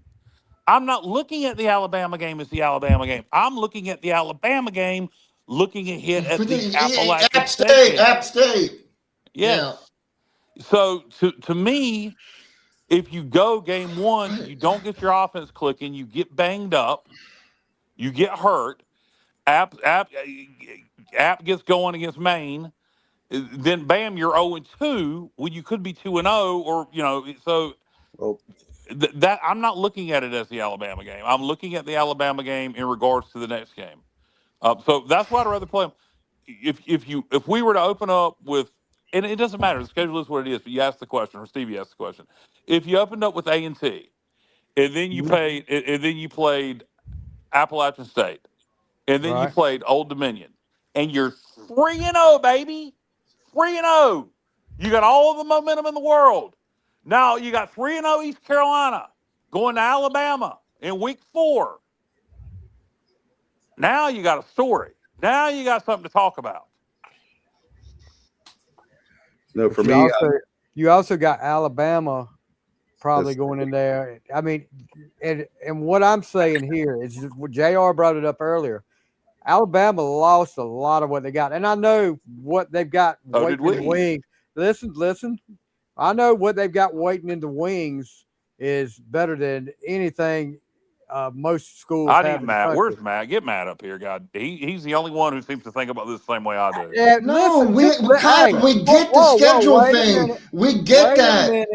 I'm not looking at the Alabama game as the Alabama game. I'm looking at the Alabama game, looking ahead at the Appalachian State. App State. Yes. Yeah. So to me, if you go game one, you don't get your offense clicking, you get banged up, you get hurt. App gets going against Maine, then bam, you're 0-2 when you could be 2-0, or so. Well, that I'm not looking at it as the Alabama game. I'm looking at the Alabama game in regards to the next game. So that's why I'd rather play them. If we were to open up with, and it doesn't matter, the schedule is what it is. But you asked the question, or Stevie asked the question. If you opened up with A&T, and then you played Appalachian State, and then you played Old Dominion, and you're 3-0, baby, 3-0. You got all the momentum in the world. Now you got 3-0 East Carolina going to Alabama in week 4. Now you got a story. Now you got something to talk about. No, for me, you also got Alabama probably going in there. I mean, and what I'm saying here is what JR brought it up earlier. Alabama lost a lot of what they got, and I know what they've got waiting in the wings. Listen. I know what they've got waiting in the wings is better than anything most schools have. I need Matt. Where's Matt? Get Matt up here, God. He's the only one who seems to think about this the same way I do. Yeah, no, we get the schedule thing. We get that.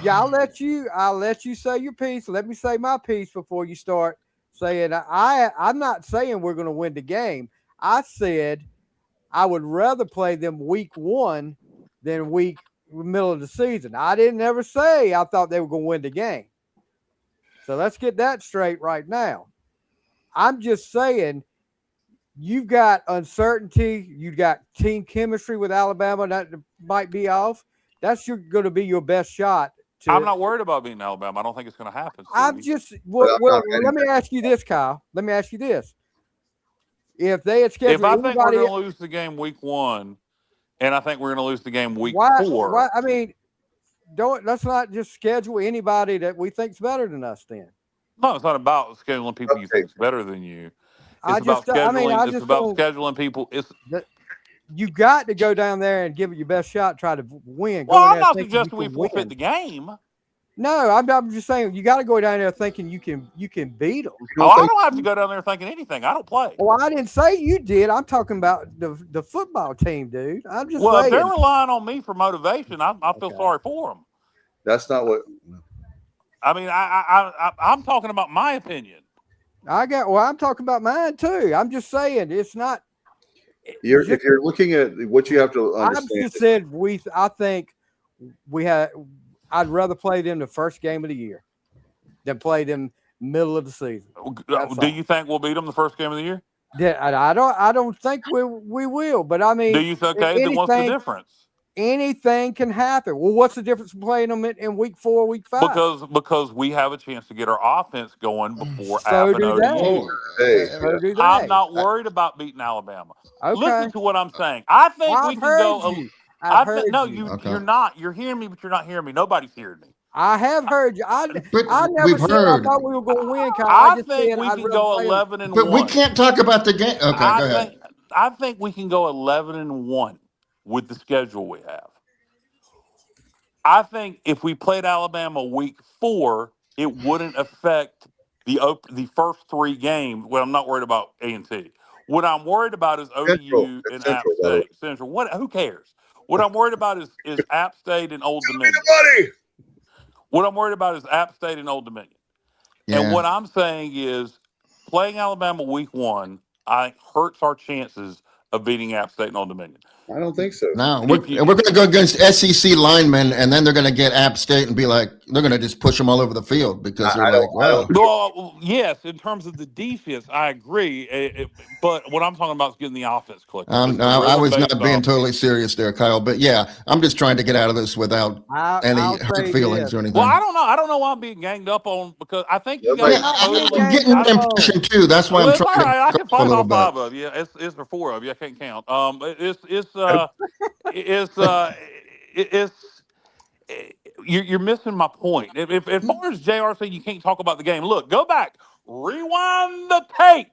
Yeah, I'll let you say your piece. Let me say my piece before you start saying I'm not saying we're going to win the game. I said I would rather play them week 1 than middle of the season. I didn't ever say I thought they were going to win the game. So let's get that straight right now. I'm just saying, you've got uncertainty. You've got team chemistry with Alabama that might be off. That's going to be your best shot. I'm not worried about beating Alabama. I don't think it's going to happen. I'm just well. Let me ask you this, Kyle. Let me ask you this: if they had scheduled, if I think we're going to lose the game week 1, and I think we're going to lose the game week 4, why? I mean, let's not just schedule anybody that we think's better than us. Then no, it's not about scheduling people you think is better than you. It's about scheduling people. You got to go down there and give it your best shot. Try to win. Well, I'm not suggesting we forfeit the game. No, I'm just saying you got to go down there thinking you can beat them. Oh, I don't have to go down there thinking anything. I don't play. Well, I didn't say you did. I'm talking about the football team, dude. I'm just saying. If they're relying on me for motivation, I feel sorry for them. That's not what. I mean, I'm talking about my opinion. I'm talking about mine too. I'm just saying it's not. If you're looking at what you have to understand. I just said I think we had. I'd rather play them the first game of the year than play them middle of the season. Do you think we'll beat them the first game of the year? Yeah, I don't think we will. But I mean, do you think? Okay, then what's the difference? Anything can happen. Well, what's the difference in playing them in week 4, week 5? Because we have a chance to get our offense going before so do they. I'm not worried about beating Alabama. Okay. Listen to what I'm saying. I think we can go. You're not. You're hearing me, but you're not hearing me. Nobody's hearing me. I have heard you. I never said I thought we were going to win, Kyle. I think we can go 11-1. But we can't talk about the game. Okay, go ahead. I think we can go 11-1 with the schedule we have. I think if we played Alabama week 4, it wouldn't affect the first 3 games. Well, I'm not worried about A&T. What I'm worried about is ODU and App State. Central. Who cares? What I'm worried about is App State and Old Dominion. What I'm worried about is App State and Old Dominion. Yeah. And what I'm saying is playing Alabama week 1, hurts our chances of beating App State and Old Dominion. I don't think so. No, we're going to go against SEC linemen, and then they're going to get App State and be like, they're going to just push them all over the field because they're like, wow. Well, yes, in terms of the defense, I agree. But what I'm talking about is getting the offense clicked. I was not being totally serious there, Kyle. But yeah, I'm just trying to get out of this without any hurt feelings or anything. Well, I don't know. I don't know why I'm being ganged up on because I think you guys. I'm getting that impression too. That's why I'm trying to. I can find all 5 of you. It's for 4 of you. I can't count. You're missing my point. As far as JR saying you can't talk about the game, look, go back, rewind the tape.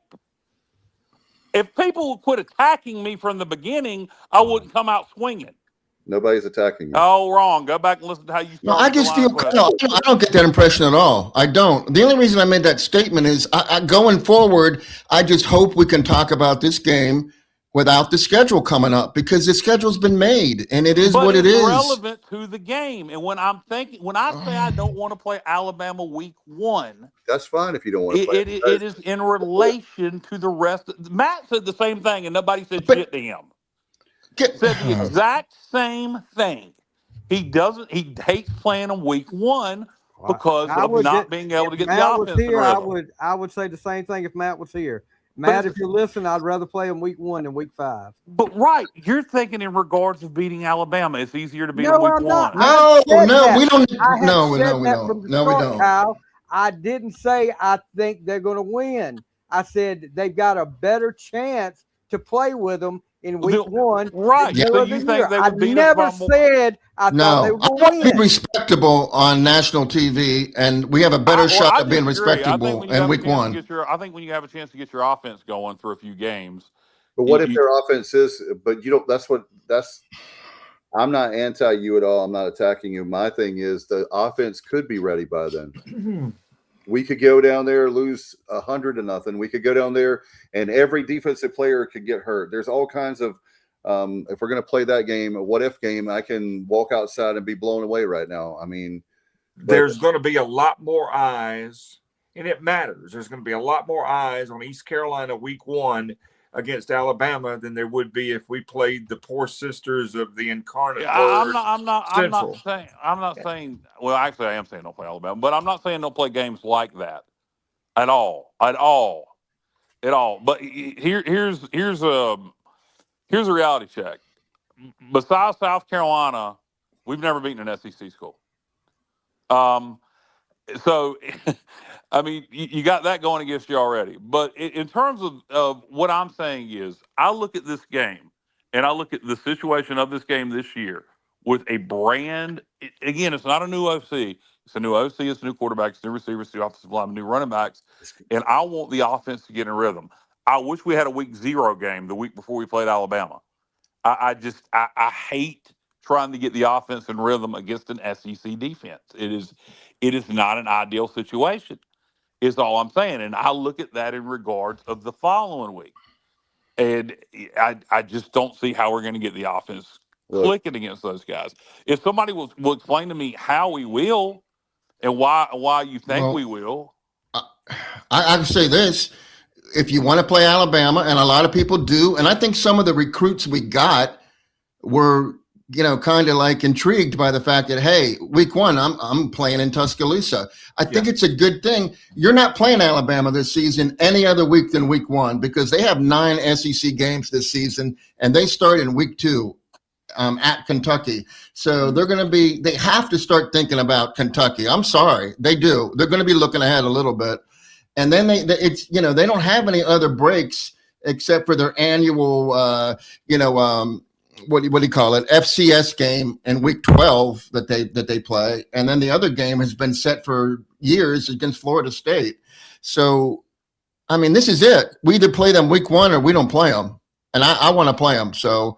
If people would quit attacking me from the beginning, I wouldn't come out swinging. Nobody's attacking you. Oh, wrong. Go back and listen to how you started. No, I just feel I don't get that impression at all. I don't. The only reason I made that statement is going forward, I just hope we can talk about this game without the schedule coming up because the schedule's been made and it is what it is. It's relevant to the game. And when I say I don't want to play Alabama week 1, that's fine if you don't want to play. It is in relation to the rest. Matt said the same thing and nobody said shit to him. Said the exact same thing. He hates playing them week 1 because of not being able to get the offense. I would say the same thing if Matt was here. Matt, if you listen, I'd rather play them week 1 than week 5. But you're thinking in regards of beating Alabama. It's easier to beat them week 1. No, we don't. No, we don't. Kyle, I didn't say I think they're going to win. I said they've got a better chance to play with them in week 1. Right. Yeah. So you think they would beat us? I never said I thought they were going to win. I want to be respectable on national TV, and we have a better shot of being respectable in week 1. I think when you have a chance to get your offense going through a few games. But what if their offense is? But you don't. That's. I'm not anti you at all. I'm not attacking you. My thing is the offense could be ready by then. We could go down there, lose 100-0. We could go down there, and every defensive player could get hurt. There's all kinds of. If we're going to play that game, a what-if game, I can walk outside and be blown away right now. I mean, there's going to be a lot more eyes, and it matters. There's going to be a lot more eyes on East Carolina week 1 against Alabama than there would be if we played the poor sisters of the incarnate Yeah, word I'm Central. not saying. Well, actually, I am saying don't play Alabama, but I'm not saying don't play games like that at all. But here's a reality check. Besides South Carolina, we've never beaten an SEC school. So, I mean, you got that going against you already. But in terms of what I'm saying is, I look at this game and I look at the situation of this game this year with a brand. Again, it's not a new OC. It's a new OC. It's a new quarterback. It's new receivers, new offensive line, new running backs. And I want the offense to get in rhythm. I wish we had a week 0 game the week before we played Alabama. I hate trying to get the offense in rhythm against an SEC defense. It is not an ideal situation, is all I'm saying. And I look at that in regards of the following week. And I just don't see how we're going to get the offense clicking against those guys. If somebody will explain to me how we will and why you think we will. I can say this. If you want to play Alabama, and a lot of people do, and I think some of the recruits we got were, kind of like intrigued by the fact that, hey, week 1, I'm playing in Tuscaloosa. I think it's a good thing. You're not playing Alabama this season any other week than week 1 because they have 9 SEC games this season, and they start in week 2 at Kentucky. So they have to start thinking about Kentucky. I'm sorry, they do. They're going to be looking ahead a little bit. And then they don't have any other breaks except for their annual, what do you call it, FCS game in week 12 that they play, and then the other game has been set for years against Florida State. So, I mean, this is it. We either play them week 1 or we don't play them, and I want to play them. So,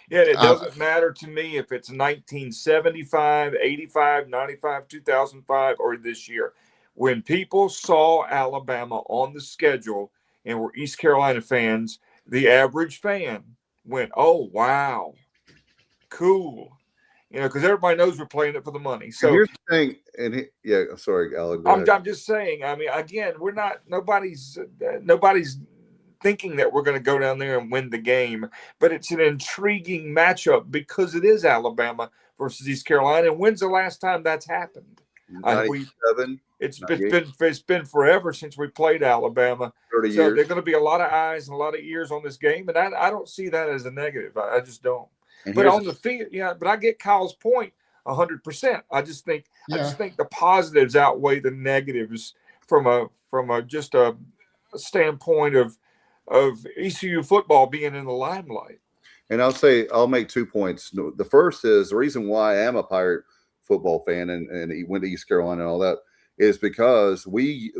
yeah, it doesn't matter to me if it's 1975, 85, 95, 2005, or this year. When people saw Alabama on the schedule and were East Carolina fans, the average fan went, "Oh, wow, cool," because everybody knows we're playing it for the money. So here's the thing, sorry, Alec. I'm just saying. I mean, again, we're not. Nobody's thinking that we're going to go down there and win the game, but it's an intriguing matchup because it is Alabama versus East Carolina. And when's the last time that's happened? 97. It's been forever since we played Alabama. 30 so years. There's going to be a lot of eyes and a lot of ears on this game, and I don't see that as a negative. I just don't. But on the field, but I get Kyle's point 100%. I just think the positives outweigh the negatives from a standpoint of ECU football being in the limelight. And I'll make 2 points. The first is the reason why I am a Pirate football fan and he went to East Carolina and all that is because we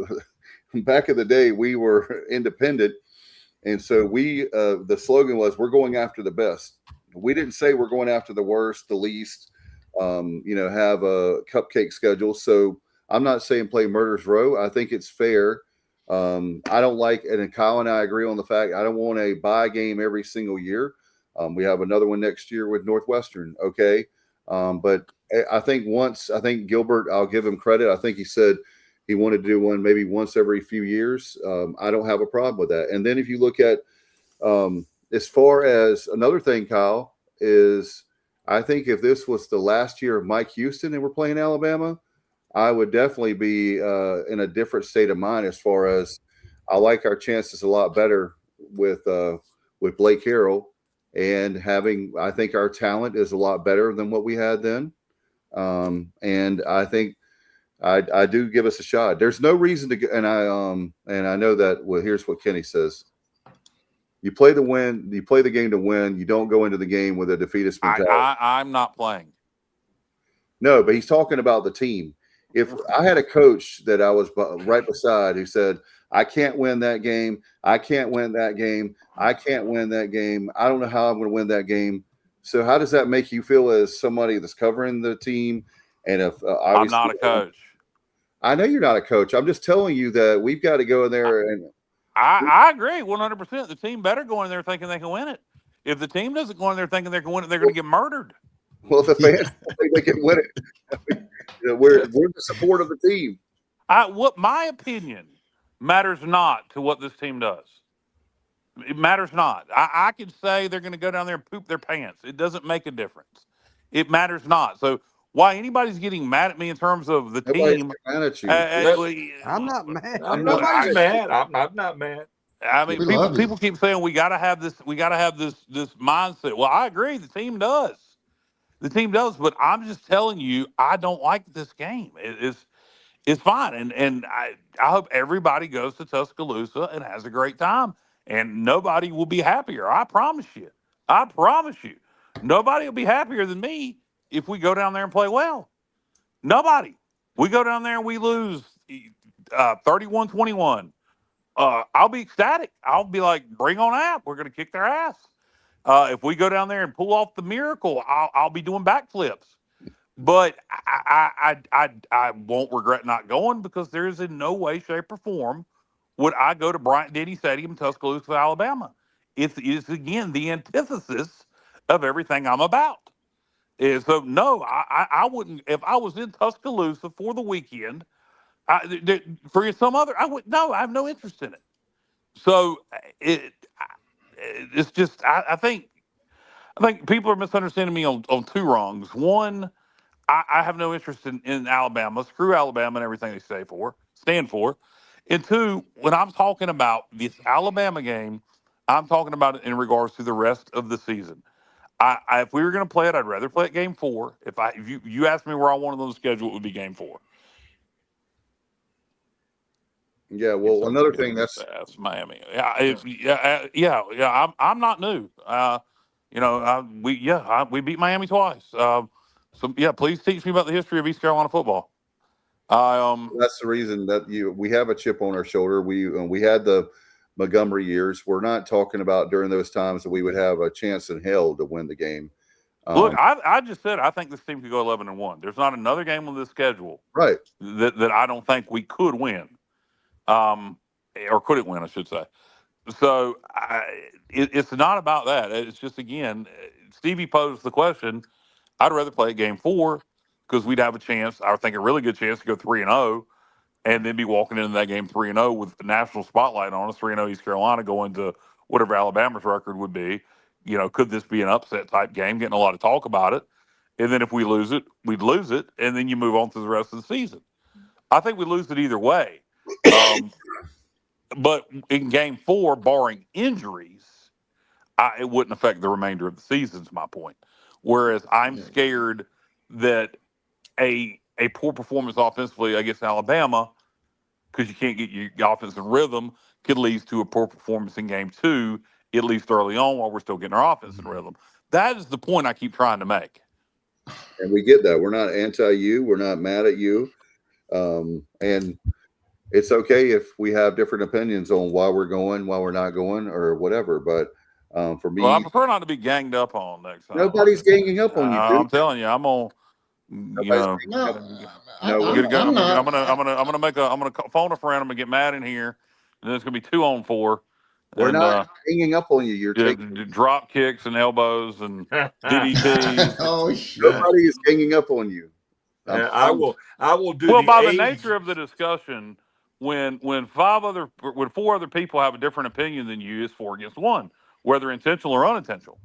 back in the day we were independent, and so the slogan was we're going after the best. We didn't say we're going after the worst, the least, have a cupcake schedule. So I'm not saying play murder's row. I think it's fair. I don't like, and Kyle and I agree on the fact I don't want a bye game every single year. We have another one next year with Northwestern. Okay. But I think Gilbert, I'll give him credit. I think he said he wanted to do one maybe once every few years. I don't have a problem with that. And then if you look at as far as another thing, Kyle, is I think if this was the last year of Mike Houston and we're playing Alabama, I would definitely be in a different state of mind as far as I like our chances a lot better with Blake Harrell. And I think our talent is a lot better than what we had then. And I think I do give us a shot. There's no reason to, and I know that. Well, here's what Kenny says: you play the game to win. You don't go into the game with a defeatist mentality. I'm not playing. No, but he's talking about the team. If I had a coach that I was right beside who said, I can't win that game. I can't win that game. I can't win that game. I don't know how I'm going to win that game. So how does that make you feel as somebody that's covering the team? And if I'm not a coach. I know you're not a coach. I'm just telling you that we've got to go in there and I agree 100%. The team better go in there thinking they can win it. If the team doesn't go in there thinking they can win it, they're going to get murdered. Well, the fans think they can win it. We're the support of the team. What my opinion matters not to what this team does. It matters not. I could say they're going to go down there and poop their pants. It doesn't make a difference. It matters not. So why anybody's getting mad at me in terms of the Nobody's team? mad at you. I'm not mad. Nobody's mad. I'm not mad. I mean, people keep saying we got to have this. We got to have this mindset. Well, I agree. The team does. The team does. But I'm just telling you, I don't like this game. It's fine, and I hope everybody goes to Tuscaloosa and has a great time, and nobody will be happier. I promise you. I promise you. Nobody will be happier than me if we go down there and play well. Nobody. We go down there and we lose 31-21. I'll be ecstatic. I'll be like, bring on App. We're going to kick their ass. If we go down there and pull off the miracle, I'll be doing backflips. But I won't regret not going because there is in no way, shape, or form would I go to Bryant-Denny Stadium, Tuscaloosa, Alabama. It's again the antithesis of everything I'm about. And so no, I wouldn't. If I was in Tuscaloosa for the weekend, for some other, I would no. I have no interest in it. So it's just I think people are misunderstanding me on two wrongs. One, I have no interest in Alabama. Screw Alabama and everything they stand for. And two, when I'm talking about this Alabama game, I'm talking about it in regards to the rest of the season. If we were going to play it, I'd rather play it game 4. If you asked me where I wanted them to schedule, it would be game 4. Yeah, well, another thing that's Miami. Yeah. I'm not new. We beat Miami twice. So yeah, please teach me about the history of East Carolina football. That's the reason that we have a chip on our shoulder. We had the Montgomery years. We're not talking about during those times that we would have a chance in hell to win the game. Look, I just said I think this team could go 11-1. There's not another game on this schedule, right? That I don't think we could win, or couldn't win, I should say. So it's not about that. It's just again, Stevie posed the question. I'd rather play game 4 because we'd have a chance. I think a really good chance to go 3-0, and then be walking into that game 3-0 with the national spotlight on us. 3-0 East Carolina going to whatever Alabama's record would be. Could this be an upset type game? Getting a lot of talk about it. And then if we lose it, we'd lose it, and then you move on to the rest of the season. I think we lose it either way. But in game 4, barring injuries, it wouldn't affect the remainder of the season, is my point. Whereas I'm scared that a poor performance offensively against Alabama, because you can't get your offense in rhythm, could lead to a poor performance in game 2, at least early on, while we're still getting our offense in rhythm. That is the point I keep trying to make. And we get that. We're not anti-you. We're not mad at you. And it's okay if we have different opinions on why we're going, why we're not going, or whatever. But for me, I prefer not to be ganged up on next time. Nobody's ganging up on you, dude. I'm telling you, I'm on. I'm gonna phone a friend. I'm gonna get mad in here, and then it's gonna be 2 on 4. We're not hanging up on you. You're taking drop kicks and elbows and DDTs. Oh shit! Nobody is hanging up on you. I will do. Well, by the nature of the discussion, when 4 other people have a different opinion than you, it's 4 against 1, whether intentional or unintentional.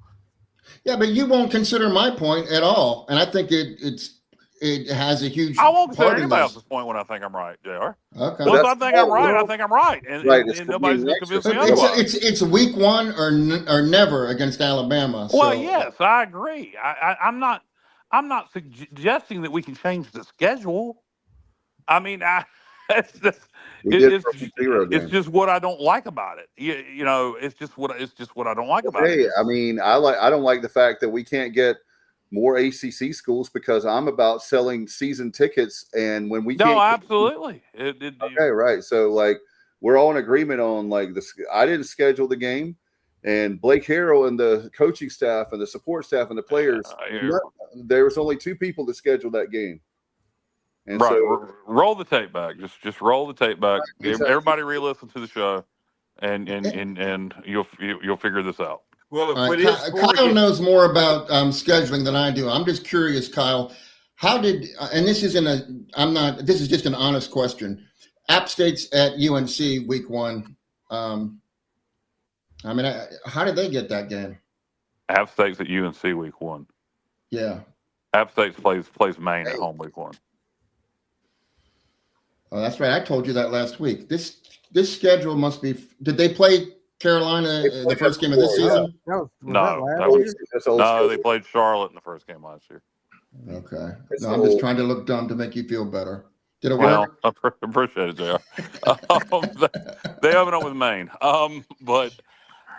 Yeah, but you won't consider my point at all, and I think it has a huge. I won't consider anybody else's point when I think I'm right, JR. Okay. Well, if I think I'm right, I think I'm right, and nobody's going to convince me otherwise. It's week 1 or never against Alabama. So. Well, yes, I agree. I'm not suggesting that we can change the schedule. I mean, it's just what I don't like about it. It's just what I don't like about it. I mean, I don't like the fact that we can't get more ACC schools because I'm about selling season tickets, and when we can't absolutely. Okay, right. So we're all in agreement on this. I didn't schedule the game, and Blake Harrell and the coaching staff and the support staff and the players. There was only 2 people that scheduled that game. And right. So, roll the tape back. Just roll the tape back. Exactly. Everybody re-listen to the show, and you'll figure this out. Well, Kyle knows more about scheduling than I do. I'm just curious, Kyle. How did and this isn't this is just an honest question. App State's at UNC week 1. I mean, how did they get that game? App State's at UNC week 1. Yeah. App State plays Maine at home week 1. Oh, that's right. I told you that last week. This schedule must be. Did they play Carolina the first game of this season? No, they played Charlotte in the first game last year. Okay. No, I'm just trying to look dumb to make you feel better. Did it Well, work? I appreciate it, JR. They open up with Maine. But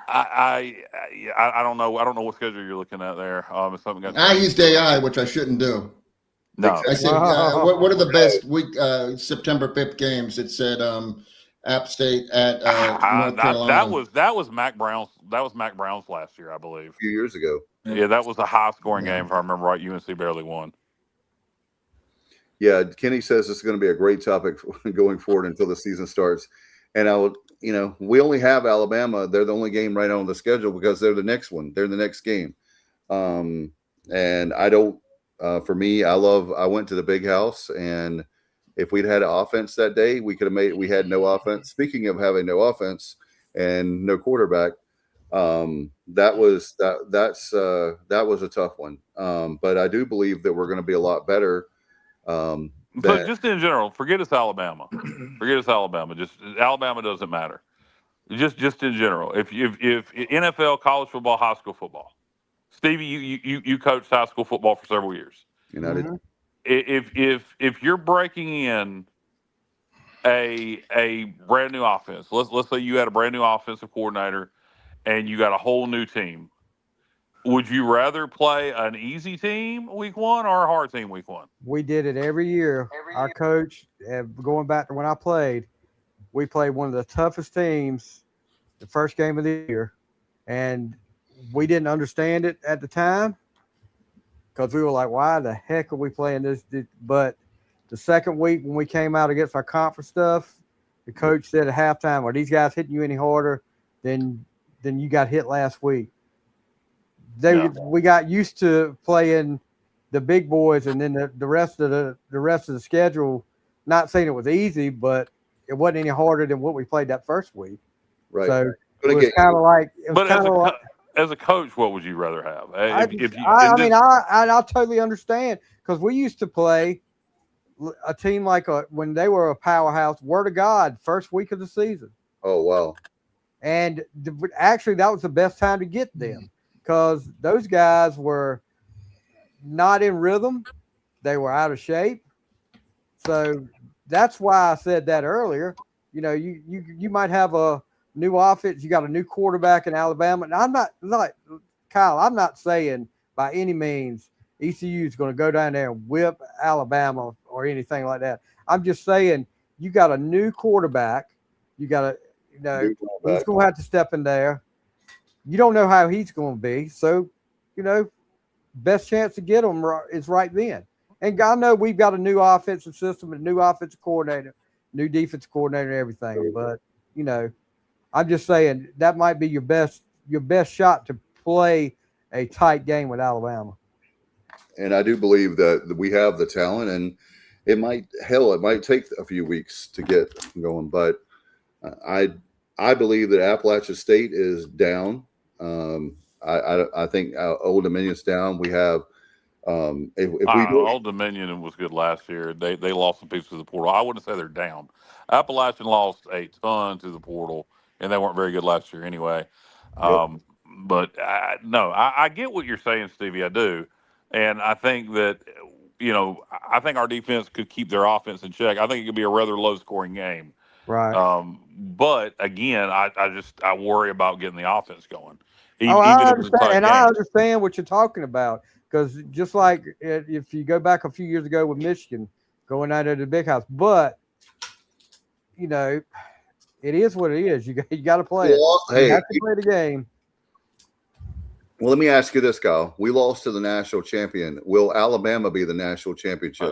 I don't know. I don't know what schedule you're looking at there. If something got I used AI, which I shouldn't do. No. I said, what are the best week September 5th games? It said App State at North Carolina. That was Mac Brown's. That was Mac Brown's last year, I believe. A few years ago. Yeah, that was a high scoring game, if I remember right. UNC barely won. Yeah, Kenny says this is going to be a great topic going forward until the season starts. And we only have Alabama. They're the only game right on the schedule because they're the next one. They're the next game. And I don't. For me, I went to the Big House, and if we'd had an offense that day, we could have made it. We had no offense. Speaking of having no offense and no quarterback, that was a tough one. But I do believe that we're going to be a lot better. But just in general, forget it's Alabama. Forget it's Alabama. Just Alabama doesn't matter. Just in general, if NFL, college football, high school football. Stevie, you coached high school football for several years. If you're breaking in a brand new offense, let's say you had a brand new offensive coordinator and you got a whole new team, would you rather play an easy team week 1 or a hard team week 1? We did it every year. Our coach, going back to when I played, we played one of the toughest teams the first game of the year, and we didn't understand it at the time because we were like, why the heck are we playing this? But the second week when we came out against our conference stuff, the coach said at halftime, are these guys hitting you any harder than you got hit last week? We got used to playing the big boys, and then the rest of the schedule, not saying it was easy, but it wasn't any harder than what we played that first week. Right. So it was kind of like as a coach, what would you rather have? I totally understand because we used to play a team when they were a powerhouse, word of God, first week of the season. Oh, wow. And actually, that was the best time to get them because those guys were not in rhythm. They were out of shape. So that's why I said that earlier. You might have a new offense. You got a new quarterback in Alabama. And I'm not saying by any means ECU is going to go down there and whip Alabama or anything like that. I'm just saying you got a new quarterback. You got he's going to have to step in there. You don't know how he's going to be. So, best chance to get him is right then. And I know we've got a new offensive system, a new offensive coordinator, new defensive coordinator, and everything. But, I'm just saying that might be your best shot to play a tight game with Alabama. And I do believe that we have the talent, and it might take a few weeks to get going. But I believe that Appalachia State is down. I think Old Dominion's down. We have Old Dominion was good last year. They lost some pieces to the portal. I wouldn't say they're down. Appalachian lost a ton to the portal, and they weren't very good last year anyway. But I get what you're saying, Stevie. I do, and I think that I think our defense could keep their offense in check. I think it could be a rather low-scoring game. Right. But again, I worry about getting the offense going. I understand, I understand what you're talking about because just like if you go back a few years ago with Michigan going out of the Big House, but it is what it is. You got to play it. You have to play the game. Well, let me ask you this, Kyle. We lost to the national champion. Will Alabama be the national championship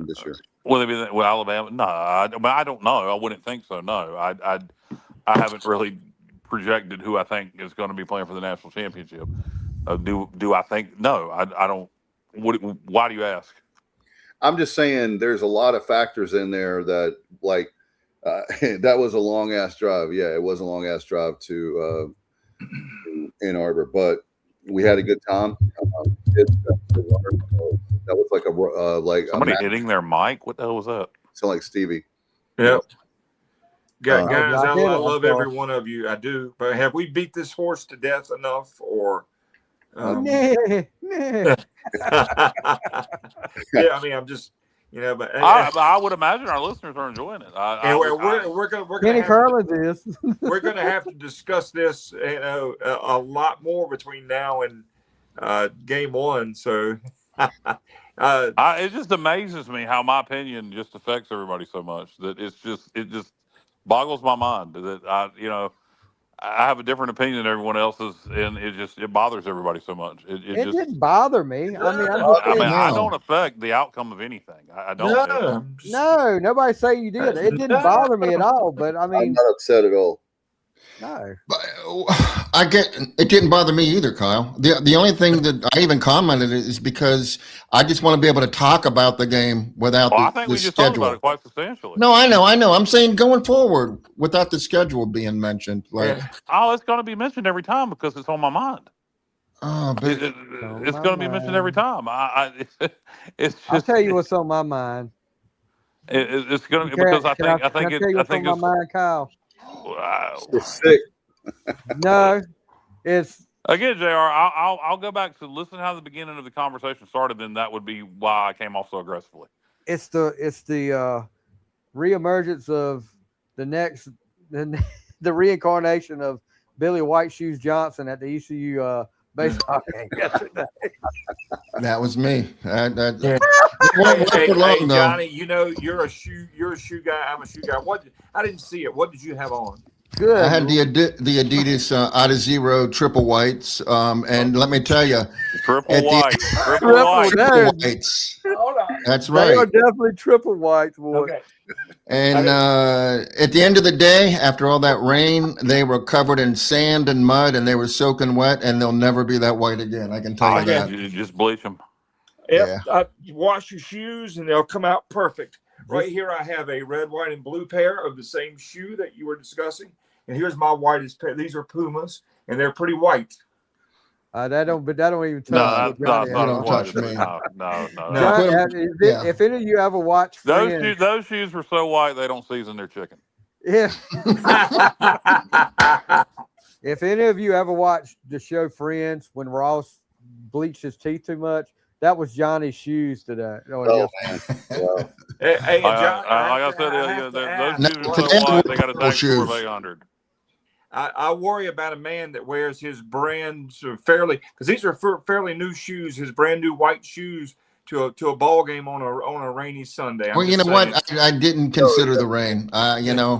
this year? Will they be Alabama? No, I don't know. I wouldn't think so. No, I haven't really projected who I think is going to be playing for the national championship. Do I think? No, I don't. Why do you ask? I'm just saying there's a lot of factors in there that that was a long ass drive. Yeah, it was a long ass drive to in Ann Arbor, but we had a good time. That was like somebody hitting their mic. What the hell was that? Sound like Stevie. Yep. Guys, I I love every one of you. I do. But have we beat this horse to death enough? Or Nah. yeah, I mean, I'm just, but I would imagine our listeners are enjoying it. we're Kenny gonna Carlin is. we're gonna have to discuss this, a lot more between now and game one. So it just amazes me how my opinion just affects everybody so much that it just boggles my mind that I have a different opinion than everyone else's, and it bothers everybody so much. It didn't bother me. I mean, I don't affect the outcome of anything. I don't. No, nobody say you did. It didn't bother me at all. But I mean, I'm not upset at all. No, it didn't bother me either, Kyle. The only thing that I even commented is because I just want to be able to talk about the game without I think the we just schedule. talked about it quite substantially. No, I know. I'm saying going forward without the schedule being mentioned. It's going to be mentioned every time because it's on my mind. Oh, but it's going to be mentioned every time. It's just, I'll tell you what's on my mind. It's going to because I think what's on my mind, Kyle. We're sick. No, it's again, JR. I'll go back to listen to how the beginning of the conversation started. Then that would be why I came off so aggressively. It's the reemergence of the reincarnation of Billy White Shoes Johnson at the ECU baseball game yesterday. That was me. Hey, Johnny, you're a shoe guy. I'm a shoe guy. I didn't see it. What did you have on? Good. I had the Adidas out of zero triple whites, and let me tell you, triple whites. Hold on. That's right. They are definitely triple whites, boy. Okay. And at the end of the day, after all that rain, they were covered in sand and mud, and they were soaking wet, and they'll never be that white again. I can tell you that. You just bleach them. Yep. Yeah. You wash your shoes, and they'll come out perfect. Right here, I have a red, white, and blue pair of the same shoe that you were discussing. And here's my whitest pair. These are Pumas, and they're pretty white. That don't even touch me. Don't touch me. No. John, if any of you ever watch Friends, those shoes were so white they don't season their chicken. Yeah. If any of you ever watched the show Friends when Ross bleached his teeth too much, that was Johnny's shoes today. Oh man! Wow. Hey, John, like I said, those shoes are so white they got to take $4,800. I worry about a man that wears his brand fairly, because these are fairly new shoes, his brand new white shoes to a ball game on a rainy Sunday. Well, you know what? I didn't consider the rain. Yeah.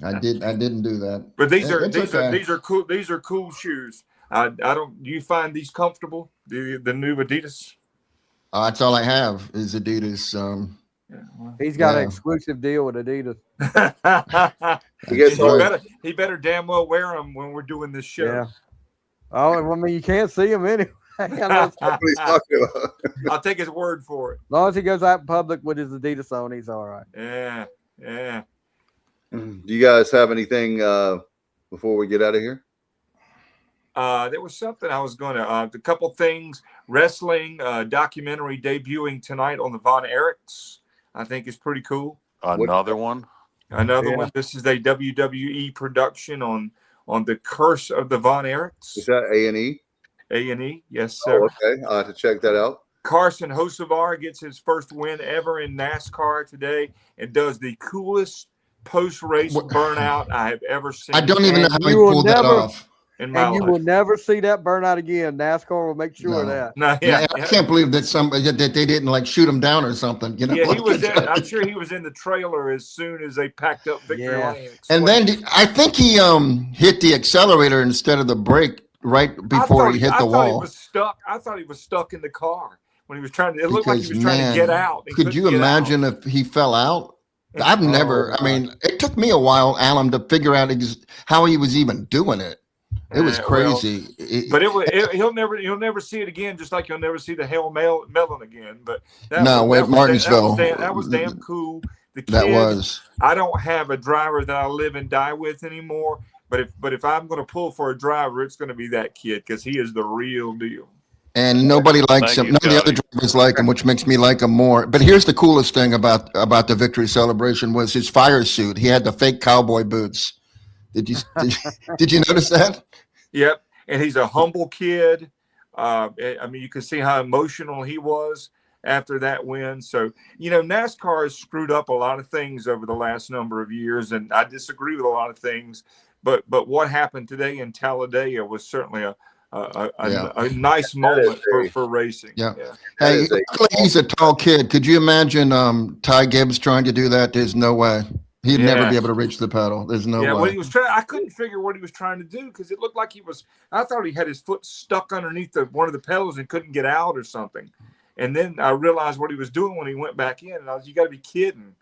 I didn't do that. But these are cool. These are cool shoes. Do you find these comfortable? The new Adidas? That's all I have is Adidas. He's got an exclusive deal with Adidas. He better damn well wear them when we're doing this show. Yeah. Oh, I mean, you can't see him anyway. I'll take his word for it. As long as he goes out in public with his Adidas on, he's all right. Yeah. Do you guys have anything before we get out of here? There was something I was going to, a couple things. Wrestling documentary debuting tonight on the Von Erichs, I think is pretty cool. Another one. This is a WWE production on the curse of the Von Erichs. Is that A&E? A&E, yes, sir. Oh, okay, I'll have to check that out. Carson Hocevar gets his first win ever in NASCAR today and does the coolest post-race burnout I have ever seen. I don't even know how he pulled that off. In my life. You will never see that burnout again. NASCAR will make sure of that. I can't believe that they didn't shoot him down or something. Yeah, he was. I'm sure he was in the trailer as soon as they packed up Victory Lane. And then I think he hit the accelerator instead of the brake right before he hit the wall. He was stuck. I thought he was stuck in the car when he was trying to. It looked like he was trying to get out. Could you imagine if he fell out? I've never. I mean, it took me a while, Alan, to figure out how he was even doing it. It was crazy. But he'll never see it again, just like you'll never see the Hail Melon again. But Martinsville. That was damn cool. The kid, I don't have a driver that I live and die with anymore, But if I'm going to pull for a driver, it's going to be that kid because he is the real deal. And nobody likes him. None of the other drivers like him, which makes me like him more. But here's the coolest thing about the victory celebration was his fire suit. He had the fake cowboy boots. Did you notice that? Yep. And he's a humble kid. I mean, you can see how emotional he was after that win. So, NASCAR has screwed up a lot of things over the last number of years, and I disagree with a lot of things. But what happened today in Talladega was certainly a nice moment for racing. Yeah. Hey, he's a tall kid. Could you imagine Ty Gibbs trying to do that? There's no way. He'd never be able to reach the pedal. There's no way. Yeah, when he was I couldn't figure what he was trying to do because it looked like I thought he had his foot stuck underneath one of the pedals and couldn't get out or something. And then I realized what he was doing when he went back in. And I was, you got to be kidding.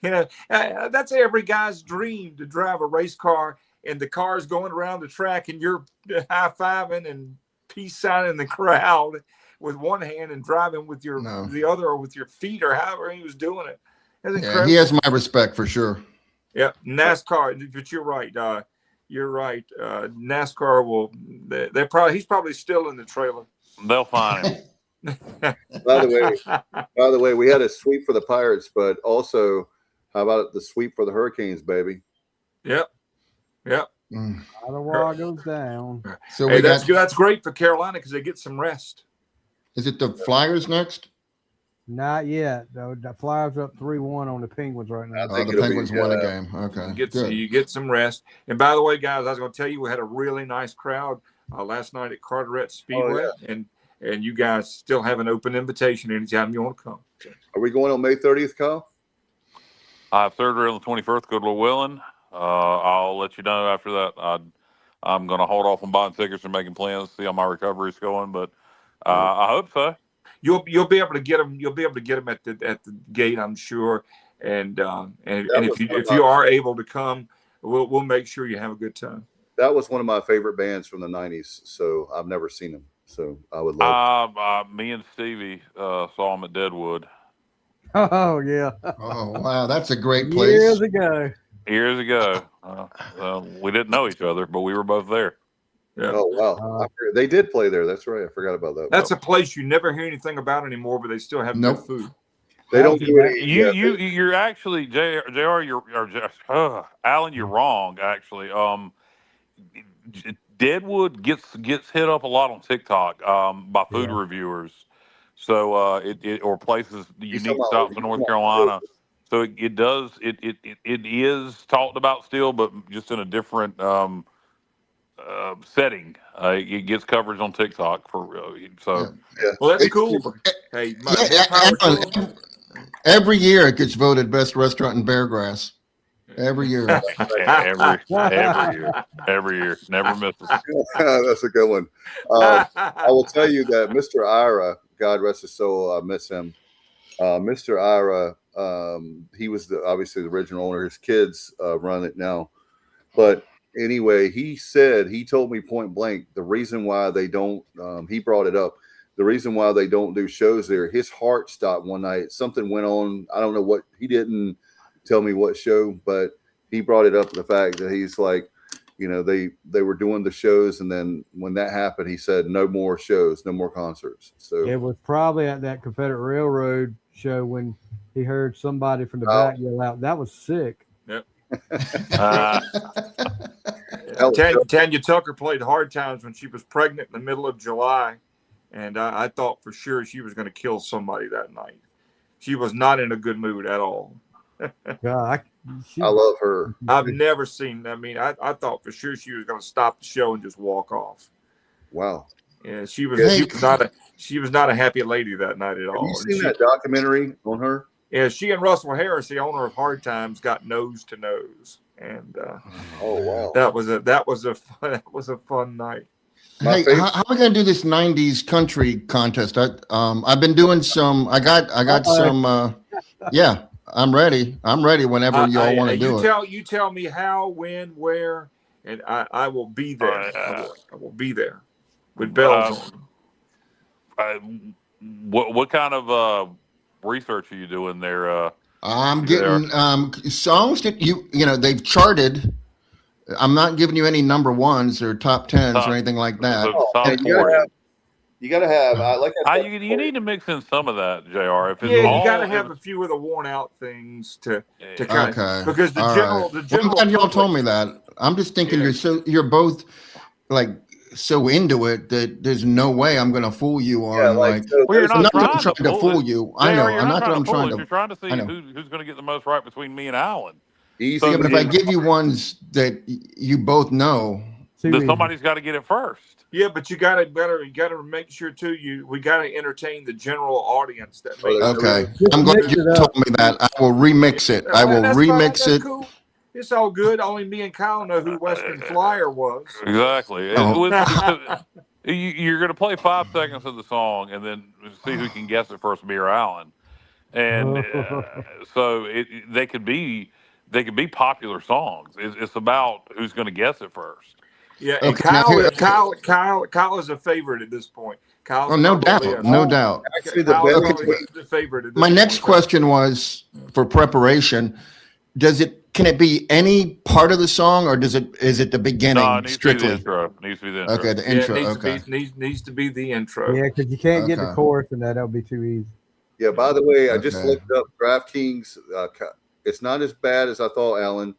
That's every guy's dream to drive a race car and the car's going around the track and you're high-fiving and peace signing the crowd with one hand and driving with the other or with your feet or however he was doing it. Yeah, he has my respect for sure. Yeah, NASCAR, but you're right. You're right. NASCAR will. He's probably still in the trailer. They'll find him. By the way, we had a sweep for the Pirates, but also, how about the sweep for the Hurricanes, baby? Yep. Ottawa goes down. So that's great for Carolina because they get some rest. Is it the Flyers next? Not yet. The Flyers are up 3-1 on the Penguins right now. The Penguins won a game. Okay. You get some rest. And by the way, guys, I was going to tell you we had a really nice crowd last night at Carteret Speedway, and you guys still have an open invitation anytime you want to come. Are we going on May 30th, Kyle? Third rail on the 21st. Good Lord willing. I'll let you know after that. I'm going to hold off on buying tickets and making plans to see how my recovery is going, but I hope so. You'll be able to get them. You'll be able to get them at the gate, I'm sure. And if you are able to come, we'll make sure you have a good time. That was one of my favorite bands from the '90s. So I've never seen them. So I would love. Me and Stevie saw them at Deadwood. Oh yeah. Oh wow, that's a great place. Years ago. We didn't know each other, but we were both there. Yeah. Oh wow, they did play there. That's right. I forgot about that. That's a place you never hear anything about anymore, but they still have good food. They don't do it. You're actually Jr. Alan. You're wrong. Actually, Deadwood gets hit up a lot on TikTok by food reviewers. So or places unique stops in North Carolina. So it is talked about still, but just in a different setting. It gets coverage on TikTok well, that's cool. Hey, every year it gets voted best restaurant in Beargrass. Every year. every year, never misses. That's a good one. I will tell you that Mr. Ira, God rest his soul, I miss him. Mr. Ira, he was obviously the original owner. His kids run it now, but anyway, he told me point blank the reason why they don't. He brought it up. The reason why they don't do shows there. His heart stopped one night. Something went on. I don't know what. He didn't tell me what show, but he brought it up. The fact that he's like, they were doing the shows, and then when that happened, he said no more shows, no more concerts. So it was probably at that Confederate Railroad show when he heard somebody from the back yell out, "That was sick." Yep. Tanya Tucker played Hard Times when she was pregnant in the middle of July, and I thought for sure she was going to kill somebody that night. She was not in a good mood at all. God, I love her. I've never seen. I mean, I thought for sure she was going to stop the show and just walk off. Wow. Yeah, she was not a happy lady that night at all. Have you seen that documentary on her? Yeah, she and Russell Harris, the owner of Hard Times, got nose to nose, and oh wow, that was a fun night. Hey, how are we gonna do this '90s country contest? I've been doing some. I got some. Yeah, I'm ready. Whenever y'all want to do it. You tell me how, when, where, and I will be there. I will be there with bells on. What kind of research are you doing there? I'm getting songs that they've charted I'm not giving you any number ones or top tens or anything like that. You gotta have like I said, you need to mix in some of that, JR. If it's you got to have a few of the worn out things to kind of, because the general I'm glad y'all told me that. I'm just thinking you're both like so into it that there's no way I'm going to fool you on you're not trying to fool you. I know. I'm not trying to. You're trying to see who's going to get the most right between me and Alan. So, yeah, but if I give you ones that you both know, then somebody's got to get it first. Yeah, but you got to make sure too. We got to entertain the general audience. That okay. I'm glad you told me that. I will remix it. I will remix it. Cool. It's all good. Only me and Kyle know who Western Flyer was. Exactly. You're going to play 5 seconds of the song and then see who can guess it first, me or Alan. And so they could be popular songs. It's about who's going to guess it first. Yeah, and Kyle is a favorite at this point. Kyle's no doubt. Actually, the favorite. My next question was for preparation. Can it be any part of the song, or is it the beginning? No, it needs strictly? To be the intro. Needs to be the intro. Okay, the intro. Needs to be the intro. Yeah, because you can't get the chorus, and that'll be too easy. Yeah. By the way, I just looked up DraftKings. It's not as bad as I thought, Alan,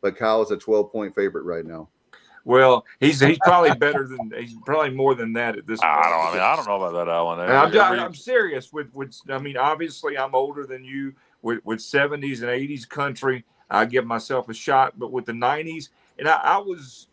but Kyle is a 12-point favorite right now. Well, he's probably better than he's probably more than that at this point. I don't know about that, Alan. I'm serious. Obviously I'm older than you. With 70s and 80s country, I give myself a shot. But with the 90s, and I was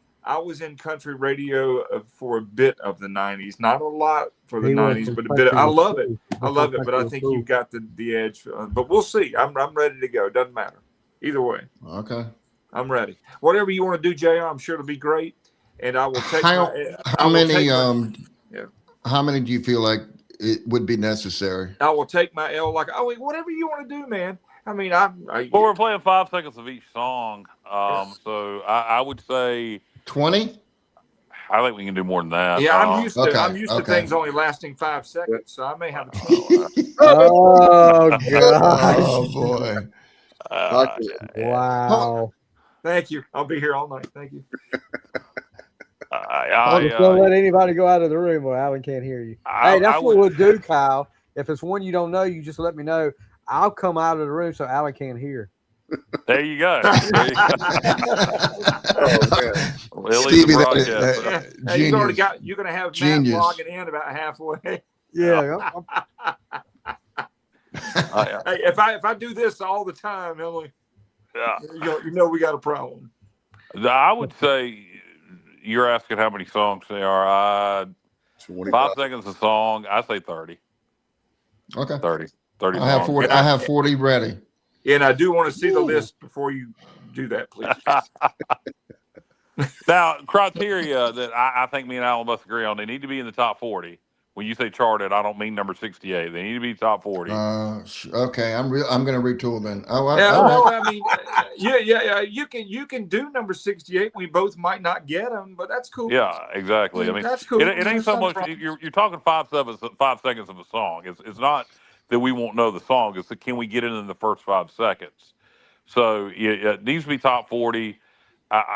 in country radio for a bit of the 90s, not a lot for the 90s, but a bit. I love it. But I think you've got the edge. But we'll see. I'm ready to go. Doesn't matter. Either way. Okay. I'm ready. Whatever you want to do, JR, I'm sure it'll be great. And I will take how many do you feel like it would be necessary? I will take my L whatever you want to do, man. I mean, we're playing 5 seconds of each song. So I would say 20. I think we can do more than that. Yeah, I'm used to things only lasting 5 seconds, so I may have a Oh god! Oh boy! Wow! Thank you. I'll be here all night. Thank you. Don't let anybody go out of the room, or Alan can't hear you. Hey, that's what we'll do, Kyle. If it's one you don't know, you just let me know. I'll come out of the room so Alan can't hear. There you go. Stevie, you've already got. You're going to have Matt logging in about halfway. Yeah. Hey, if I do this all the time, Emily, you know we got a problem. I would say you're asking how many songs they are. 5 seconds a song. I say 30. Okay. 30 I have 40. I have 40 ready. And I do want to see the list before you do that, please. Now, criteria that I think me and Alan must agree on, they need to be in the top 40. When you say charted, I don't mean number 68. They need to be top 40. Okay, I'm going to retool then. You can do number 68. We both might not get them, but that's cool. Yeah, exactly. I mean, that's cool. It ain't so much. You're talking 5 seconds of a song. It's not that we won't know the song. It's that can we get it in the first 5 seconds? So it needs to be top 40.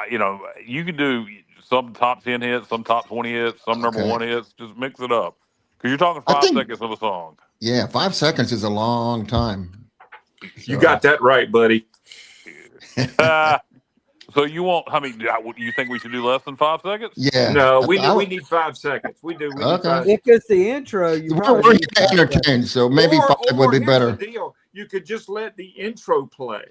You can do some top 10 hits, some top 20 hits, some number 1 hits. Just mix it up. Because you're talking 5 seconds of a song. Yeah, 5 seconds is a long time. You got that right, buddy. So you won't? I mean, do you think we should do less than 5 seconds? Yeah. No, we need 5 seconds. We do. If it's the intro, we're here to entertain, so maybe 5 would be better. The deal. You could just let the intro play.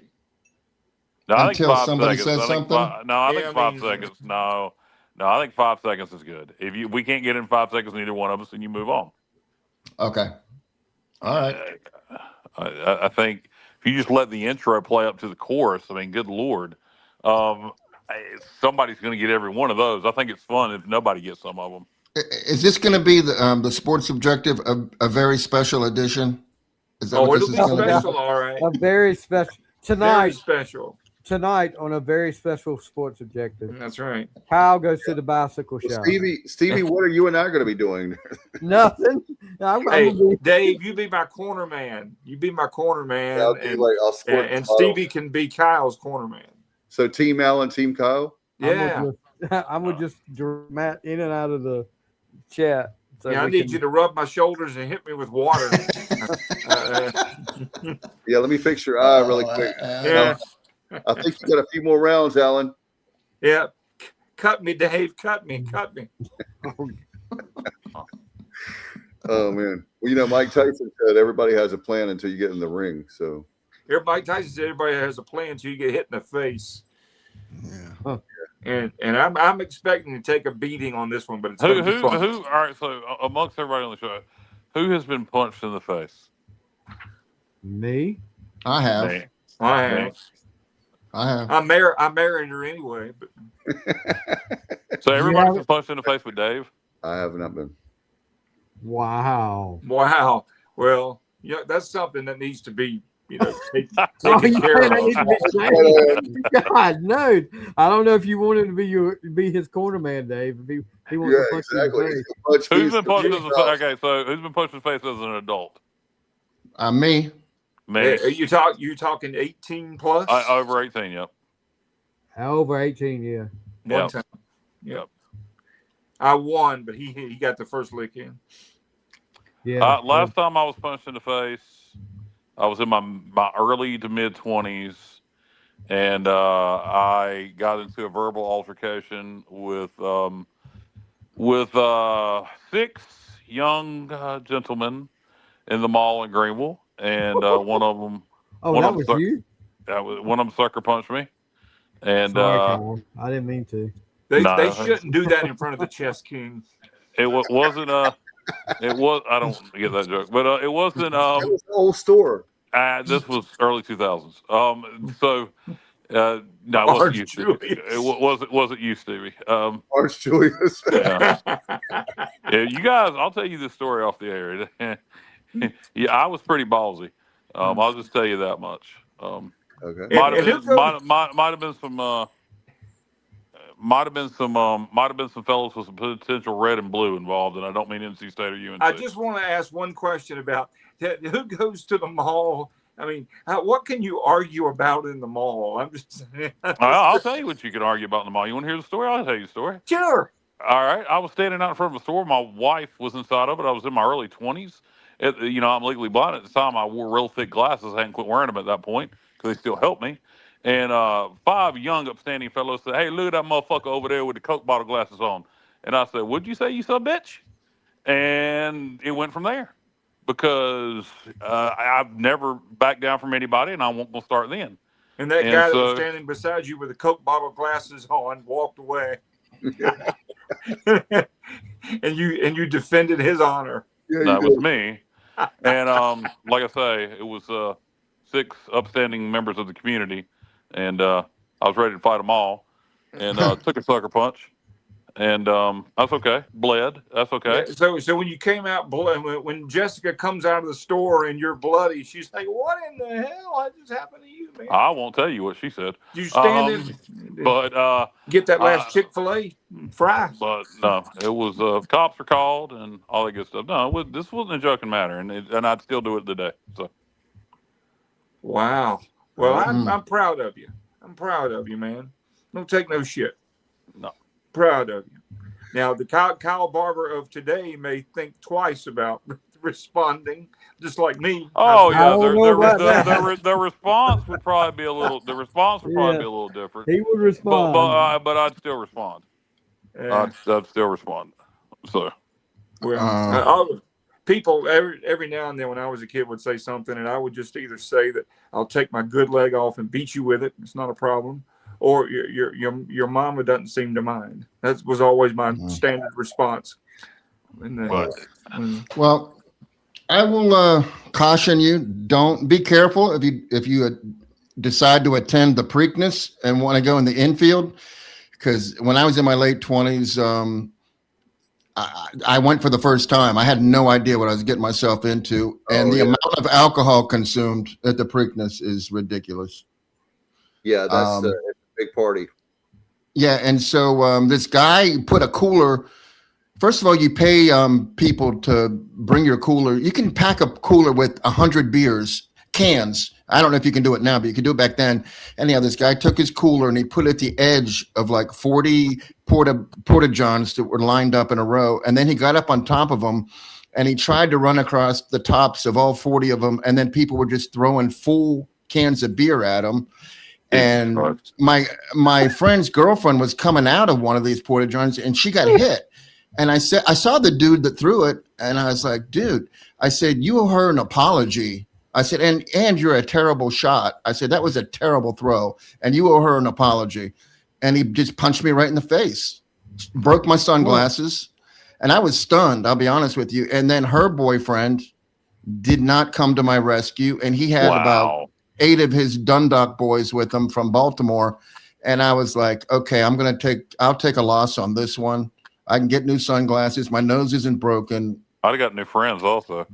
No, I until think 5 somebody seconds. says something. I think 5 seconds. No, I think 5 seconds is good. If we can't get in 5 seconds, neither one of us, then you move on. Okay. All right. I think if you just let the intro play up to the chorus, I mean, good Lord, somebody's going to get every one of those. I think it's fun if nobody gets some of them. Is this going to be the sports objective, a very special edition? Is that what this is special, all right. A very special tonight. Very special. Tonight on a very special sports objective. That's right. Kyle goes to the bicycle shop. Stevie, what are you and I going to be doing? Nothing. Dave, you be my corner man. You be my corner man. Yeah, and Stevie can be Kyle's corner man. So Team Alan, Team Kyle? Yeah. I'm gonna just draw Matt in and out of the chat. So I need you to rub my shoulders and hit me with water. Yeah, let me fix your eye really quick. Yeah. I think you got a few more rounds, Alan. Yeah. Cut me, Dave. Cut me. Oh man. Well, Mike Tyson said everybody has a plan until you get in the ring. So Mike Tyson said everybody has a plan until you get hit in the face. Yeah. Huh. And I'm expecting to take a beating on this one, but it's Who? gonna be fun. All right. So amongst everybody on the show, who has been punched in the face? Me? I have. Me. I have. I'm marrying her anyway. But so everybody's been punched in the face with Dave. I have not been. Wow. Well, that's something that needs to be, taken care of. God, no. I don't know if you wanted to be his corner man, Dave. He wants to punch you in the face. Who's been punched in the face? Okay, so who's been punched in the face as an adult? Me. Me. Are you talking 18 plus? Over 18, yep. Over 18, yeah. One time. Yep. I won, but he got the first lick in. Yeah. Last time I was punched in the face, I was in my early to mid 20s, and I got into a verbal altercation with 6 young gentlemen in the mall in Greenville, and one of them. Oh, that was you? One of them sucker punched me, and sorry, I didn't mean to. They shouldn't do that in front of the chess king. It wasn't It was. I don't get that joke, but it wasn't. It was the whole store. This was early 2000s. So no, it wasn't you, Stevie. It wasn't you, Stevie. Orange Julius. Yeah. You guys. I'll tell you this story off the air. Yeah, I was pretty ballsy. I'll just tell you that much. Okay. Might have been some fellows with some potential red and blue involved, and I don't mean NC State or UNC. I just want to ask one question about who goes to the mall. I mean, what can you argue about in the mall? I'm just. I'll tell you what you can argue about in the mall. You want to hear the story? I'll tell you the story. Sure. All right. I was standing out in front of a store. My wife was inside of it. I was in my early 20s. I'm legally blind at the time. I wore real thick glasses. I hadn't quit wearing them at that point because they still helped me. And 5 young, upstanding fellows said, "Hey, look at that motherfucker over there with the Coke bottle glasses on." And I said, "What'd you say, you son of a bitch?" And it went from there because I've never backed down from anybody, and I won't go start then. And that guy that was standing beside you with the Coke bottle glasses on walked away. and you defended his honor. Yeah, that was me. And like I say, it was 6 upstanding members of the community. And I was ready to fight them all, and took a sucker punch, and that's okay. Bled, that's okay. So when you came out, when Jessica comes out of the store and you're bloody, she's like, "What in the hell? What just happened to you, man?" I won't tell you what she said. You stand in, but get that last Chick-fil-A fry. But no, it was cops were called and all that good stuff. No, this wasn't a joking matter, and I'd still do it today. So. Wow. Well, I'm proud of you. I'm proud of you, man. Don't take no shit. No. Proud of you. Now, the Kyle Barber of today may think twice about responding, just like me. Oh yeah, the response would probably be a little. The response would probably be a little different. He would respond, but I'd still respond. I'd still respond. So. Well, people every now and then when I was a kid would say something, and I would just either say that I'll take my good leg off and beat you with it. It's not a problem. Or your mama doesn't seem to mind. That was always my standard response. Well, I will caution you: don't be careful if you decide to attend the Preakness and want to go in the infield, because when I was in my late 20s, I went for the first time. I had no idea what I was getting myself into, and the amount of alcohol consumed at the Preakness is ridiculous. Yeah, that's a big party. Yeah, and so this guy put a cooler. First of all, you pay people to bring your cooler. You can pack a cooler with 100 beers cans. I don't know if you can do it now, but you could do it back then. Anyhow, this guy took his cooler and he put it at the edge of like 40 porta johns that were lined up in a row. And then he got up on top of them and he tried to run across the tops of all 40 of them. And then people were just throwing full cans of beer at him. And my friend's girlfriend was coming out of one of these porta johns and she got hit. And I saw the dude that threw it, and I was like, dude, I said, you owe her an apology. I said, and you're a terrible shot. I said, that was a terrible throw, and you owe her an apology. And he just punched me right in the face, broke my sunglasses, and I was stunned, I'll be honest with you. And then her boyfriend did not come to my rescue, and he had about 8 of his Dundalk boys with him from Baltimore. And I was like, okay, I'll take a loss on this one. I can get new sunglasses. My nose isn't broken. I'd have got new friends also.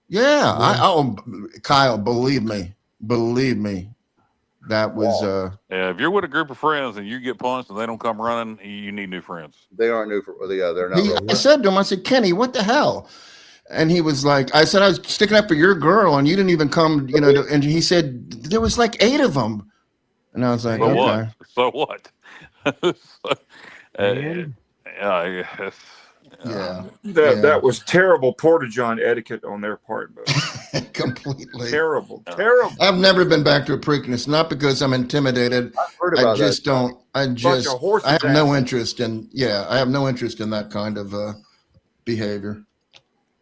Yeah. Kyle, believe me, that was yeah. If you're with a group of friends and you get punched and they don't come running, you need new friends. They aren't new. They're not. I said to him, I said, Kenny, what the hell? And he was like, I said, I was sticking up for your girl and you didn't even come, and he said, there was like 8 of them. And I was like, okay. So what? That was terrible porta john etiquette on their part, but completely terrible. I've never been back to a Preakness, not because I'm intimidated. I just don't. I have no interest in. Yeah, I have no interest in that kind of behavior.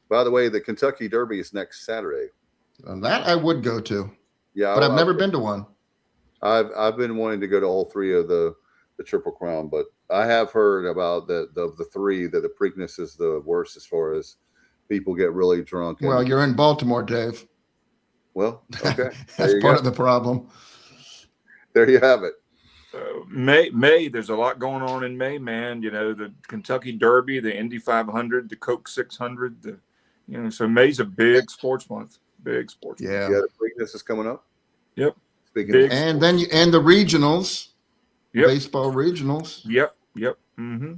By the way, the Kentucky Derby is next Saturday. That I would go to. Yeah, but I've never been to one. I've been wanting to go to all 3 of the Triple Crown, but I have heard about the 3 that the Preakness is the worst as far as people get really drunk. Well, you're in Baltimore, Dave. Well, okay. That's part of the problem. There you have it. May, there's a lot going on in May, man. The Kentucky Derby, the Indy 500, the Coke 600, so May's a big sports month. Big sports month. Yeah, the Preakness is coming up. Yep. And then the regionals. Yep. Baseball regionals. Yep. Mm-hmm.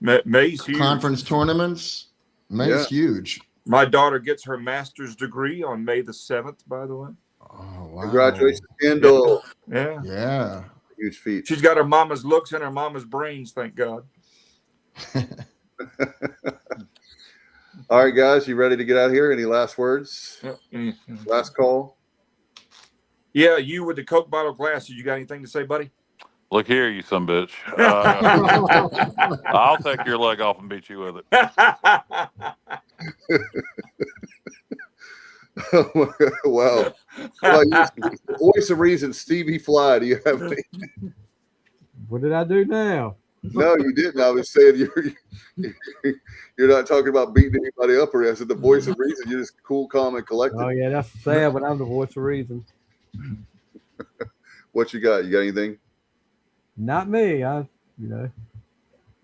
May's huge. Conference tournaments. May's huge. My daughter gets her master's degree on May the 7th, by the way. Oh, wow. Congratulations, Kendall. Yeah. Huge feat. She's got her mama's looks and her mama's brains, thank God. All right, guys, you ready to get out of here? Any last words? Last call? Yeah, you with the Coke bottle glasses. You got anything to say, buddy? Look here, you son bitch. I'll take your leg off and beat you with it. Well, voice of reason, Stevie Fly. Do you have any? What did I do now? No, you didn't. I was saying you're not talking about beating anybody up, or I said the voice of reason. You're just cool, calm, and collected. Oh yeah, that's sad, but I'm the voice of reason. What you got? You got anything? Not me.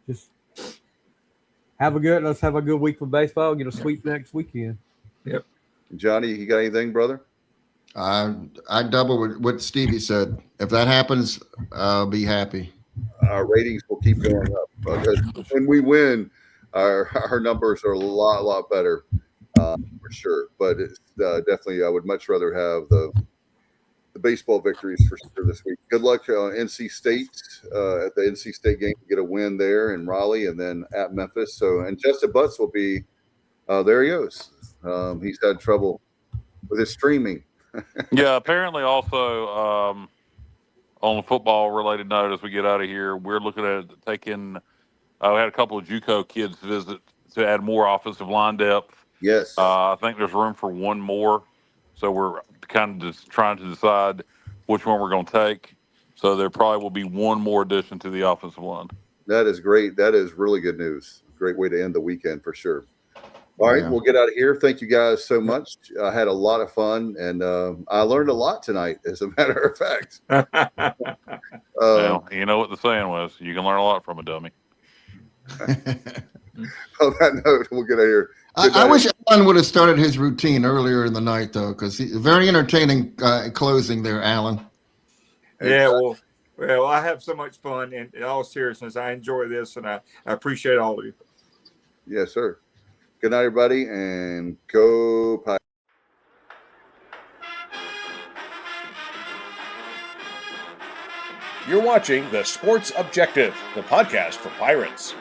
Just let's have a good week for baseball. Get a sweep next weekend. Yep. Johnny, you got anything, brother? I double what Stevie said. If that happens, I'll be happy. Our ratings will keep going up because when we win, our numbers are a lot better for sure. But it's definitely, I would much rather have the baseball victories for sure this week. Good luck to NC State at the NC State game to get a win there in Raleigh and then at Memphis. And Justin Butts will be there. He goes. He's had trouble with his streaming. Yeah, apparently also on a football related note, as we get out of here, we're looking at taking. We had a couple of JUCO kids visit to add more offensive line depth. Yes, I think there's room for one more. So we're kind of just trying to decide which one we're going to take. So there probably will be one more addition to the offensive line. That is great. That is really good news. Great way to end the weekend for sure. All right, we'll get out of here. Thank you guys so much. I had a lot of fun, and I learned a lot tonight, as a matter of fact. Well, you know what the saying was. You can learn a lot from a dummy. On that note, we'll get out of here. I wish Alan would have started his routine earlier in the night, though, because very entertaining closing there, Alan. Yeah, well, I have so much fun, and in all seriousness, I enjoy this, and I appreciate all of you. Yes, sir. Good night, everybody, and go Pirates. You're watching The Sports Objective, the podcast for Pirates.